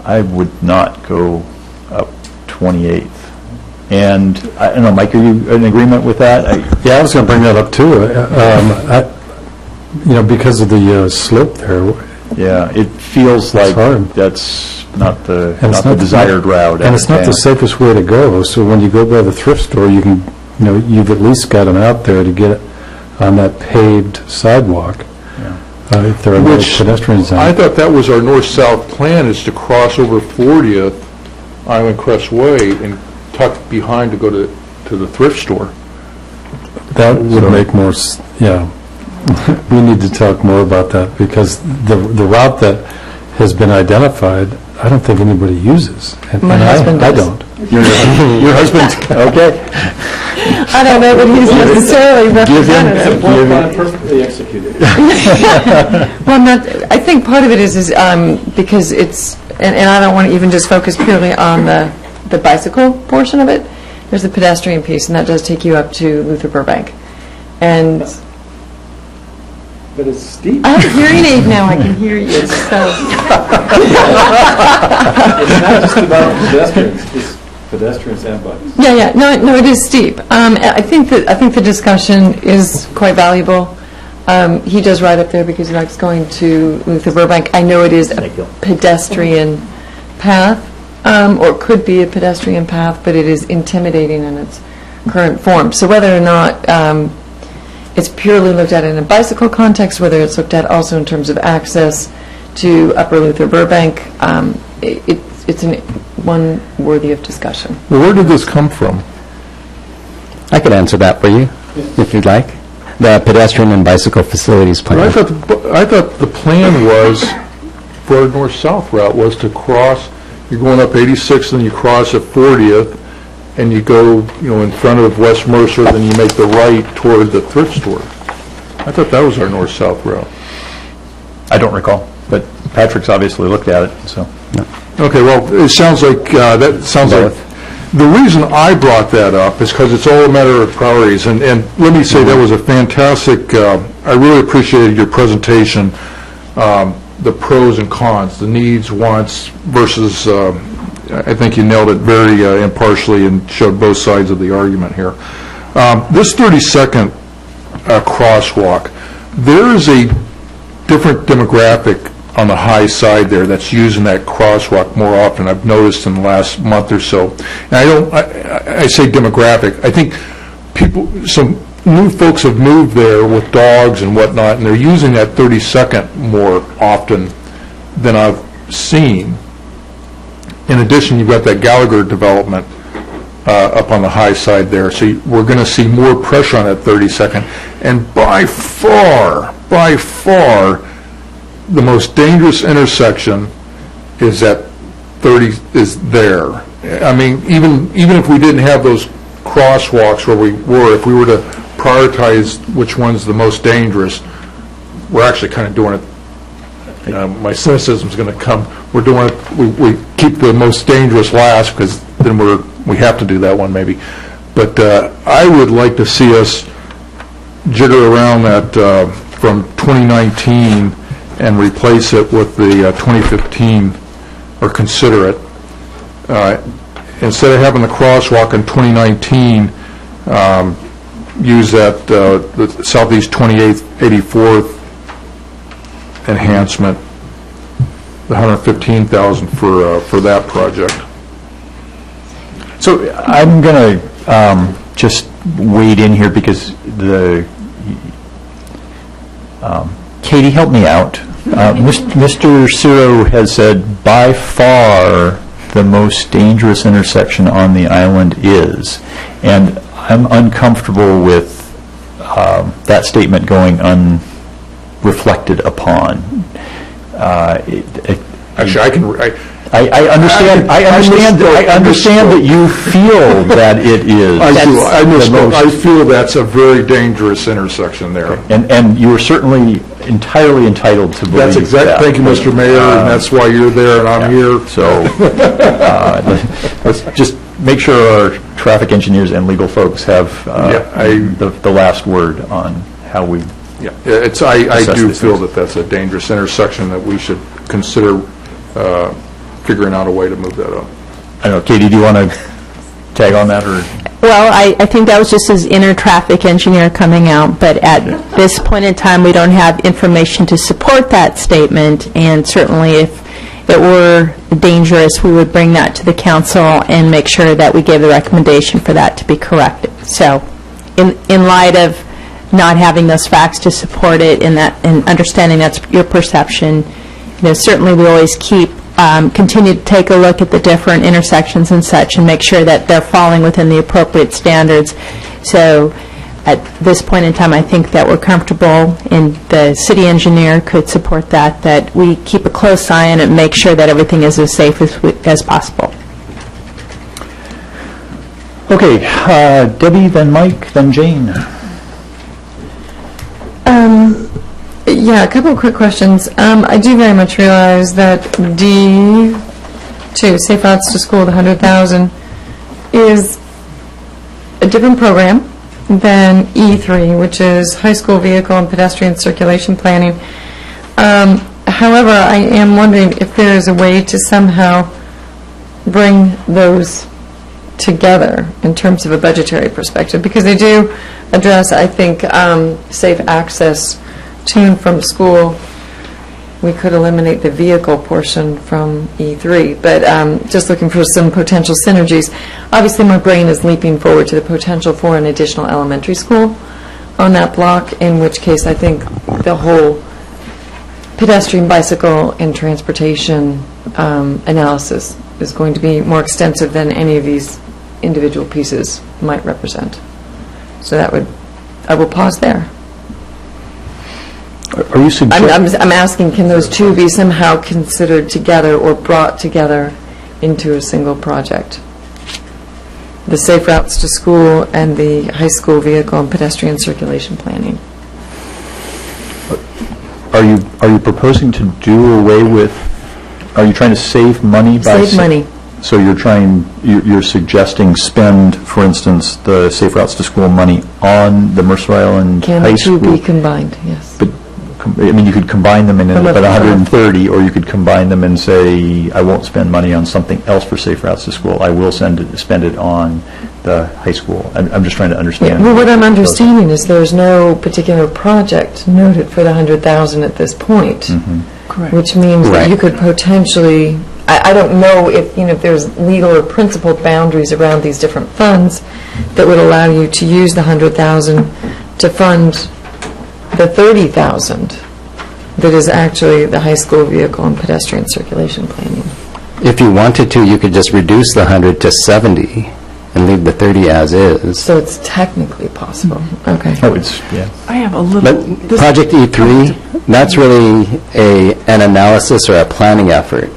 I would not go up 28th. And, I don't know, Mike, are you in agreement with that? Yeah, I was going to bring that up, too. Because of the slope there. Yeah, it feels like that's not the desired route. And it's not the safest way to go, so when you go by the thrift store, you can, you've at least got them out there to get on that paved sidewalk. If there are no pedestrians on it. I thought that was our north-south plan, is to cross over 40th Island Crest Way and tuck behind to go to the thrift store. That would make more, yeah. We need to talk more about that, because the route that has been identified, I don't think anybody uses. My husband does. I don't. Your husband? Okay. I don't know that he's necessarily representative. Perfectly executed. Well, I think part of it is because it's, and I don't want to even just focus purely on the bicycle portion of it. There's the pedestrian piece, and that does take you up to Luther Burbank. And but it's steep. I have a hearing aid now. I can hear you. It's not just about pedestrians. It's pedestrians and bikes. Yeah. No, it is steep. I think the discussion is quite valuable. He does ride up there because he likes going to Luther Burbank. I know it is a pedestrian path, or could be a pedestrian path, but it is intimidating in its current form. So whether or not it's purely looked at in a bicycle context, whether it's looked at also in terms of access to Upper Luther Burbank, it's one worthy of discussion. Well, where did this come from? I could answer that for you, if you'd like. The pedestrian and bicycle facilities plan. I thought the plan was, for a north-south route, was to cross, you're going up 86th, and you cross at 40th, and you go, in front of West Mercer, then you make the right toward the thrift store. I thought that was our north-south route. I don't recall, but Patrick's obviously looked at it, so. Okay, well, it sounds like, the reason I brought that up is because it's all a matter of priorities, and let me say that was a fantastic, I really appreciated your presentation, the pros and cons, the needs, wants, versus, I think you nailed it very impartially and showed both sides of the argument here. This 32nd crosswalk, there is a different demographic on the high side there that's using that crosswalk more often, I've noticed in the last month or so. And I say demographic, I think some new folks have moved there with dogs and whatnot, and they're using that 32nd more often than I've seen. In addition, you've got that Gallagher development up on the high side there, so we're going to see more pressure on that 32nd. And by far, the most dangerous intersection is that 30 is there. I mean, even if we didn't have those crosswalks where we were, if we were to prioritize which one's the most dangerous, we're actually kind of doing it. My cynicism's going to come. We're doing it. We keep the most dangerous last because then we have to do that one maybe. But I would like to see us jigger around that from 2019 and replace it with the 2015, or consider it. Instead of having the crosswalk in 2019, use that the Southeast 28th, 84th enhancement, the $115,000 for that project. So I'm going to just wade in here because Katie, help me out. Mr. Ciro has said by far the most dangerous intersection on the island is, and I'm uncomfortable with that statement going unreflected upon. Actually, I understand that you feel that it is. I feel that's a very dangerous intersection there. And you are certainly entirely entitled to believe That's exactly. that. Thank you, Mr. Mayor, and that's why you're there and I'm here. So let's just make sure our traffic engineers and legal folks have the last word on how we. Yeah, I do feel that that's a dangerous intersection that we should consider figuring out a way to move that up. I don't know, Katie, do you want to tag on that, or? Well, I think that was just his inner traffic engineer coming out, but at this point in time, we don't have information to support that statement, and certainly if it were dangerous, we would bring that to the council and make sure that we gave the recommendation for that to be corrected. So, in light of not having those facts to support it, and understanding that's your perception, certainly we always continue to take a look at the different intersections and such and make sure that they're falling within the appropriate standards. So at this point in time, I think that we're comfortable, and the city engineer could support that we keep a close eye on it and make sure that everything is as safe as possible. Okay, Debbie, then Mike, then Jane. Yeah, a couple of quick questions. I do very much realize that D2, Safe Routes to School, the $100,000, is a different program than E3, which is High School Vehicle and Pedestrian Circulation Planning. However, I am wondering if there is a way to somehow bring those together in terms of a budgetary perspective, because they do address, I think, safe access to and from school. We could eliminate the vehicle portion from E3, but just looking for some potential synergies. Obviously, my brain is leaping forward to the potential for an additional elementary school on that block, in which case I think the whole pedestrian, bicycle, and transportation analysis is going to be more extensive than any of these individual pieces might represent. So I will pause there. Are you suggesting? I'm asking, can those two be somehow considered together or brought together into a single project? The Safe Routes to School and the High School Vehicle and Pedestrian Circulation Planning. Are you proposing to do away with? Are you trying to save money by save money? So you're suggesting spend, for instance, the Safe Routes to School money on the Mercer Island High School? Can the two be combined? Yes. But I mean, you could combine them in about 130, or you could combine them and say, I won't spend money on something else for Safe Routes to School. I will spend it on the high school. I'm just trying to understand. Yeah, well, what I'm understanding is there's no particular project noted for the $100,000 at this point. Mm-hmm. Correct. Which means that you could potentially, I don't know if there's legal or principled boundaries around these different funds that would allow you to use the $100,000 to fund the $30,000 that is actually the high school vehicle and pedestrian circulation planning. If you wanted to, you could just reduce the 100 to 70 and leave the 30 as is. So it's technically possible. Okay. Oh, it's, yeah. I have a little... But Project E3, that's really an analysis or a planning effort.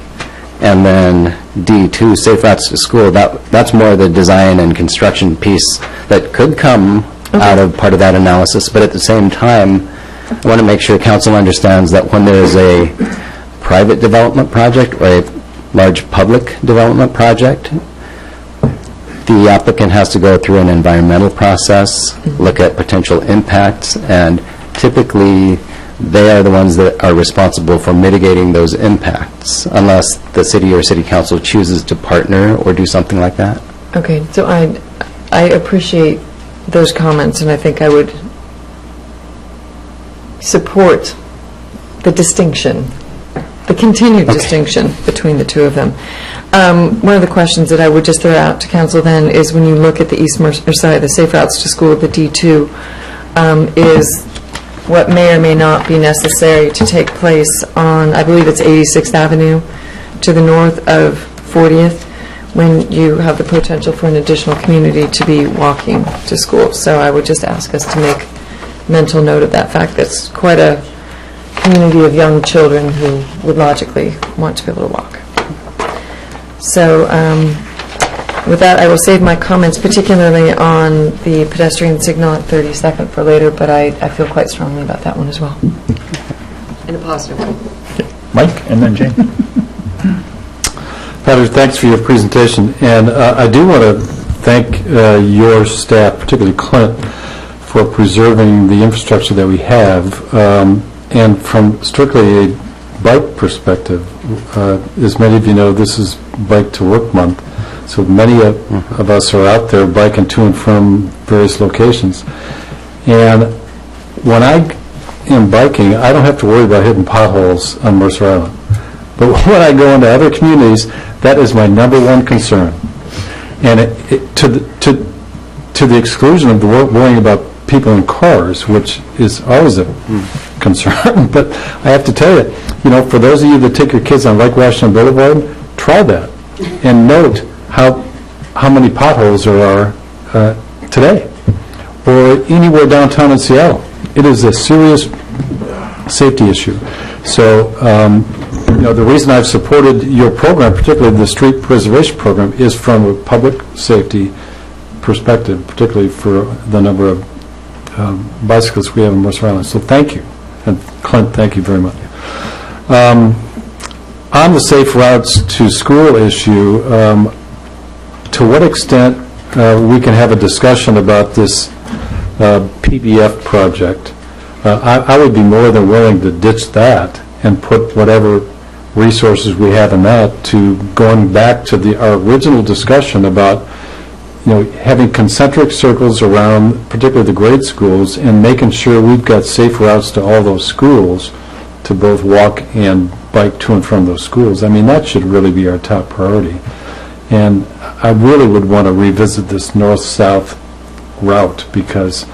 And then D2, safe routes to school, that's more the design and construction piece that could come out of part of that analysis. But at the same time, I want to make sure council understands that when there is a private development project or a large public development project, the applicant has to go through an environmental process, look at potential impacts, and typically they are the ones that are responsible for mitigating those impacts, unless the city or city council chooses to partner or do something like that. Okay, so I appreciate those comments, and I think I would support the distinction, the continued distinction between the two of them. One of the questions that I would just throw out to council then is, when you look at the the safe routes to school, the D2, is what may or may not be necessary to take place on, I believe it's 86th Avenue to the north of 40th, when you have the potential for an additional community to be walking to school. So I would just ask us to make mental note of that fact. That's quite a community of young children who would logically want to be able to walk. So with that, I will save my comments, particularly on the pedestrian signal at 32nd for later, but I feel quite strongly about that one as well. In a positive way. Mike, and then Jane. Patrick, thanks for your presentation. And I do want to thank your staff, particularly Clint, for preserving the infrastructure that we have. And from strictly a bike perspective, as many of you know, this is Bike to Work Month. So many of us are out there biking to and from various locations. And when I am biking, I don't have to worry about hitting potholes on Mercer Island. But when I go into other communities, that is my number one concern. And to the exclusion of the worrying about people in cars, which is always a concern. But I have to tell you, for those of you that take your kids on Lake Washington Boulevard, try that and note how many potholes there are today, or anywhere downtown in Seattle. It is a serious safety issue. So, the reason I've supported your program, particularly the street preservation program, is from a public safety perspective, particularly for the number of bicyclists we have in Mercer Island. So thank you. And Clint, thank you very much. On the safe routes to school issue, to what extent we can have a discussion about this PBF project? I would be more than willing to ditch that and put whatever resources we have in that to going back to our original discussion about having concentric circles around particularly the grade schools and making sure we've got safe routes to all those schools to both walk and bike to and from those schools. I mean, that should really be our top priority. And I really would want to revisit this north-south route because,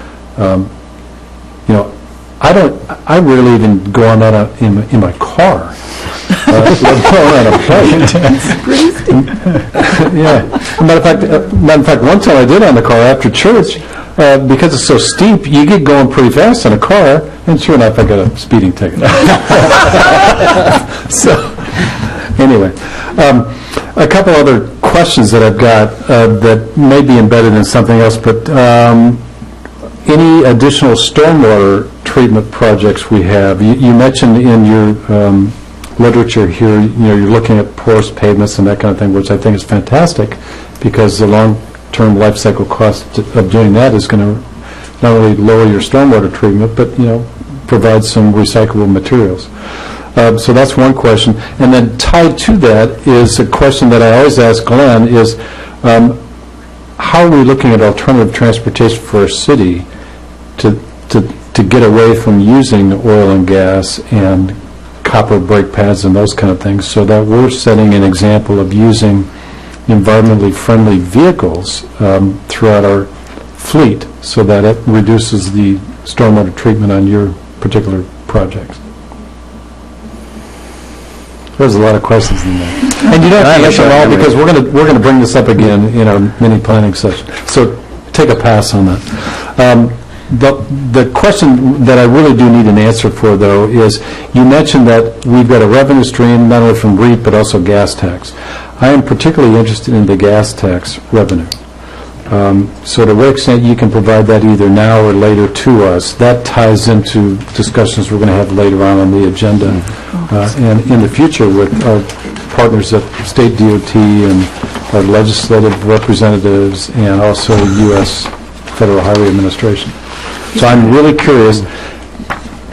I rarely even go on that in my car. Let alone on a bike. Yeah. Matter of fact, one time I did on the car after church, because it's so steep, you get going pretty fast in a car, and sure enough, I got a speeding ticket. So, anyway, a couple other questions that I've got that may be embedded in something else, but any additional stormwater treatment projects we have? You mentioned in your literature here, you're looking at porous pavements and that kind of thing, which I think is fantastic, because the long-term life cycle cost of doing that is going to not only lower your stormwater treatment, but provide some recyclable materials. So that's one question. And then tied to that is a question that I always ask Glenn is, how are we looking at alternative transportation for our city to get away from using oil and gas and copper brake pads and those kind of things, so that we're setting an example of using environmentally friendly vehicles throughout our fleet, so that it reduces the stormwater treatment on your particular projects? There's a lot of questions in there, and you don't have to answer them all because we're going to bring this up again in our mini planning session. So take a pass on that. The question that I really do need an answer for, though, is you mentioned that we've got a revenue stream not only from REIT but also gas tax. I am particularly interested in the gas tax revenue. So to what extent you can provide that either now or later to us, that ties into discussions we're going to have later on the agenda and in the future with our partners at State DOT and our legislative representatives and also U.S. Federal Highway Administration. So I'm really curious,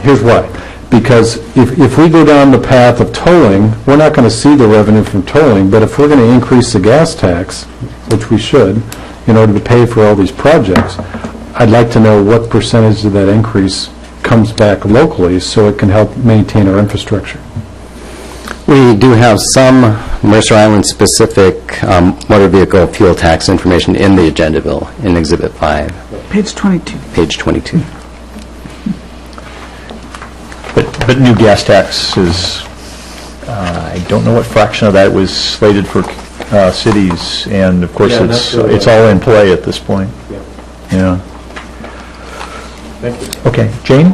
here's why. Because if we go down the path of tolling, we're not going to see the revenue from tolling, but if we're going to increase the gas tax, which we should, in order to pay for all these projects, I'd like to know what percentage of that increase comes back locally so it can help maintain our infrastructure. We do have some Mercer Island-specific motor vehicle fuel tax information in the agenda bill in Exhibit 5. Page 22. Page 22. But new gas tax is, I don't know what fraction of that was slated for cities, and of course it's all in play at this point. Yeah. Thank you. Okay, Jane?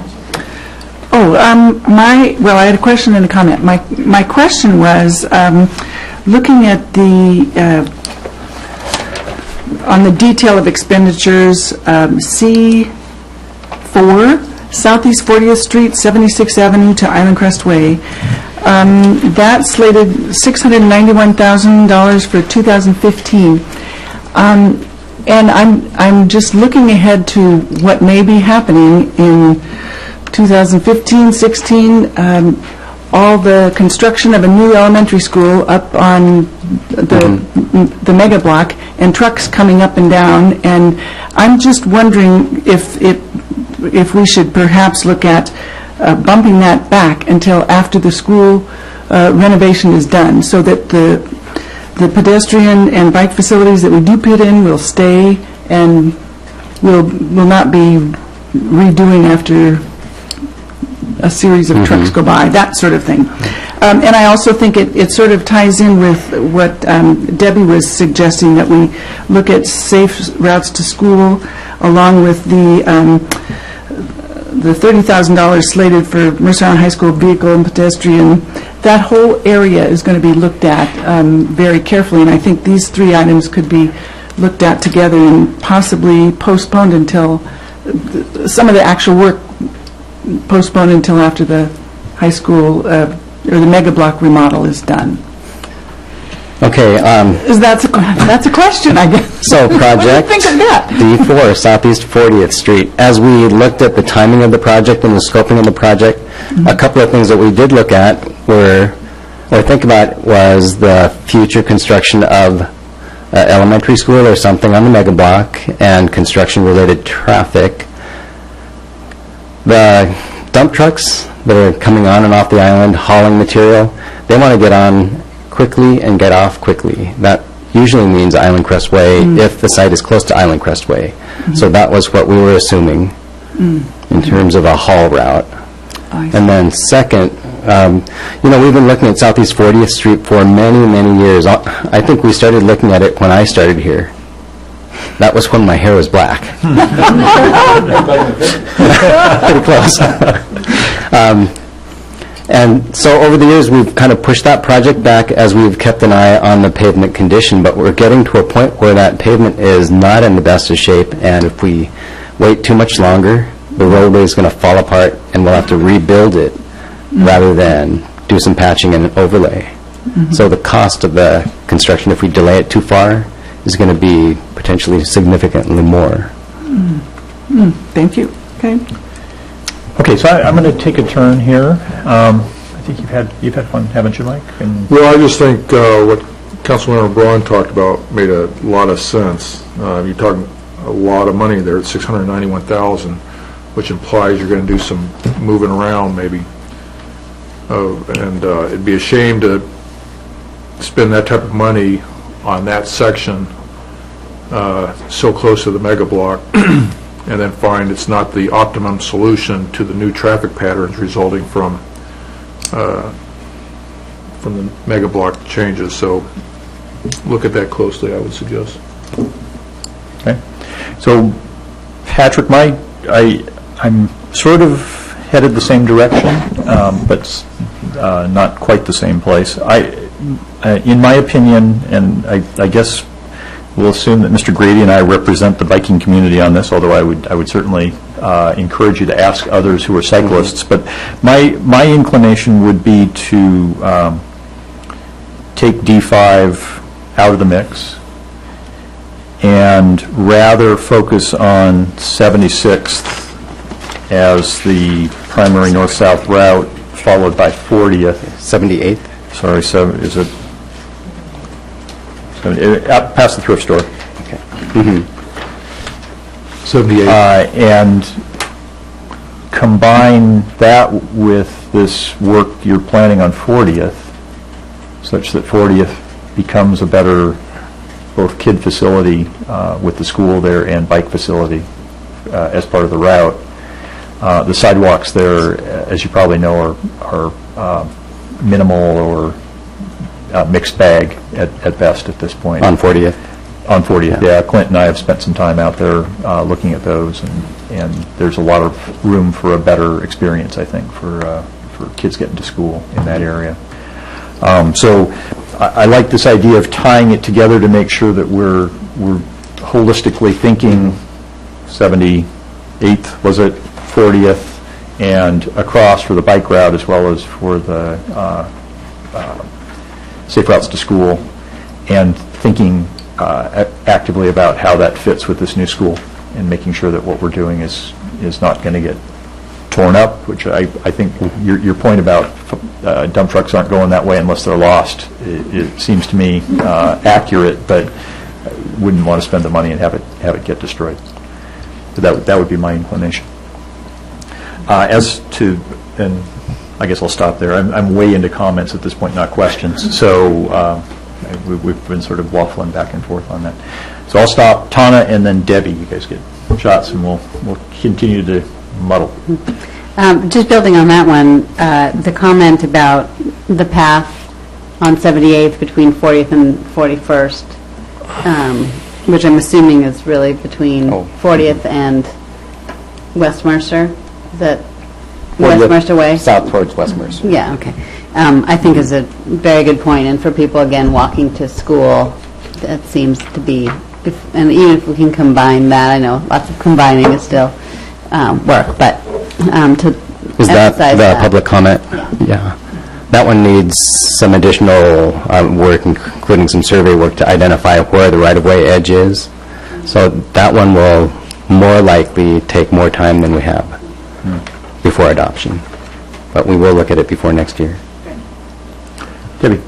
Oh, I had a question and a comment. My question was, looking at on the detail of expenditures, C4, Southeast 40th Street, 76th Avenue to Island Crest Way, that slated $691,000 for 2015. And I'm just looking ahead to what may be happening in 2015, 16, all the construction of a new elementary school up on the mega block and trucks coming up and down. And I'm just wondering if we should perhaps look at bumping that back until after the school renovation is done, so that the pedestrian and bike facilities that we do put in will stay and will not be redoing after a series of trucks go by, that sort of thing. And I also think it sort of ties in with what Debbie was suggesting, that we look at safe routes to school along with the $30,000 slated for Mercer Island High School vehicle and pedestrian. That whole area is going to be looked at very carefully, and I think these three items could be looked at together and possibly postponed until some of the actual work postponed until after the high school or the mega block remodel is done. Okay. That's a question, I guess. So project what do you think of that? D4, Southeast 40th Street. As we looked at the timing of the project and the scoping of the project, a couple of things that we did look at think about was the future construction of elementary school or something on the mega block and construction-related traffic. The dump trucks that are coming on and off the island hauling material, they want to get on quickly and get off quickly. That usually means Island Crest Way if the site is close to Island Crest Way. So that was what we were assuming in terms of a haul route. And then second, we've been looking at Southeast 40th Street for many, many years. I think we started looking at it when I started here. That was when my hair was black. Pretty close. And so over the years, we've kind of pushed that project back as we've kept an eye on the pavement condition, but we're getting to a point where that pavement is not in the best of shape, and if we wait too much longer, the roadway is going to fall apart, and we'll have to rebuild it rather than do some patching and an overlay. So the cost of the construction, if we delay it too far, is going to be potentially significantly more. Thank you. Okay. Okay, so I'm going to take a turn here. I think you've had fun, haven't you, Mike? Well, I just think what Councilmember Braun talked about made a lot of sense. You're talking a lot of money there at $691,000, which implies you're going to do some moving around maybe. And it'd be a shame to spend that type of money on that section so close to the mega block and then find it's not the optimum solution to the new traffic patterns resulting from the mega block changes. So look at that closely, I would suggest. Okay. So, Patrick, my I'm sort of headed the same direction, but not quite the same place. In my opinion, and I guess we'll assume that Mr. Grady and I represent the biking community on this, although I would certainly encourage you to ask others who are cyclists. But my inclination would be to take D5 out of the mix and rather focus on 76th as the primary north-south route, followed by 40th. 78th? Sorry, so is it out past the thrift store? Okay. 78. And combine that with this work you're planning on 40th, such that 40th becomes a better both kid facility with the school there and bike facility as part of the route. The sidewalks there, as you probably know, are minimal or mixed bag at best at this point. On 40th? On 40th, yeah. Clint and I have spent some time out there looking at those, and there's a lot of room for a better experience, I think, for kids getting to school in that area. So I like this idea of tying it together to make sure that we're holistically thinking 78th, was it, 40th, and across for the bike route as well as for the safe routes to school, and thinking actively about how that fits with this new school and making sure that what we're doing is not going to get torn up, which I think your point about dump trucks aren't going that way unless they're lost, it seems to me accurate, but wouldn't want to spend the money and have it get destroyed. But that would be my inclination. As to, and I guess I'll stop there. I'm way into comments at this point, not questions. So we've been sort of waffling back and forth on that. So I'll stop. Tana and then Debbie, you guys get shots, and we'll continue to muddle. Just building on that one, the comment about the path on 78th between 40th and 41st, which I'm assuming is really between 40th and West Mercer. Is that West Mercer Way? South towards West Mercer. Yeah, okay. I think is a very good point. And for people, again, walking to school, that seems to be, and even if we can combine that, I know lots of combining is still work, but to Is that emphasize the public comment? Yeah. That one needs some additional work, including some survey work to identify where the right-of-way edge is. So that one will more likely take more time than we have before adoption. But we will look at it before next year. Debbie.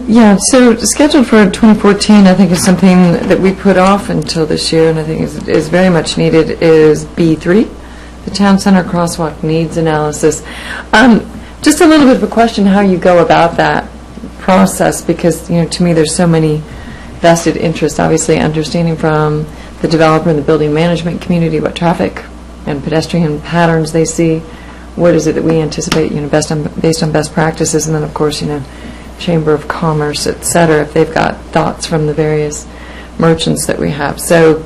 Yeah, so scheduled for 2014, I think is something that we put off until this year, and I think is very much needed, is B3, the Town Center Crosswalk Needs Analysis. Just a little bit of a question how you go about that process, because, to me there's so many vested interests, obviously understanding from the developer and the building management community what traffic and pedestrian patterns they see, what is it that we anticipate, based on best practices, and then of course, Chamber of Commerce, et cetera, if they've got thoughts from the various merchants that we have. So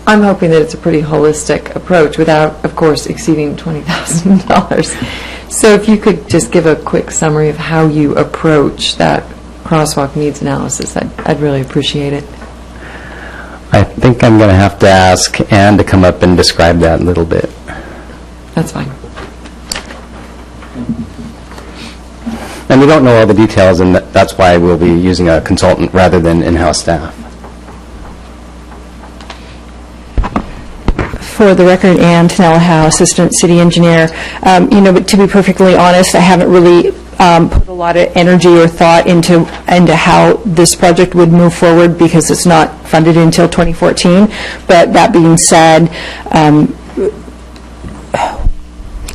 I'm hoping that it's a pretty holistic approach without, of course, exceeding $20,000. So if you could just give a quick summary of how you approach that crosswalk needs analysis, I'd really appreciate it. I think I'm going to have to ask Ann to come up and describe that a little bit. That's fine. And we don't know all the details, and that's why we'll be using a consultant rather than in-house staff. For the record, Ann Tanella Howe, Assistant City Engineer. But to be perfectly honest, I haven't really put a lot of energy or thought into how this project would move forward because it's not funded until 2014. But that being said,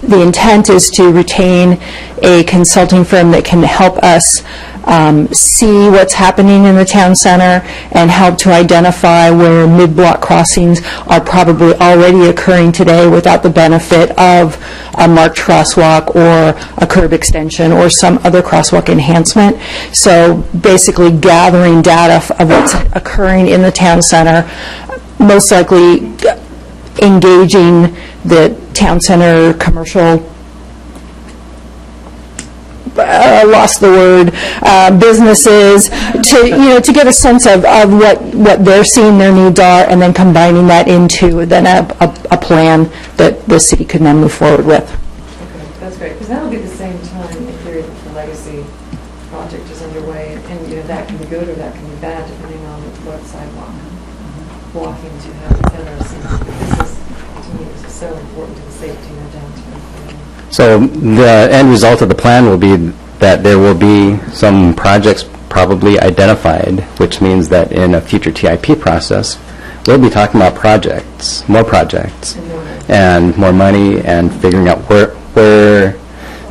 the intent is to retain a consulting firm that can help us see what's happening in the town center and help to identify where mid-block crossings are probably already occurring today without the benefit of a marked crosswalk or a curb extension or some other crosswalk enhancement. So basically gathering data of what's occurring in the town center, most likely engaging the town center commercial, lost the word, businesses, to get a sense of what they're seeing their needs are, and then combining that into then a plan that the city could then move forward with. Okay, that's great, because that'll be the same time, in theory, that the legacy project is underway, and that can be good or that can be bad, depending on what sidewalk walking to have, etc. So this is, to me, this is so important to the safety of downtown. So the end result of the plan will be that there will be some projects probably identified, which means that in a future TIP process, we'll be talking about projects, and more money, and figuring out where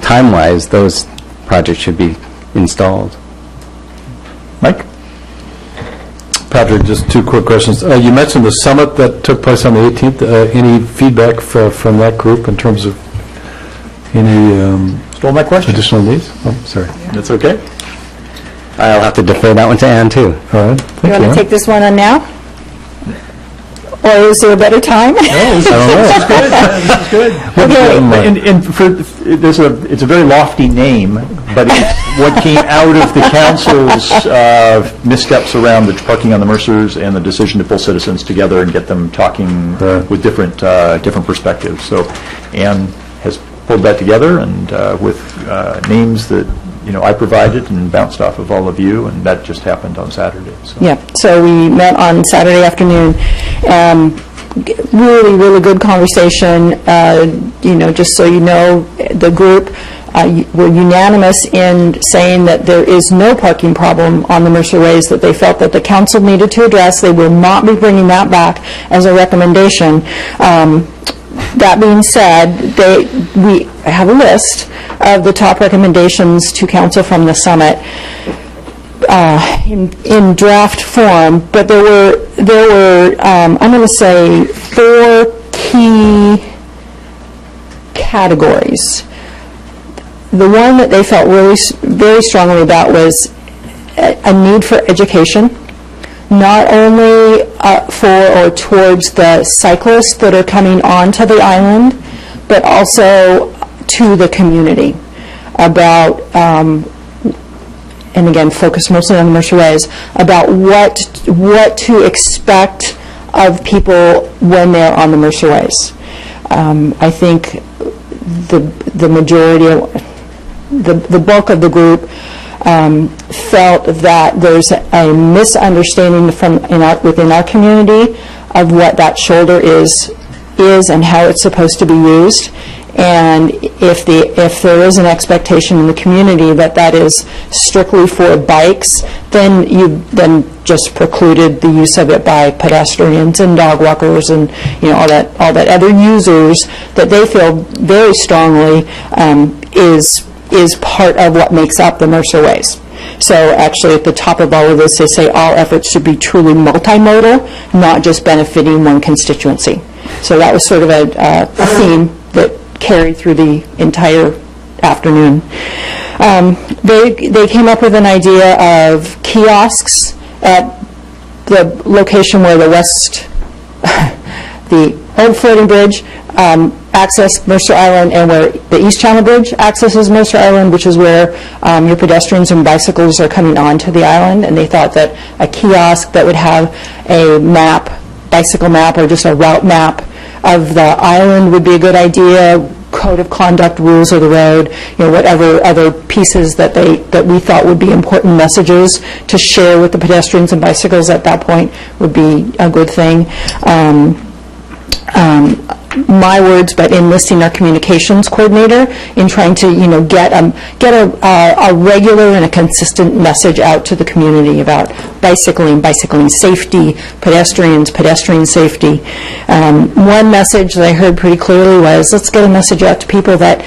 time-wise those projects should be installed. Mike? Patrick, just two quick questions. You mentioned the summit that took place on the 18th. Any feedback from that group in terms of any Stole my question. additional needs? Oh, sorry. That's okay. I'll have to defer that one to Ann, too. All right. You want to take this one on now? Or is there a better time? This is good. It's a very lofty name, but it's what came out of the council's missteps around the parking on the Mercers and the decision to pull citizens together and get them talking with different perspectives. So Ann has pulled that together, and with names that I provided and bounced off of all of you, and that just happened on Saturday. So. Yeah, so we met on Saturday afternoon. Really, really good conversation. Just so you know, the group were unanimous in saying that there is no parking problem on the Mercer Ways that they felt that the council needed to address. They will not be bringing that back as a recommendation. That being said, we have a list of the top recommendations to council from the summit in draft form, but there were I'm going to say 4 key categories. The one that they felt really very strongly about was a need for education, not only for or towards the cyclists that are coming onto the island, but also to the community about, and again, focus mostly on the Mercer Ways, about what to expect of people when they're on the Mercer Ways. I think the majority, the bulk of the group felt that there's a misunderstanding within our community of what that shoulder is and how it's supposed to be used. And if there is an expectation in the community that is strictly for bikes, then you just precluded the use of it by pedestrians and dog walkers and all that other users that they feel very strongly is part of what makes up the Mercer Ways. So actually at the top of all of this, they say all efforts should be truly multimodal, not just benefiting one constituency. So that was sort of a theme that carried through the entire afternoon. They came up with an idea of kiosks at the location where the old floating bridge access Mercer Island, and where the East Channel Bridge accesses Mercer Island, which is where your pedestrians and bicycles are coming onto the island. And they thought that a kiosk that would have a map, bicycle map, or just a route map of the island would be a good idea. Code of conduct, rules of the road, whatever other pieces that we thought would be important messages to share with the pedestrians and bicycles at that point would be a good thing. My words, but enlisting our communications coordinator in trying to, get a regular and a consistent message out to the community about bicycling safety, pedestrian safety. One message that I heard pretty clearly was, let's get a message out to people that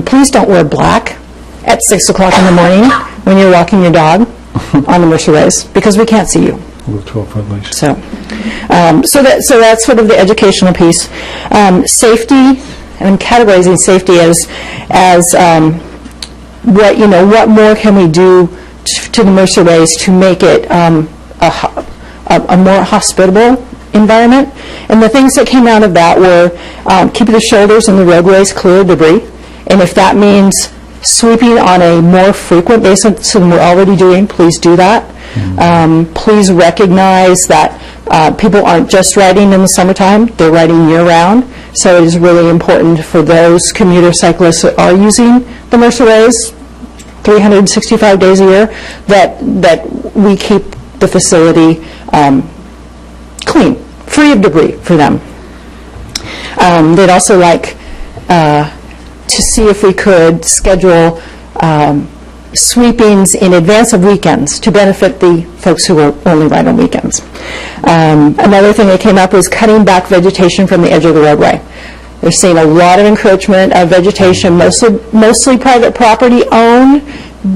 please don't wear black at 6 o'clock in the morning when you're walking your dog on the Mercer Ways, because we can't see you. So that's sort of the educational piece. Safety, and categorizing safety as what more can we do to the Mercer Ways to make it a more hospitable environment. And the things that came out of that were keeping the shoulders and the roadways clear of debris. And if that means sweeping on a more frequent basis than we're already doing, please do that. Please recognize that people aren't just riding in the summertime, they're riding year-round. So it is really important for those commuter cyclists that are using the Mercer Ways 365 days a year that we keep the facility clean, free of debris for them. They'd also like to see if we could schedule sweepings in advance of weekends to benefit the folks who only ride on weekends. Another thing that came up was cutting back vegetation from the edge of the roadway. They're seeing a lot of encroachment of vegetation, mostly private property owned,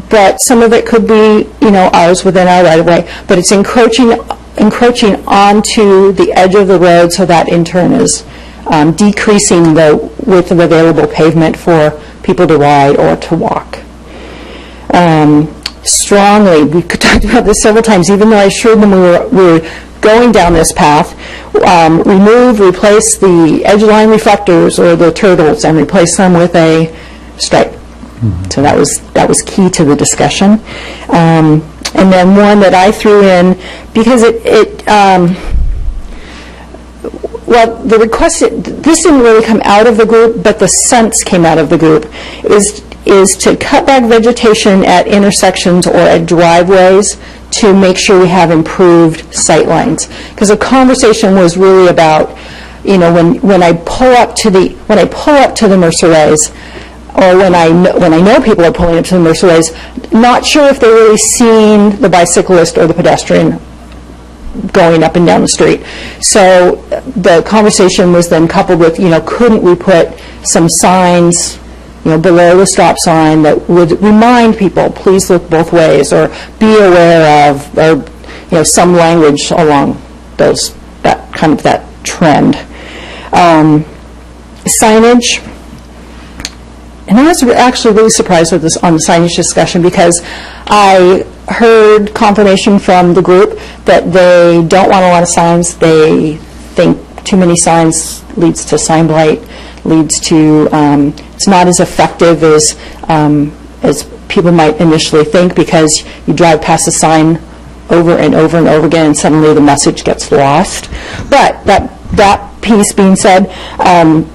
but some of it could be, ours within our right-of-way. But it's encroaching onto the edge of the road, so that in turn is decreasing the width of available pavement for people to ride or to walk. Strongly, we talked about this several times, even though I assured them we were going down this path, replace the edge line reflectors or the turtles and replace them with a stripe. So that was key to the discussion. And then one that I threw in, because the request, this didn't really come out of the group, but the sense came out of the group, is to cut back vegetation at intersections or at driveways to make sure we have improved sight lines. Because the conversation was really about, when I pull up to the Mercer Ways, or when I know people are pulling up to the Mercer Ways, not sure if they're really seeing the bicyclist or the pedestrian going up and down the street. So the conversation was then coupled with, couldn't we put some signs, below the stop sign that would remind people, please look both ways, or be aware of, or some language along that trend. Signage. And I was actually really surprised with this on the signage discussion, because I heard confirmation from the group that they don't want a lot of signs. They think too many signs leads to sign blight, leads to it's not as effective as people might initially think, because you drive past a sign over and over and over again and suddenly the message gets lost. But that piece being said,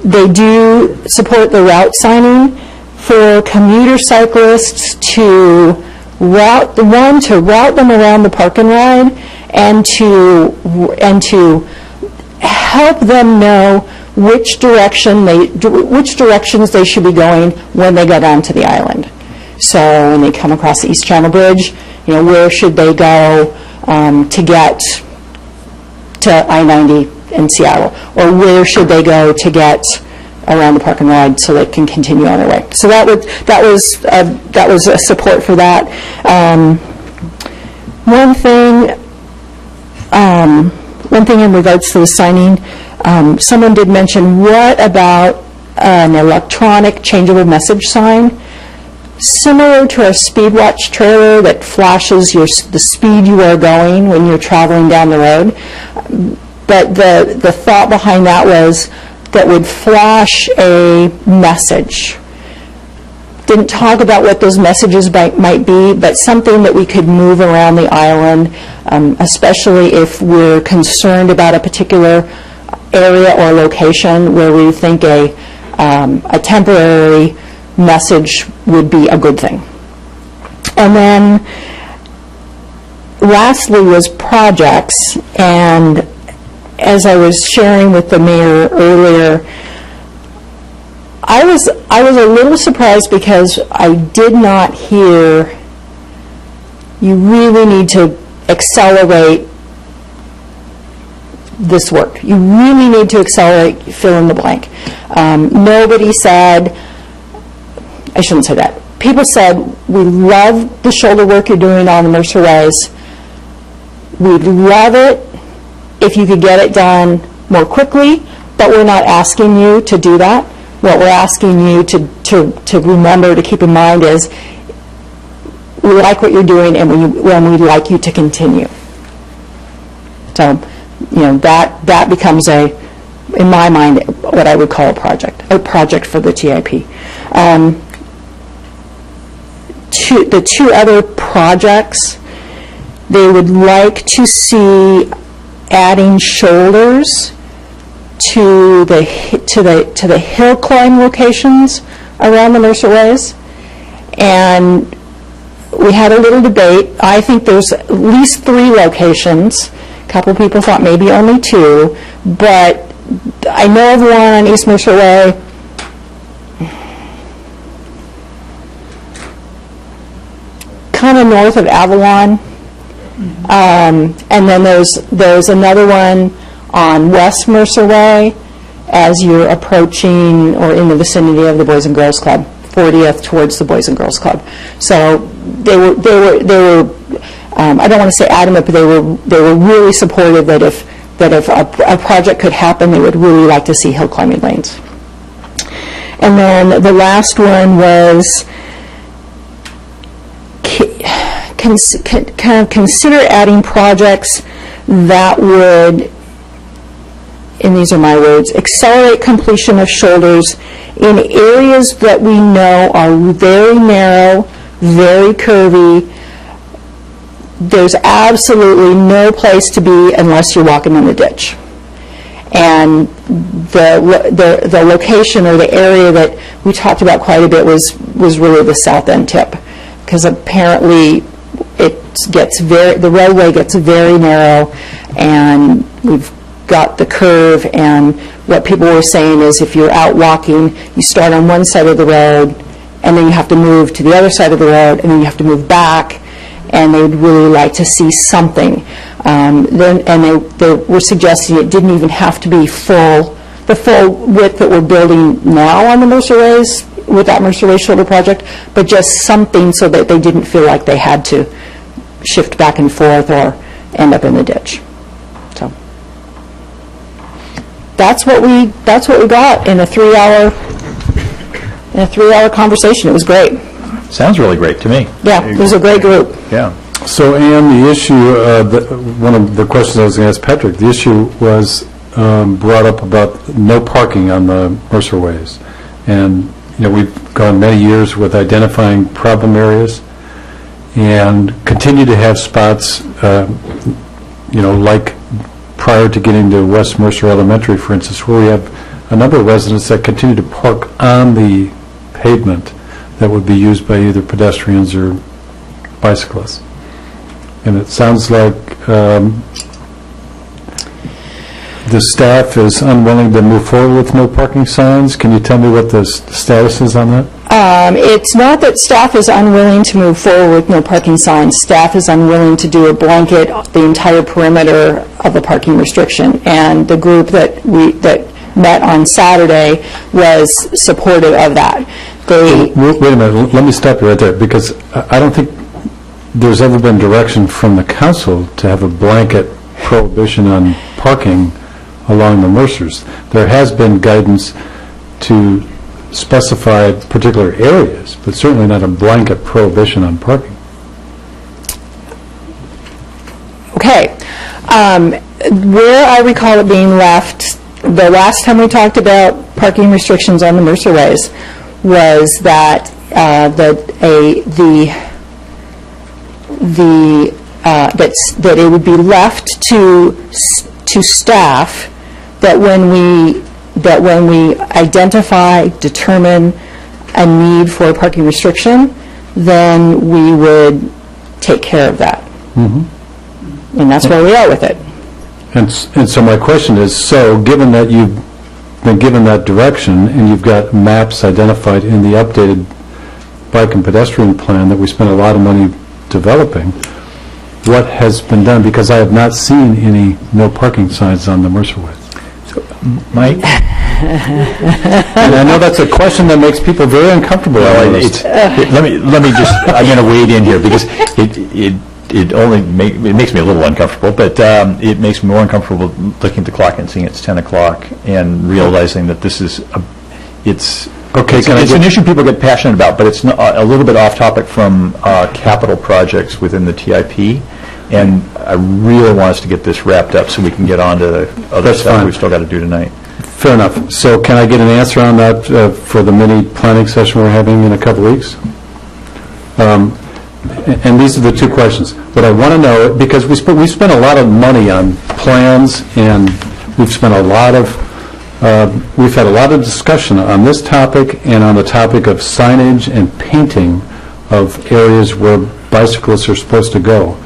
they do support the route signing for commuter cyclists to route them around the park and ride, and to help them know which directions they should be going when they go down to the island. So when they come across the East Channel Bridge, where should they go to get to I-90 in Seattle, or where should they go to get around the park and ride so they can continue on their way. So that was a support for that. One thing in regards to the signing, someone did mention, what about an electronic changeable message sign, similar to a speed watch trailer that flashes the speed you are going when you're traveling down the road. But the thought behind that was that would flash a message. Didn't talk about what those messages might be, but something that we could move around the island, especially if we're concerned about a particular area or location where we think a temporary message would be a good thing. And then lastly was projects, and as I was sharing with the mayor earlier, I was a little surprised because I did not hear, you really need to accelerate this work. You really need to accelerate, fill in the blank. Nobody said, I shouldn't say that. People said, we love the shoulder work you're doing on the Mercer Ways. We'd love it if you could get it done more quickly, but we're not asking you to do that. What we're asking you to remember, to keep in mind is, we like what you're doing and we'd like you to continue. So that becomes in my mind, what I would call a project for the TIP. The two other projects, they would like to see adding shoulders to the hill climb locations around the Mercer Ways. And we had a little debate. I think there's at least 3 locations. A couple of people thought maybe only 2, but I know of one on East Mercer Way. Kind of north of Avalon. And then there's another one on West Mercer Way as you're approaching or in the vicinity of the Boys and Girls Club, 40th towards the Boys and Girls Club. So they were I don't want to say adamant, but they were really supportive that if a project could happen, they would really like to see hill climbing lanes. And then the last one was kind of consider adding projects that would, and these are my words, accelerate completion of shoulders in areas that we know are very narrow, very curvy. There's absolutely no place to be unless you're walking in the ditch. And the location or the area that we talked about quite a bit was really the south end tip, because apparently the roadway gets very narrow, and we've got the curve, and what people were saying is if you're out walking, you start on one side of the road, and then you have to move to the other side of the road, and then you have to move back, and they'd really like to see something. They were suggesting it didn't even have to be the full width that we're building now on the Mercer Ways with that Mercer Way Shoulder project, but just something so that they didn't feel like they had to shift back and forth or end up in the ditch. So that's what we got in a 3-hour conversation. It was great. Sounds really great to me. Yeah, it was a great group. Yeah. So, Ann, the issue, one of the questions I was going to ask Patrick, the issue was brought up about no parking on the Mercer Ways. And, we've gone many years with identifying problem areas and continue to have spots, like prior to getting to West Mercer Elementary, for instance, where we have a number of residents that continue to park on the pavement that would be used by either pedestrians or bicyclists. And it sounds like the staff is unwilling to move forward with no parking signs. Can you tell me what the status is on that? It's not that staff is unwilling to move forward with no parking signs. Staff is unwilling to do a blanket, the entire perimeter of the parking restriction. And the group that met on Saturday was supportive of that. Wait a minute, let me stop you right there, because I don't think there's ever been direction from the council to have a blanket prohibition on parking along the Mercers. There has been guidance to specify particular areas, but certainly not a blanket prohibition on parking. Okay. Where I recall it being left, the last time we talked about parking restrictions on the Mercer Ways was that that it would be left to staff that when we identify, determine a need for a parking restriction, then we would take care of that. Mm-hmm. And that's where we are with it. And so my question is, so given that you've been given that direction and you've got maps identified in the updated bike and pedestrian plan that we spent a lot of money developing, what has been done? Because I have not seen any no parking signs on the Mercer Way. So, Mike? And I know that's a question that makes people very uncomfortable. Well, let me just, I'm going to wade in here because it makes me a little uncomfortable, but it makes me more uncomfortable looking at the clock and seeing it's 10 o'clock and realizing that this is it's an issue people get passionate about, but it's not, a little bit off topic from capital projects within the TIP. And I really want us to get this wrapped up so we can get on to the other That's stuff fine. we've still got to do tonight. Fair enough. So can I get an answer on that for the mini planning session we're having in a couple weeks? And these are the two questions. What I want to know, because we spent a lot of money on plans, and we've spent a lot of, we've had a lot of discussion on this topic and on the topic of signage and painting of areas where bicyclists are supposed to go.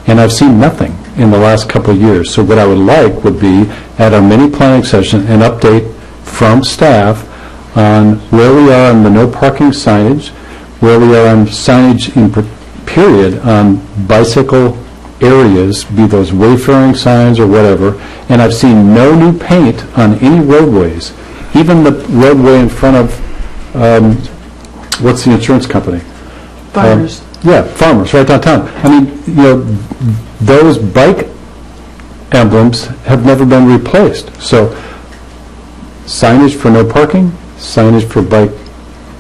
And I've seen nothing in the last couple of years. So what I would like would be, at our mini planning session, an update from staff on where we are on the no parking signage, where we are on signage in period on bicycle areas, be those wayfaring signs or whatever, and I've seen no new paint on any roadways, even the roadway in front of, what's the insurance company? Farmers. Yeah, Farmers, right downtown. I mean, you know, those bike emblems have never been replaced. So signage for no parking, signage for bike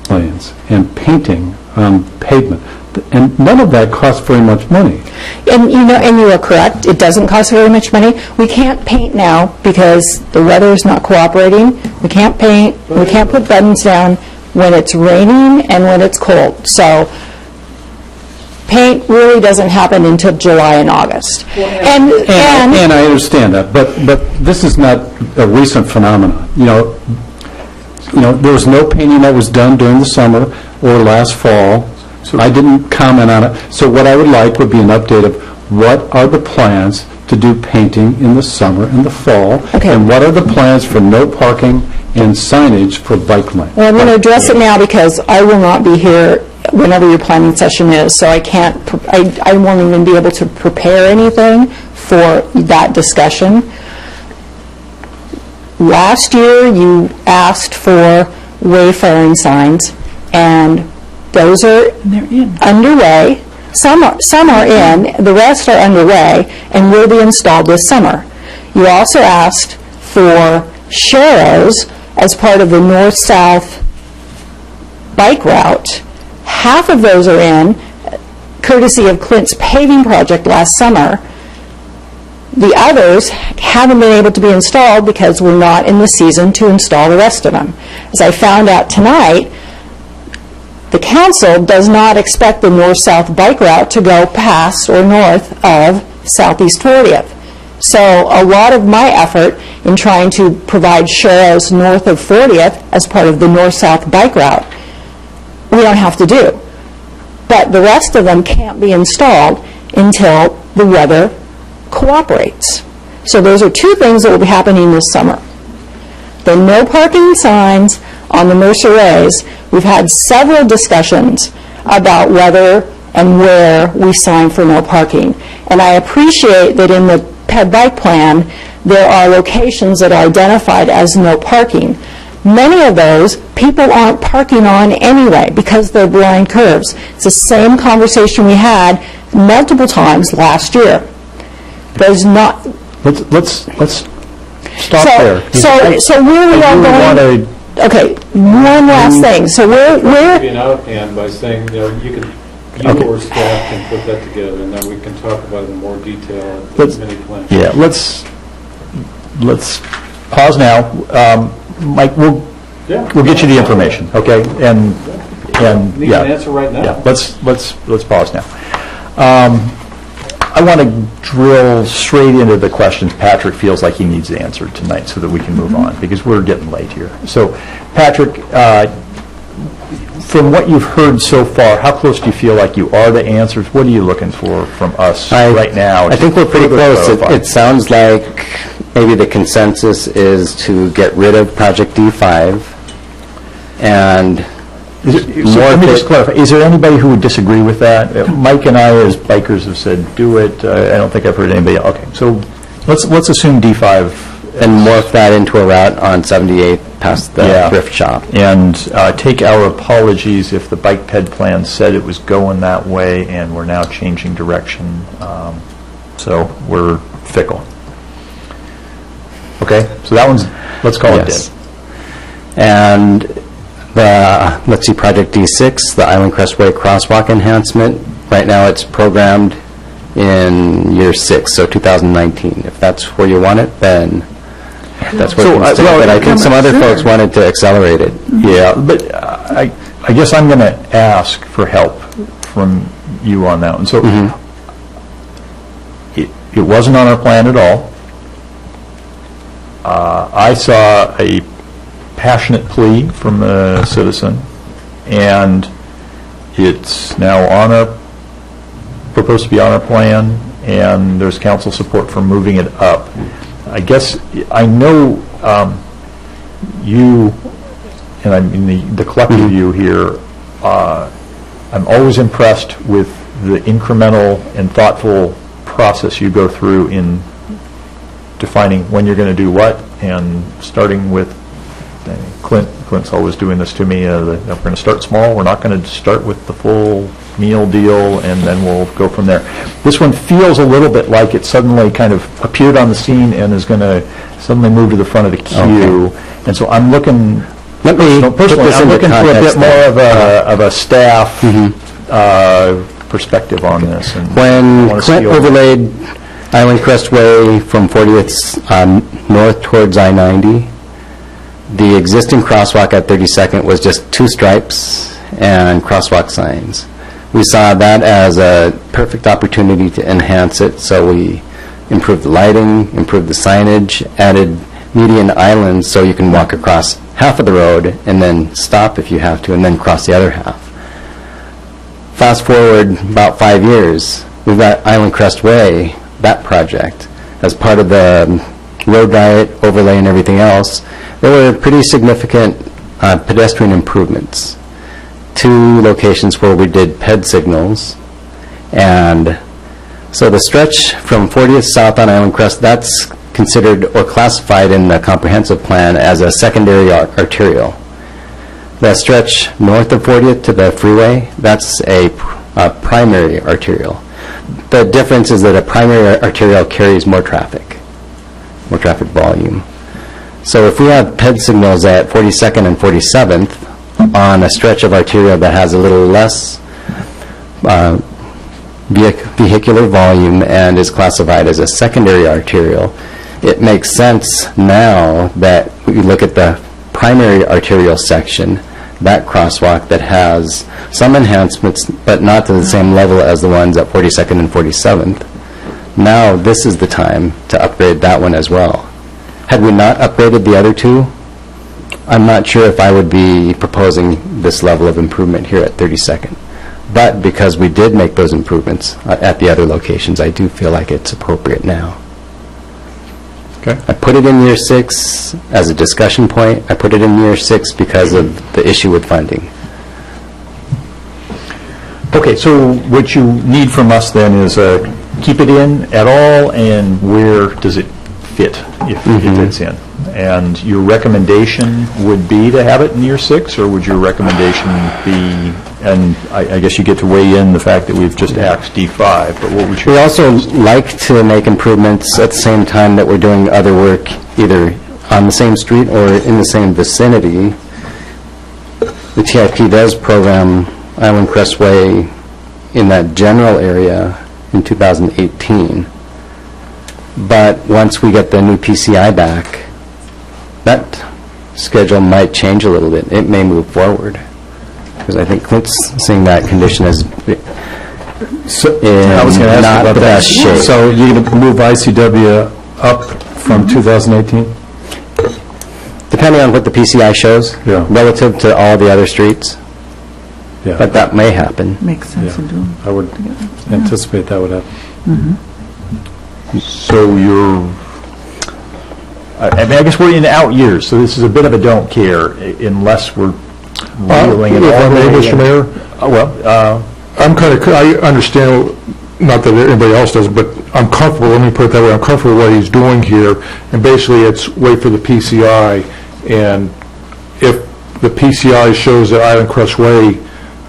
lanes, and painting on pavement. And none of that costs very much money. And you are correct, it doesn't cost very much money. We can't paint now because the weather is not cooperating. We can't paint, we can't put buttons down when it's raining and when it's cold. So paint really doesn't happen until July and August. And I understand that, but this is not a recent phenomenon. You know, there was no painting that was done during the summer or last fall. So I didn't comment on it. So what I would like would be an update of what are the plans to do painting in the summer and the fall, and what are the plans for no parking and signage for bike lanes. Well, I'm going to address it now because I will not be here whenever your planning session is, so I can't, I won't even be able to prepare anything for that discussion. Last year, you asked for wayfaring signs, and those are underway. Some are in, the rest are underway, and will be installed this summer. You also asked for sharrows as part of the north-south bike route. Half of those are in, courtesy of Clint's paving project last summer. The others haven't been able to be installed because we're not in the season to install the rest of them. As I found out tonight, the council does not expect the north-south bike route to go past or north of Southeast 40th. So a lot of my effort in trying to provide sharrows north of 40th as part of the north-south bike route, we don't have to do. But the rest of them can't be installed until the weather cooperates. So those are two things that will be happening this summer. The no parking signs on the Mercer Rays, we've had several discussions about whether and where we sign for no parking. And I appreciate that in the PED bike plan, there are locations that are identified as no parking. Many of those people aren't parking on anyway because they're blind curves. It's the same conversation we had multiple times last year. There's not... Let's stop there. So where we are going... Okay, one last thing. So we're... Give you an outhand by saying, you or staff can put that together, and then we can talk about it in more detail at the mini plan. Yeah, let's pause now. Mike, we'll get you the information, okay? And Need an answer right now. Yeah, let's pause now. I want to drill straight into the questions Patrick feels like he needs answered tonight so that we can move on, because we're getting late here. So, Patrick, from what you've heard so far, how close do you feel like you are to answers? What are you looking for from us right now? I think we're pretty close. It sounds like maybe the consensus is to get rid of Project D5 and... let me just clarify. Is there anybody who would disagree with that? Mike and I, as bikers, have said, do it. I don't think I've heard anybody. Okay, so let's assume D5. And morph that into a route on 78 past the thrift shop. And take our apologies if the bike ped plan said it was going that way and we're now changing direction. So we're fickle. Okay, so that one's, let's call it dead. And let's see, Project D6, the Island Crestway crosswalk enhancement. Right now it's programmed in year 6, so 2019. If that's where you want it, then that's where it can stay. But I think some other folks wanted to accelerate it. Yeah, but I guess I'm going to ask for help from you on that one. So it wasn't on our plan at all. I saw a passionate plea from a citizen, and it's now proposed to be on our plan, and there's council support for moving it up. I guess I know you, and I mean the collective you here, I'm always impressed with the incremental and thoughtful process you go through in defining when you're going to do what, and starting with Clint's always doing this to me, we're going to start small, we're not going to start with the full meal deal, and then we'll go from there. This one feels a little bit like it suddenly kind of appeared on the scene and is going to suddenly move to the front of the queue. Okay. And so I'm looking, personally, I'm looking for a bit more of a staff perspective on this. And when Clint overlaid Island Crest Way from 40th north towards I-90, the existing crosswalk at 32nd was just 2 stripes and crosswalk signs. We saw that as a perfect opportunity to enhance it, so we improved the lighting, improved the signage, added median islands so you can walk across half of the road and then stop if you have to, and then cross the other half. Fast forward about 5 years, we've got Island Crest Way, that project, as part of the road diet, overlay, and everything else. There were pretty significant pedestrian improvements. 2 locations where we did PED signals, and so the stretch from 40th south on Island Crest, that's considered or classified in the comprehensive plan as a secondary arterial. The stretch north of 40th to the freeway, that's a primary arterial. The difference is that a primary arterial carries more traffic volume. So if we have PED signals at 42nd and 47th on a stretch of arterial that has a little less vehicular volume and is classified as a secondary arterial, it makes sense now that we look at the primary arterial section, that crosswalk that has some enhancements but not to the same level as the ones at 42nd and 47th. Now this is the time to upgrade that one as well. Had we not upgraded the other 2, I'm not sure if I would be proposing this level of improvement here at 32nd. But because we did make those improvements at the other locations, I do feel like it's appropriate now. Okay. I put it in year 6 as a discussion point. I put it in year 6 because of the issue with funding. Okay, so what you need from us then is keep it in at all, and where does it fit, if it fits in? And your recommendation would be to have it in year 6, or would your recommendation be, and I guess you get to weigh in the fact that we've just axed D5, but what would you... We also like to make improvements at the same time that we're doing other work, either on the same street or in the same vicinity. The TIP does program Island Crest Way in that general area in 2018. But once we get the new PCI back, that schedule might change a little bit. It may move forward. Because I think Clint's seeing that condition as not the best shape. So you're going to move ICW up from 2018? Depending on what the PCI shows, relative to all the other streets. Yeah. But that may happen. Makes sense to do. I would anticipate that would happen. So you're... I mean, I guess we're in out years, so this is a bit of a don't care unless we're reeling it all the way in. Mr. Mayor? I'm kind of, I understand, not that anybody else does, but I'm comfortable, let me put it that way, I'm comfortable with what he's doing here, and basically it's wait for the PCI, and if the PCI shows that Island Crest Way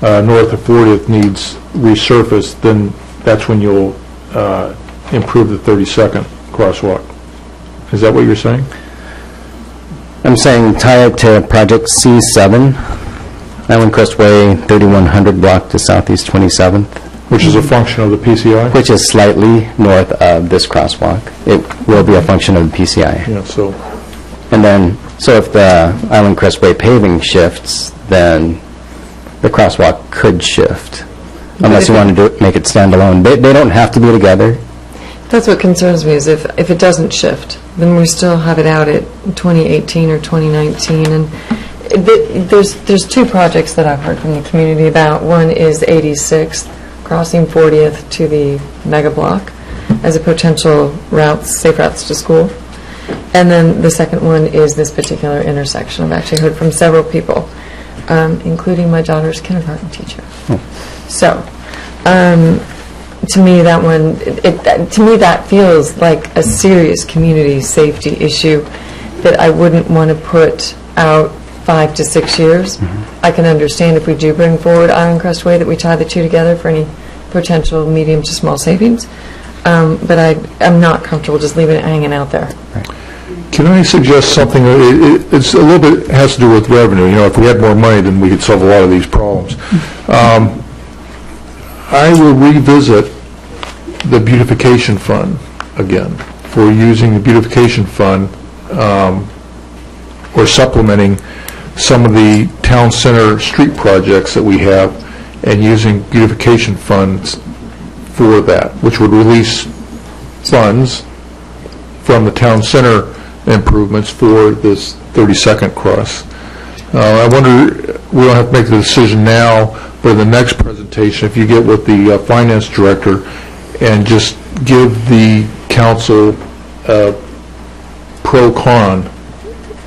north of 40th needs resurfaced, then that's when you'll improve the 32nd crosswalk. Is that what you're saying? I'm saying tie it to Project C7, Island Crest Way, 3100 block to Southeast 27th. Which is a function of the PCI? Which is slightly north of this crosswalk. It will be a function of the PCI. Yeah, so... And then, so if the Island Crestway paving shifts, then the crosswalk could shift, unless you want to make it standalone. They don't have to be together. That's what concerns me, is if it doesn't shift, then we still have it out at 2018 or 2019. And there's two projects that I've heard from the community about. One is 86th, crossing 40th to the mega block as a potential safe routes to school. And then the second one is this particular intersection. I've actually heard from several people, including my daughter's kindergarten teacher. So, to me, that one, to me, that feels like a serious community safety issue that I wouldn't want to put out 5 to 6 years. I can understand if we do bring forward Island Crestway that we tie the two together for any potential medium to small savings. But I'm not comfortable just leaving it hanging out there. Can I suggest something? It's a little bit has to do with revenue. You know, if we had more money, then we could solve a lot of these problems. I will revisit the beautification fund again for using the beautification fund or supplementing some of the town center street projects that we have and using beautification funds for that, which would release funds from the town center improvements for this 32nd cross. I wonder, we don't have to make the decision now, but in the next presentation, if you get with the finance director and just give the council pro-con,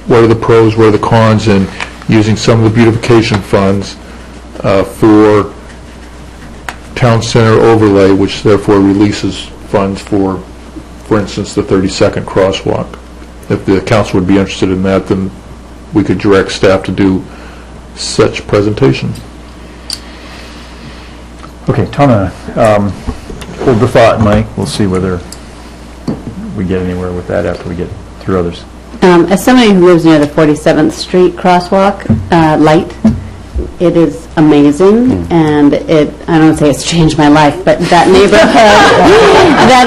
what are the pros, what are the cons in using some of the beautification funds for town center overlay, which therefore releases funds for instance, the 32nd crosswalk. If the council would be interested in that, then we could direct staff to do such presentation. Okay, Tana, hold the thought, Mike. We'll see whether we get anywhere with that after we get through others. As somebody who lives near the 47th Street crosswalk light, it is amazing, and I don't want to say it's changed my life, but that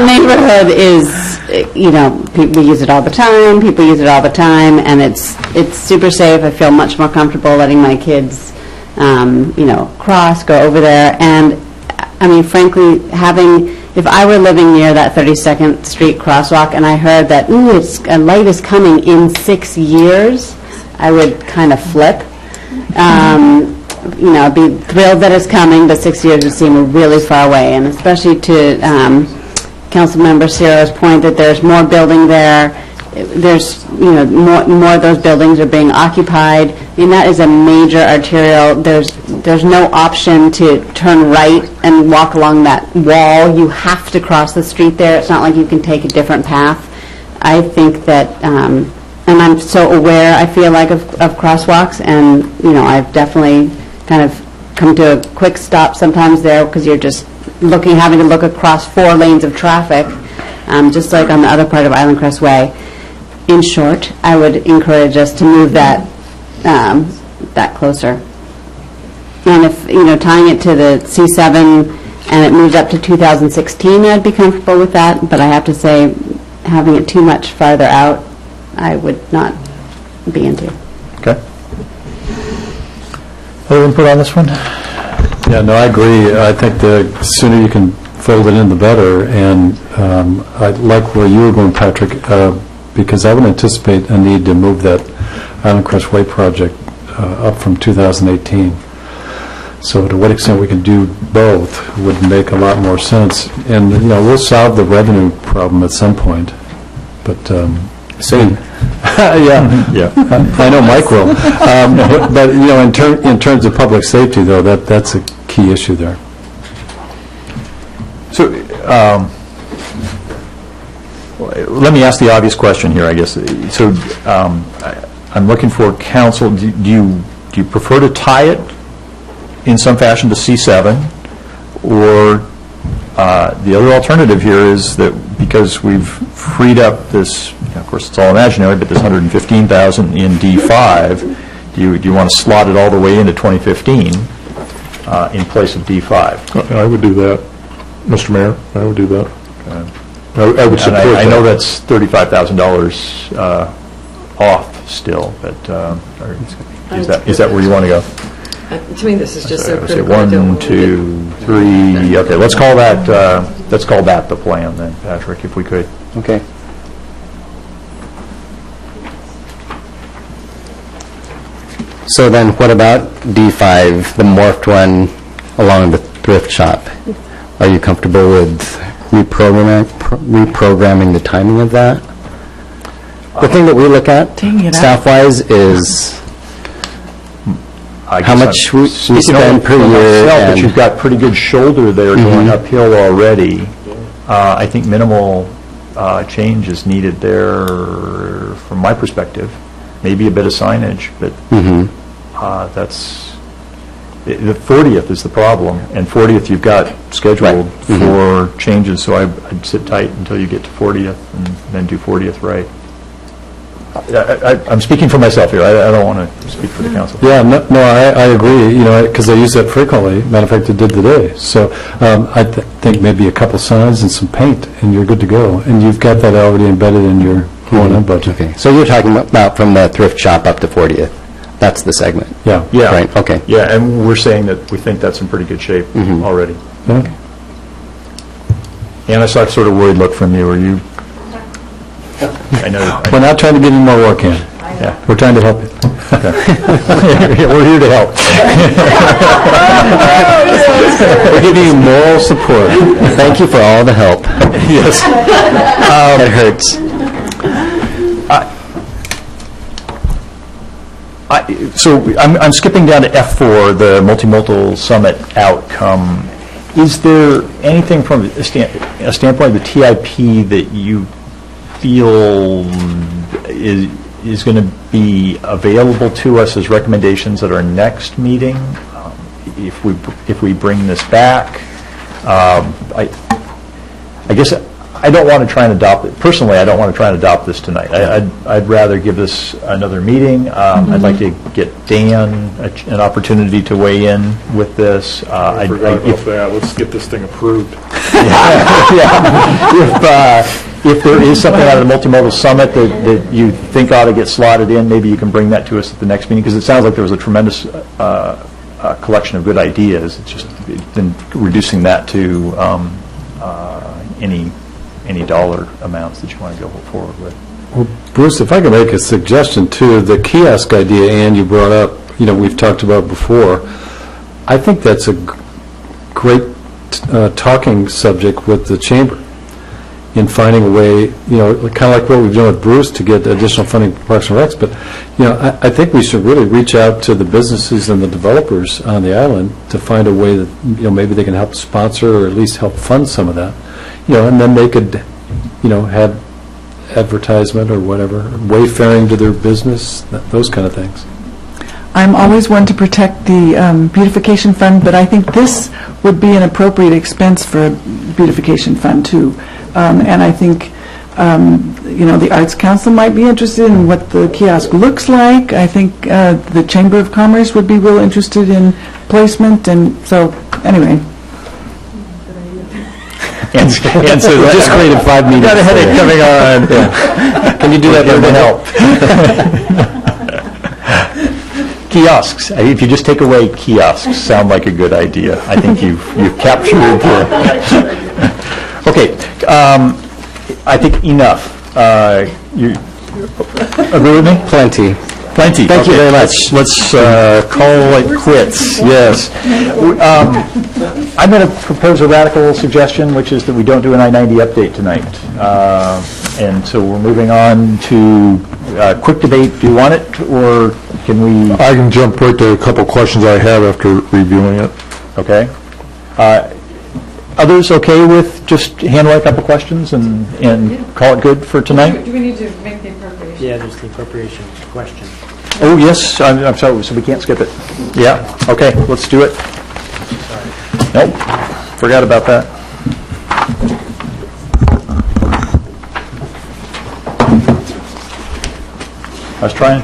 neighborhood is, you know, people use it all the time, and it's super safe. I feel much more comfortable letting my kids, you know, go over there, and I mean, frankly, if I were living near that 32nd Street crosswalk and I heard that, a light is coming in 6 years, I would kind of flip. You know, I'd be thrilled that it's coming, but 6 years would seem really far away, and especially to Councilmember Ciro's point that there's more building there. There's, you know, more of those buildings are being occupied. I mean, that is a major arterial. There's no option to turn right and walk along that wall. You have to cross the street there. It's not like you can take a different path. I think that, and I'm so aware, I feel like, of crosswalks, and, you know, I've definitely kind of come to a quick stop sometimes there because you're just having to look across 4 lanes of traffic, just like on the other part of Island Crest Way. In short, I would encourage us to move that closer. And if, you know, tying it to the C7 and it moves up to 2016, I'd be comfortable with that, but I have to say, having it too much farther out, I would not be into. Okay. Other input on this one? Yeah, no, I agree. I think the sooner you can fold it in, the better. And I like where you were going, Patrick, because I would anticipate a need to move that Island Crest Way project up from 2018. So to what extent we can do both would make a lot more sense. And, you know, we'll solve the revenue problem at some point. But soon. Yeah. I know Mike will. But you know, in terms of public safety, though, that's a key issue there. So, let me ask the obvious question here, I guess. So, I'm looking for counsel. Do you prefer to tie it in some fashion to C7, or the other alternative here is that because we've freed up this, of course it's all imaginary, but this $115,000 in D5, do you want to slot it all the way into 2015 in place of D5. I would do that. Mr. Mayor, I would do that. I would support that. I know that's $35,000 off still, but is that where you want to go? To me, this is just so Say critical. I don't 1, 2, 3. Okay, let's call that the plan then, Patrick, if we could. Okay. So then what about D5, the morphed one along the thrift shop? Are you comfortable with reprogramming the timing of that? The thing that we look at, staff-wise, is how much we spend per year. But you've got pretty good shoulder there going uphill already. I think minimal change is needed there from my perspective. Maybe a bit of signage, but that's, the 40th is the problem, and 40th you've got scheduled for changes, so I'd sit tight until you get to 40th and then do 40th right. I'm speaking for myself here. I don't want to speak for the council. Yeah, no, I agree, because I use that frequently. Matter of fact, I did today. So I think maybe a couple signs and some paint, and you're good to go. And you've got that already embedded in your O&M budget. Okay, so you're talking about from the thrift shop up to 40th. That's the segment. Yeah. Right, okay. Yeah, and we're saying that we think that's in pretty good shape already. Yeah. And I saw a sort of worried look from you. Are you? I know. We're not trying to get any more work in. Yeah. We're trying to help you. Okay. We're here to help. We're giving you moral support. Thank you for all the help. Yes. It hurts. So I'm skipping down to F4, the multimodal summit outcome. Is there anything from a standpoint of the TIP that you feel is going to be available to us as recommendations at our next meeting? If we bring this back, I guess I don't want to try and adopt it. Personally, I don't want to try and adopt this tonight. I'd rather give this another meeting. I'd like to get Dan an opportunity to weigh in with this. I forgot about that. Let's get this thing approved. If there is something out of the multimodal summit that you think ought to get slotted in, maybe you can bring that to us at the next meeting, because it sounds like there was a tremendous collection of good ideas. It's just been reducing that to any dollar amounts that you want to go forward with. Well, Bruce, if I could make a suggestion too, the kiosk idea, Ann, you brought up, we've talked about before. I think that's a great talking subject with the chamber in finding a way, kind of like what we've done with Bruce to get additional funding for Parks and Recs. But, I think we should really reach out to the businesses and the developers on the island to find a way that, maybe they can help sponsor or at least help fund some of that. And then they could, have advertisement or whatever, wayfaring to their business, those kind of things. I'm always one to protect the beautification fund, but I think this would be an appropriate expense for a beautification fund too. And I think, the Arts Council might be interested in what the kiosk looks like. I think the Chamber of Commerce would be real interested in placement, and so, anyway. And so we just created 5 meetings. Got a headache coming on. Yeah. Can you do that for the help? Kiosks. If you just take away kiosks, sound like a good idea. I think you've captured the... Okay. I think enough. You agree with me? Plenty. Thank you very much. Let's call it quits. Yes. I'm going to propose a radical suggestion, which is that we don't do an I-90 update tonight. And so we're moving on to quick debate. Do you want it, or can we? I can jump right to a couple questions I have after reviewing it. Okay. Others okay with just handling a couple questions and call it good for tonight? Do we need to make the appropriation? Yeah, there's the appropriation question. Oh, yes, I'm sorry, so we can't skip it. Yeah, okay, let's do it. Nope, forgot about that. I was trying.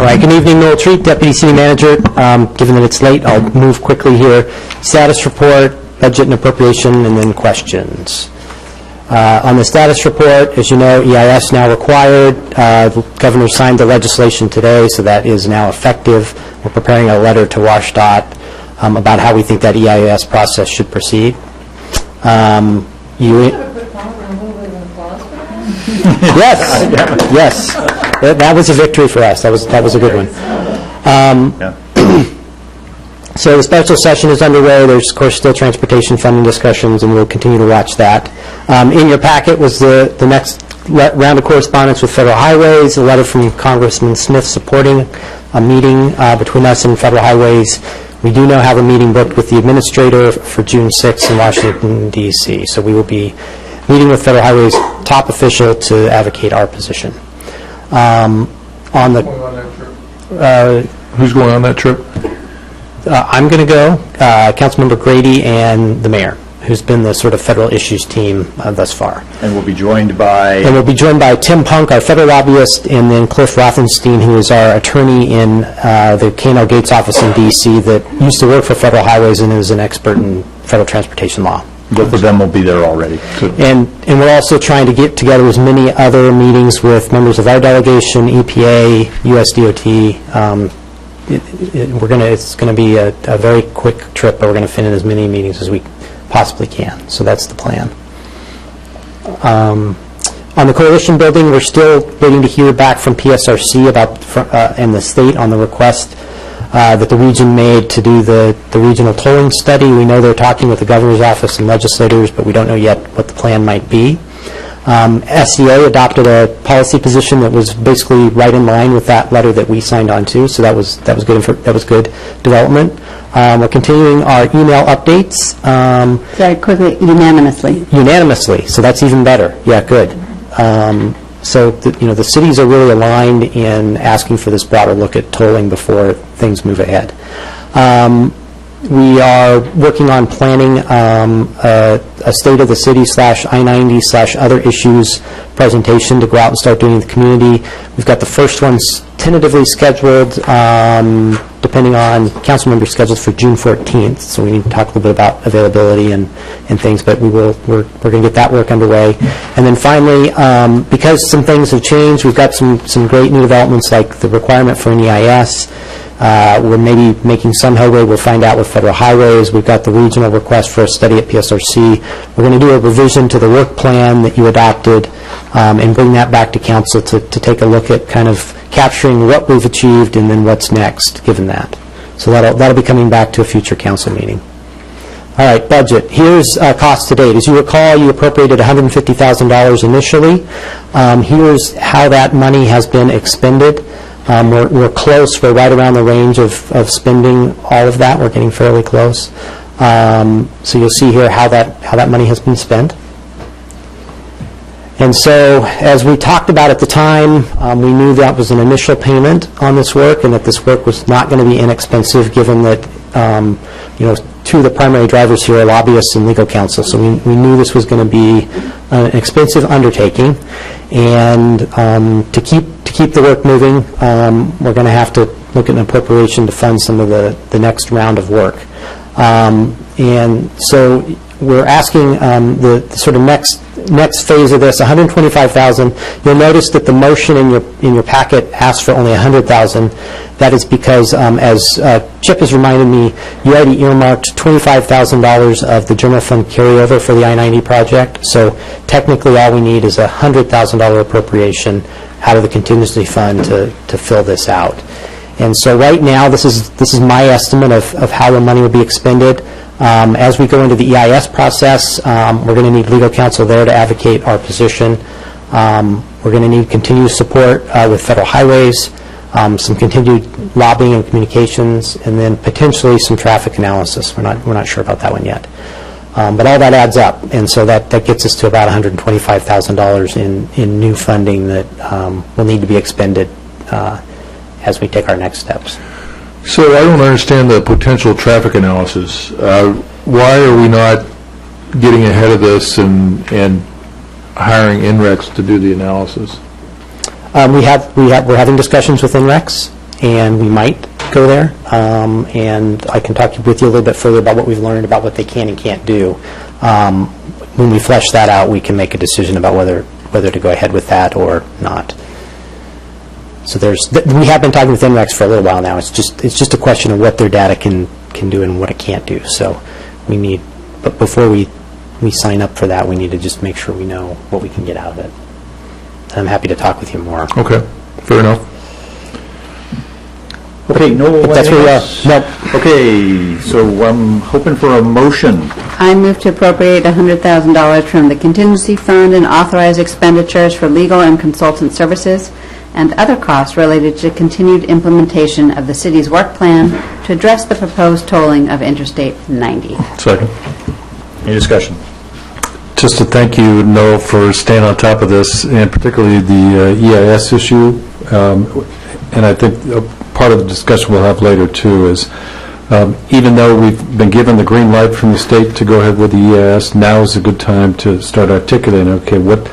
All right, good evening, Noel Treat, Deputy City Manager. Given that it's late, I'll move quickly here. Status report, budget and appropriation, and then questions. On the status report, as you know, EIS now required. The Governor signed the legislation today, so that is now effective. We're preparing a letter to WashDOT about how we think that EIS process should proceed. Yes. That was a victory for us. That was a good one. So the special session is underway. There's, of course, still transportation funding discussions, and we'll continue to watch that. In your packet was the next round of correspondence with Federal Highways, a letter from Congressman Smith supporting a meeting between us and Federal Highways. We do now have a meeting booked with the administrator for June 6th in Washington, D.C., so we will be meeting with Federal Highways top official to advocate our position. Who's going on that trip? I'm going to go, Councilmember Grady and the mayor, who's been the sort of federal issues team thus far. And we'll be joined by? And we'll be joined by Tim Punk, our federal lobbyist, and then Cliff Rothenstein, who is our attorney in the K&L Gates office in D.C. that used to work for Federal Highways and is an expert in federal transportation law. Both of them will be there already. And we're also trying to get together as many other meetings with members of our delegation, EPA, USDOT. It's going to be a very quick trip, but we're going to fit in as many meetings as we possibly can. So that's the plan. On the coalition building, we're still waiting to hear back from PSRC about and the state on the request that the region made to do the regional tolling study. We know they're talking with the governor's office and legislators, but we don't know yet what the plan might be. SCA adopted a policy position that was basically right in line with that letter that we signed on to, so that was good development. We're continuing our email updates. Sorry, quickly, unanimously. Unanimously, so that's even better. Yeah, good. So the cities are really aligned in asking for this broader look at tolling before things move ahead. We are working on planning a state of the city /I-90 / other issues presentation to go out and start doing in the community. We've got the first ones tentatively scheduled, depending on council members, scheduled for June 14th. So we need to talk a little bit about availability and things, but we're going to get that work underway. And then finally, because some things have changed, we've got some great new developments like the requirement for an EIS. We're maybe making some headway. We'll find out with Federal Highways. We've got the regional request for a study at PSRC. We're going to do a revision to the work plan that you adopted and bring that back to council to take a look at kind of capturing what we've achieved and then what's next, given that. So that'll be coming back to a future council meeting. All right, budget. Here's cost to date. As you recall, you appropriated $150,000 initially. Here's how that money has been expended. We're close. We're right around the range of spending all of that. We're getting fairly close. So you'll see here how that money has been spent. And so, as we talked about at the time, we knew that was an initial payment on this work, and that this work was not going to be inexpensive, given that two of the primary drivers here are lobbyists and legal counsel. So we knew this was going to be an expensive undertaking, and to keep the work moving, we're going to have to look at an appropriation to fund some of the next round of work. And so we're asking the sort of next phase of this, $125,000. You'll notice that the motion in your packet asks for only $100,000. That is because, as Chip has reminded me, you already earmarked $25,000 of the general fund carryover for the I-90 project. So technically, all we need is a $100,000 appropriation out of the contingency fund to fill this out. And so right now, this is my estimate of how the money will be expended. As we go into the EIS process, we're going to need legal counsel there to advocate our position. We're going to need continued support with Federal Highways, some continued lobbying and communications, and then potentially some traffic analysis. We're not sure about that one yet. But all that adds up, and so that gets us to about $125,000 in new funding that will need to be expended as we take our next steps. So I don't understand the potential traffic analysis. Why are we not getting ahead of this and hiring NREX to do the analysis? We're having discussions with NREX, and we might go there. And I can talk with you a little bit further about what we've learned about what they can and can't do. When we flesh that out, we can make a decision about whether to go ahead with that or not. So we have been talking with NREX for a little while now. It's just a question of what their data can do and what it can't do. So but before we sign up for that, we need to just make sure we know what we can get out of it. And I'm happy to talk with you more. Okay, fair enough. Okay, no. That's where we are. Nope. Okay, so I'm hoping for a motion. I move to appropriate $100,000 from the contingency fund and authorize expenditures for legal and consultant services and other costs related to continued implementation of the city's work plan to address the proposed tolling of Interstate 90. Second. Any discussion? Just to thank you, Noel, for staying on top of this, and particularly the EIS issue. And I think part of the discussion we'll have later, too, is even though we've been given the green light from the state to go ahead with the EIS, now is a good time to start articulating, okay, what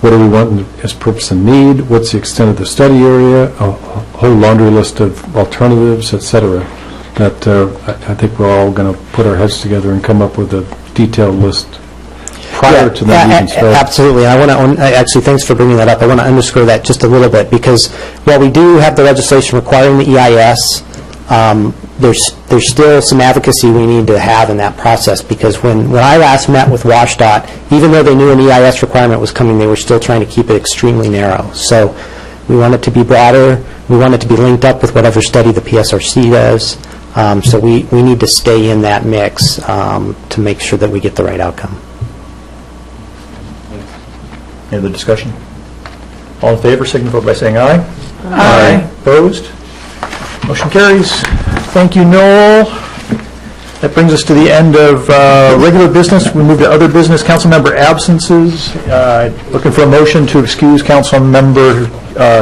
do we want as purpose and need, what's the extent of the study area, a whole laundry list of alternatives, et cetera, that I think we're all going to put our heads together and come up with a detailed list prior to that meeting start. Absolutely. And I want to actually, thanks for bringing that up. I want to underscore that just a little bit, because while we do have the legislation requiring the EIS, there's still some advocacy we need to have in that process, because when I last met with WashDOT, even though they knew an EIS requirement was coming, they were still trying to keep it extremely narrow. So we want it to be broader. We want it to be linked up with whatever study the PSRC does. So we need to stay in that mix to make sure that we get the right outcome. Any other discussion? All in favor, signify by saying aye. Aye. Opposed? Motion carries. Thank you, Noel. That brings us to the end of regular business. We move to other business. Council member absences. Looking for a motion to excuse Council member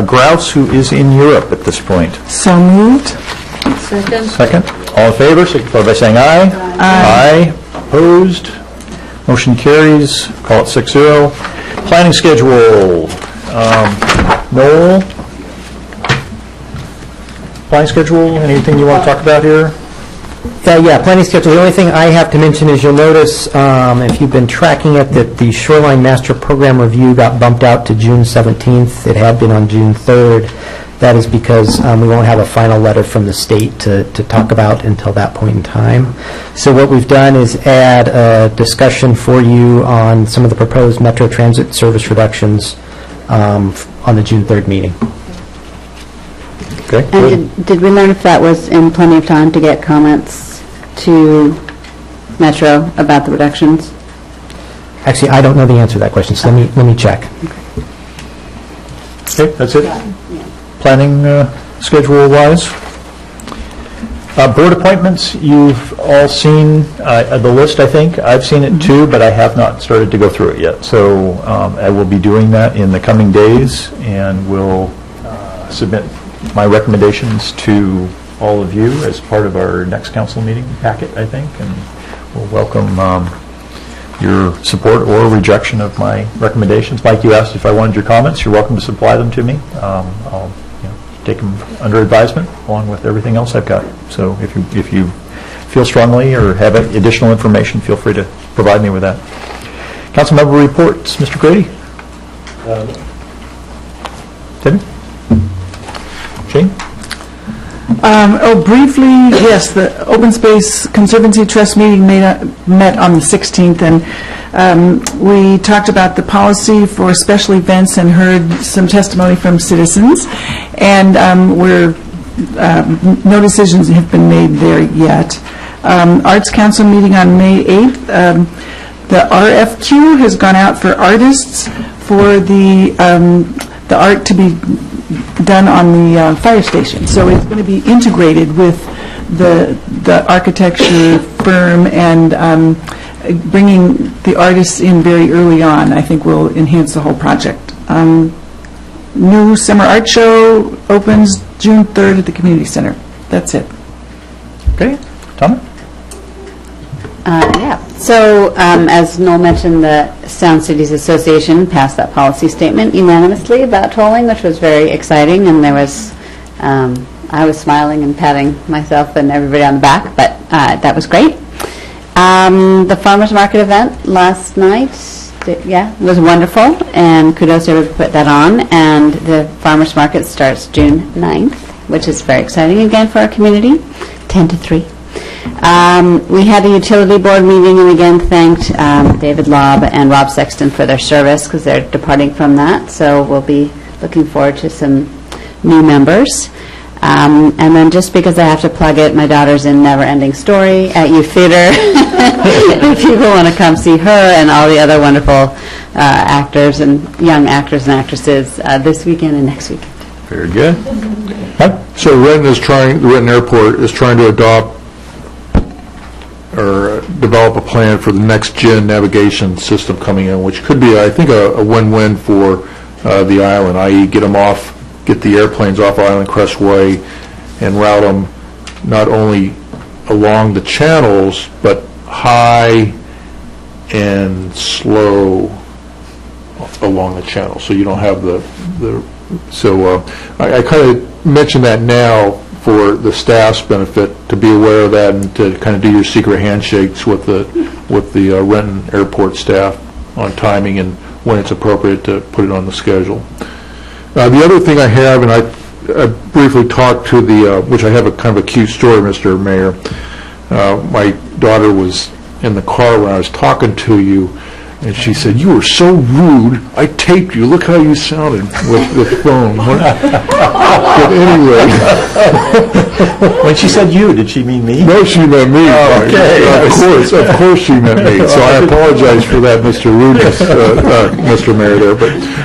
Grouse, who is in Europe at this point. So moved. Second. All in favor, signify by saying aye. Aye. Opposed? Motion carries. Call it 6-0. Planning schedule. Noel? Planning schedule, anything you want to talk about here? Yeah, planning schedule. The only thing I have to mention is you'll notice, if you've been tracking it, that the Shoreline Master Program Review got bumped out to June 17th. It had been on June 3rd. That is because we won't have a final letter from the state to talk about until that point in time. So what we've done is add a discussion for you on some of the proposed Metro Transit service reductions on the June 3rd meeting. Okay. And did we learn if that was in plenty of time to get comments to Metro about the reductions? Actually, I don't know the answer to that question, so let me check. Okay, that's it? Planning schedule-wise. Board appointments, you've all seen the list, I think. I've seen it too, but I have not started to go through it yet. So I will be doing that in the coming days, and will submit my recommendations to all of you as part of our next council meeting packet, I think, and we'll welcome your support or rejection of my recommendations. Mike, you asked if I wanted your comments. You're welcome to supply them to me. I'll take them under advisement along with everything else I've got. So if you feel strongly or have additional information, feel free to provide me with that. Council member reports, Mr. Grady. Timmy? Shane? Briefly, yes, the Open Space Conservancy Trust meeting met on the 16th, and we talked about the policy for special events and heard some testimony from citizens, and no decisions have been made there yet. Arts Council meeting on May 8th. The RFQ has gone out for artists for the art to be done on the fire station. So it's going to be integrated with the architecture firm, and bringing the artists in very early on, I think, will enhance the whole project. New summer art show opens June 3rd at the community center. That's it. Okay. Tom? Yeah. So, as Noel mentioned, the Sound Cities Association passed that policy statement unanimously about tolling, which was very exciting, and there was I was smiling and patting myself and everybody on the back, but that was great. The farmers market event last night, was wonderful, and kudos to everybody who put that on. And the farmers market starts June 9th, which is very exciting again for our community, 10 to 3. We had a utility board meeting and again thanked David Lobb and Rob Sexton for their service because they're departing from that. So we'll be looking forward to some new members. And then just because I have to plug it, my daughter's in Never Ending Story at U Theater. If people want to come see her and all the other wonderful actors and young actors and actresses this weekend and next weekend. Very good. So Renton Airport is trying to adopt or develop a plan for the next-gen navigation system coming in, which could be, I think, a win-win for the island, i.e. get the airplanes off Island Crest Way and route them not only along the channels, but high and slow along the channel, so you don't have I kind of mention that now for the staff's benefit, to be aware of that and to kind of do your secret handshakes with the Renton Airport staff on timing and when it's appropriate to put it on the schedule. The other thing I have, and I briefly talked to which I have a kind of a cute story, Mr. Mayor. My daughter was in the car when I was talking to you, and she said, "You were so rude. I taped you. Look how you sounded with the phone." But anyway. When she said you, did she mean me? No, she meant me. Oh, okay. Of course she meant me. So I apologize for that, Mr. Rudeness, Mr. Mayor there.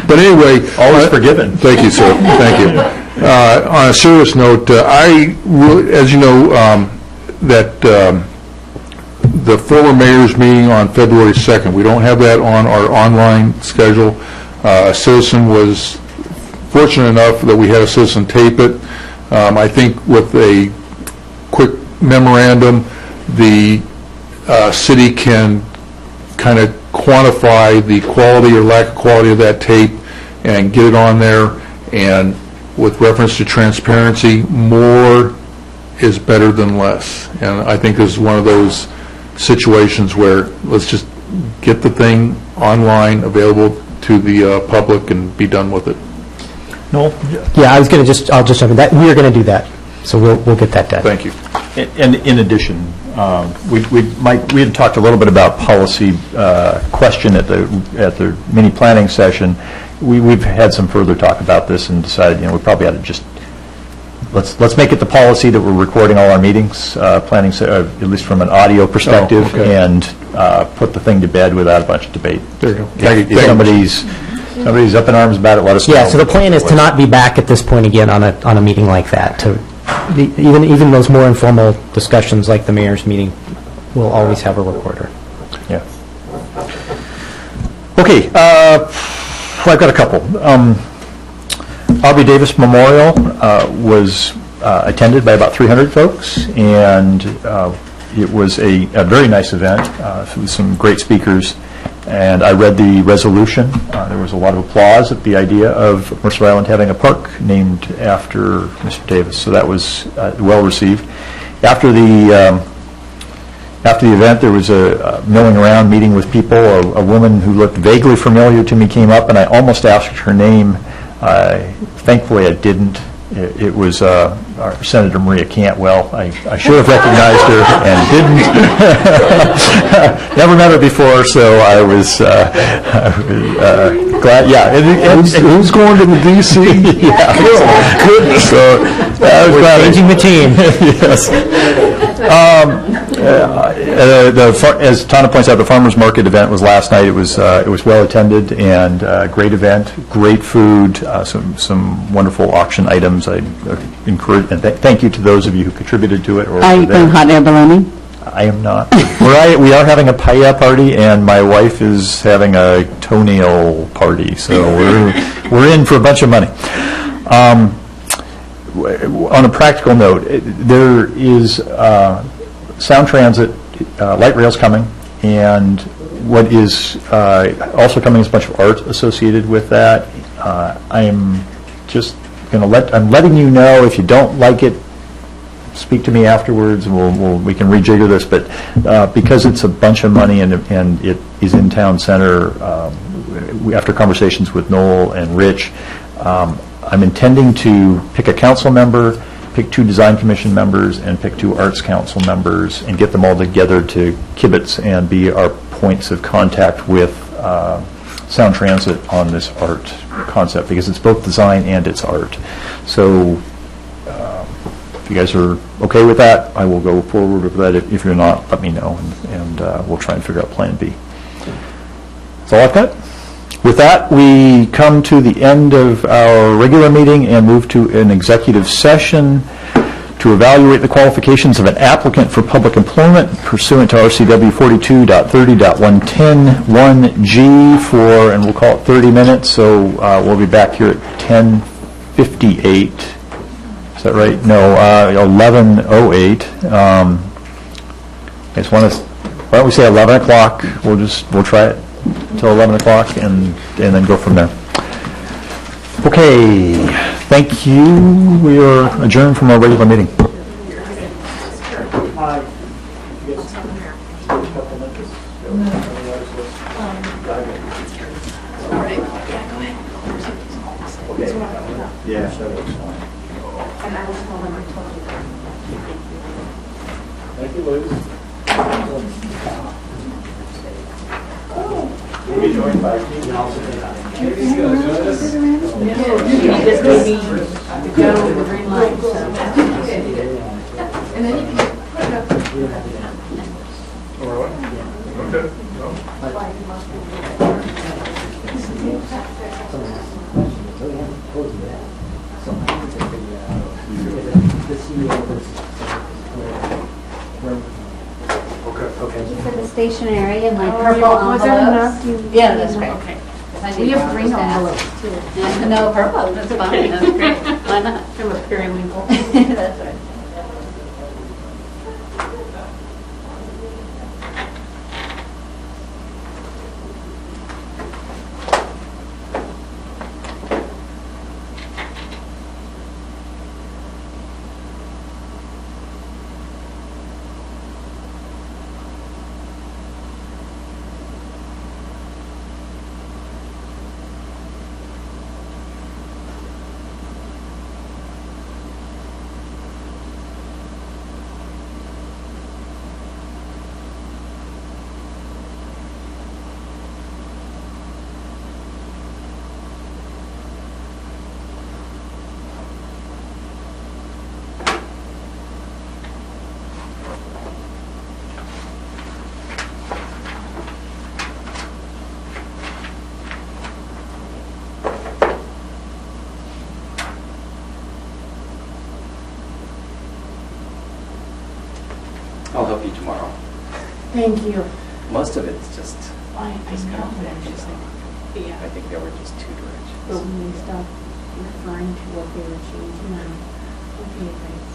But anyway. Always forgiven. Thank you, sir. Thank you. On a serious note, as you know, that the former mayor's meeting on February 2nd, we don't have that on our online schedule. A citizen was fortunate enough that we had a citizen tape it. I think with a quick memorandum, the city can kind of quantify the quality or lack of quality of that tape and get it on there. And with reference to transparency, more is better than less. And I think this is one of those situations where let's just get the thing online, available to the public, and be done with it. No? Yeah, I'll just jump in. That we are going to do that, so we'll get that done. Thank you. And in addition, we had talked a little bit about policy question at the mini planning session. We've had some further talk about this and decided, we probably ought to just let's make it the policy that we're recording all our meetings, planning, at least from an audio perspective, and put the thing to bed without a bunch of debate. There you go. If somebody's up in arms about it, let us know. Yeah, so the plan is to not be back at this point again on a meeting like that. Even those more informal discussions like the mayor's meeting, we'll always have a recorder. Yeah. Okay, I've got a couple. Aubrey Davis Memorial was attended by about 300 folks, and it was a very nice event with some great speakers. And I read the resolution. There was a lot of applause at the idea of Mercer Island having a park named after Mr. Davis, so that was well received. After the event, there was a milling around, meeting with people. A woman who looked vaguely familiar to me came up, and I almost asked her name. Thankfully, I didn't. It was our Senator Maria Cantwell. I should have recognized her and didn't. Never met her before, so I was glad. Yeah, who's going to the D.C.? Yeah, oh, goodness. So I was glad. Changing the team. Yes. As Tana points out, the farmers market event was last night. It was well attended and great event, great food, some wonderful auction items. I encourage and thank you to those of you who contributed to it. Are you going hot air ballooning? I am not. We are having a paella party, and my wife is having a toenail party, so we're in for a bunch of money. On a practical note, there is Sound Transit, light rail's coming, and what is also coming is a bunch of art associated with that. I am just I'm letting you know, if you don't like it, speak to me afterwards, and we can rejigger this, but because it's a bunch of money and it is in town center, after conversations with Noel and Rich, I'm intending to pick a council member, pick 2 design commission members, and pick 2 arts council members, and get them all together to kibitz and be our points of contact with Sound Transit on this art concept, because it's both design and it's art. So if you guys are okay with that, I will go forward with that. If you're not, let me know, and we'll try and figure out Plan B. That's all I've got. With that, we come to the end of our regular meeting and move to an executive session to evaluate the qualifications of an applicant for public employment pursuant to RCW 42.30.110(1)G for, and we'll call it 30 minutes, so we'll be back here at 10:58. Is that right? No, 11:08. I just want to, why don't we say 11 o'clock? We'll try it until 11 o'clock and then go from there. Okay, thank you. We are adjourned from our regular meeting. Yeah, that looks fine. Thank you, ladies. We'll be joined by Keith Nelson. For the stationery and my purple envelopes. Was that enough? Yeah, that's great. Okay. I We need have more green just to ask. envelopes too. Yeah, no, purple, that's fine, that's great. Why not? From a periwinkle. That's right. I'll help you tomorrow. Thank you. Most of it's just I kind know of that. interesting. Yeah. I think there were just 2 directions. But when we stop referring to what they were changing, okay, thanks.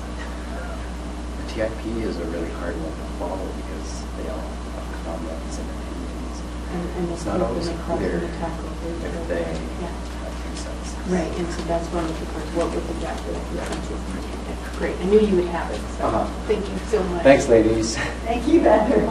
The TIP is a really hard one to follow because they all have comments and opinions. And It's not always clear if they Yeah. have consensus. Right, and so that's one of the parts, what would the objective consensus be? Great, I knew you would have it, so thank you so much. Thanks, ladies. Thank you, Better.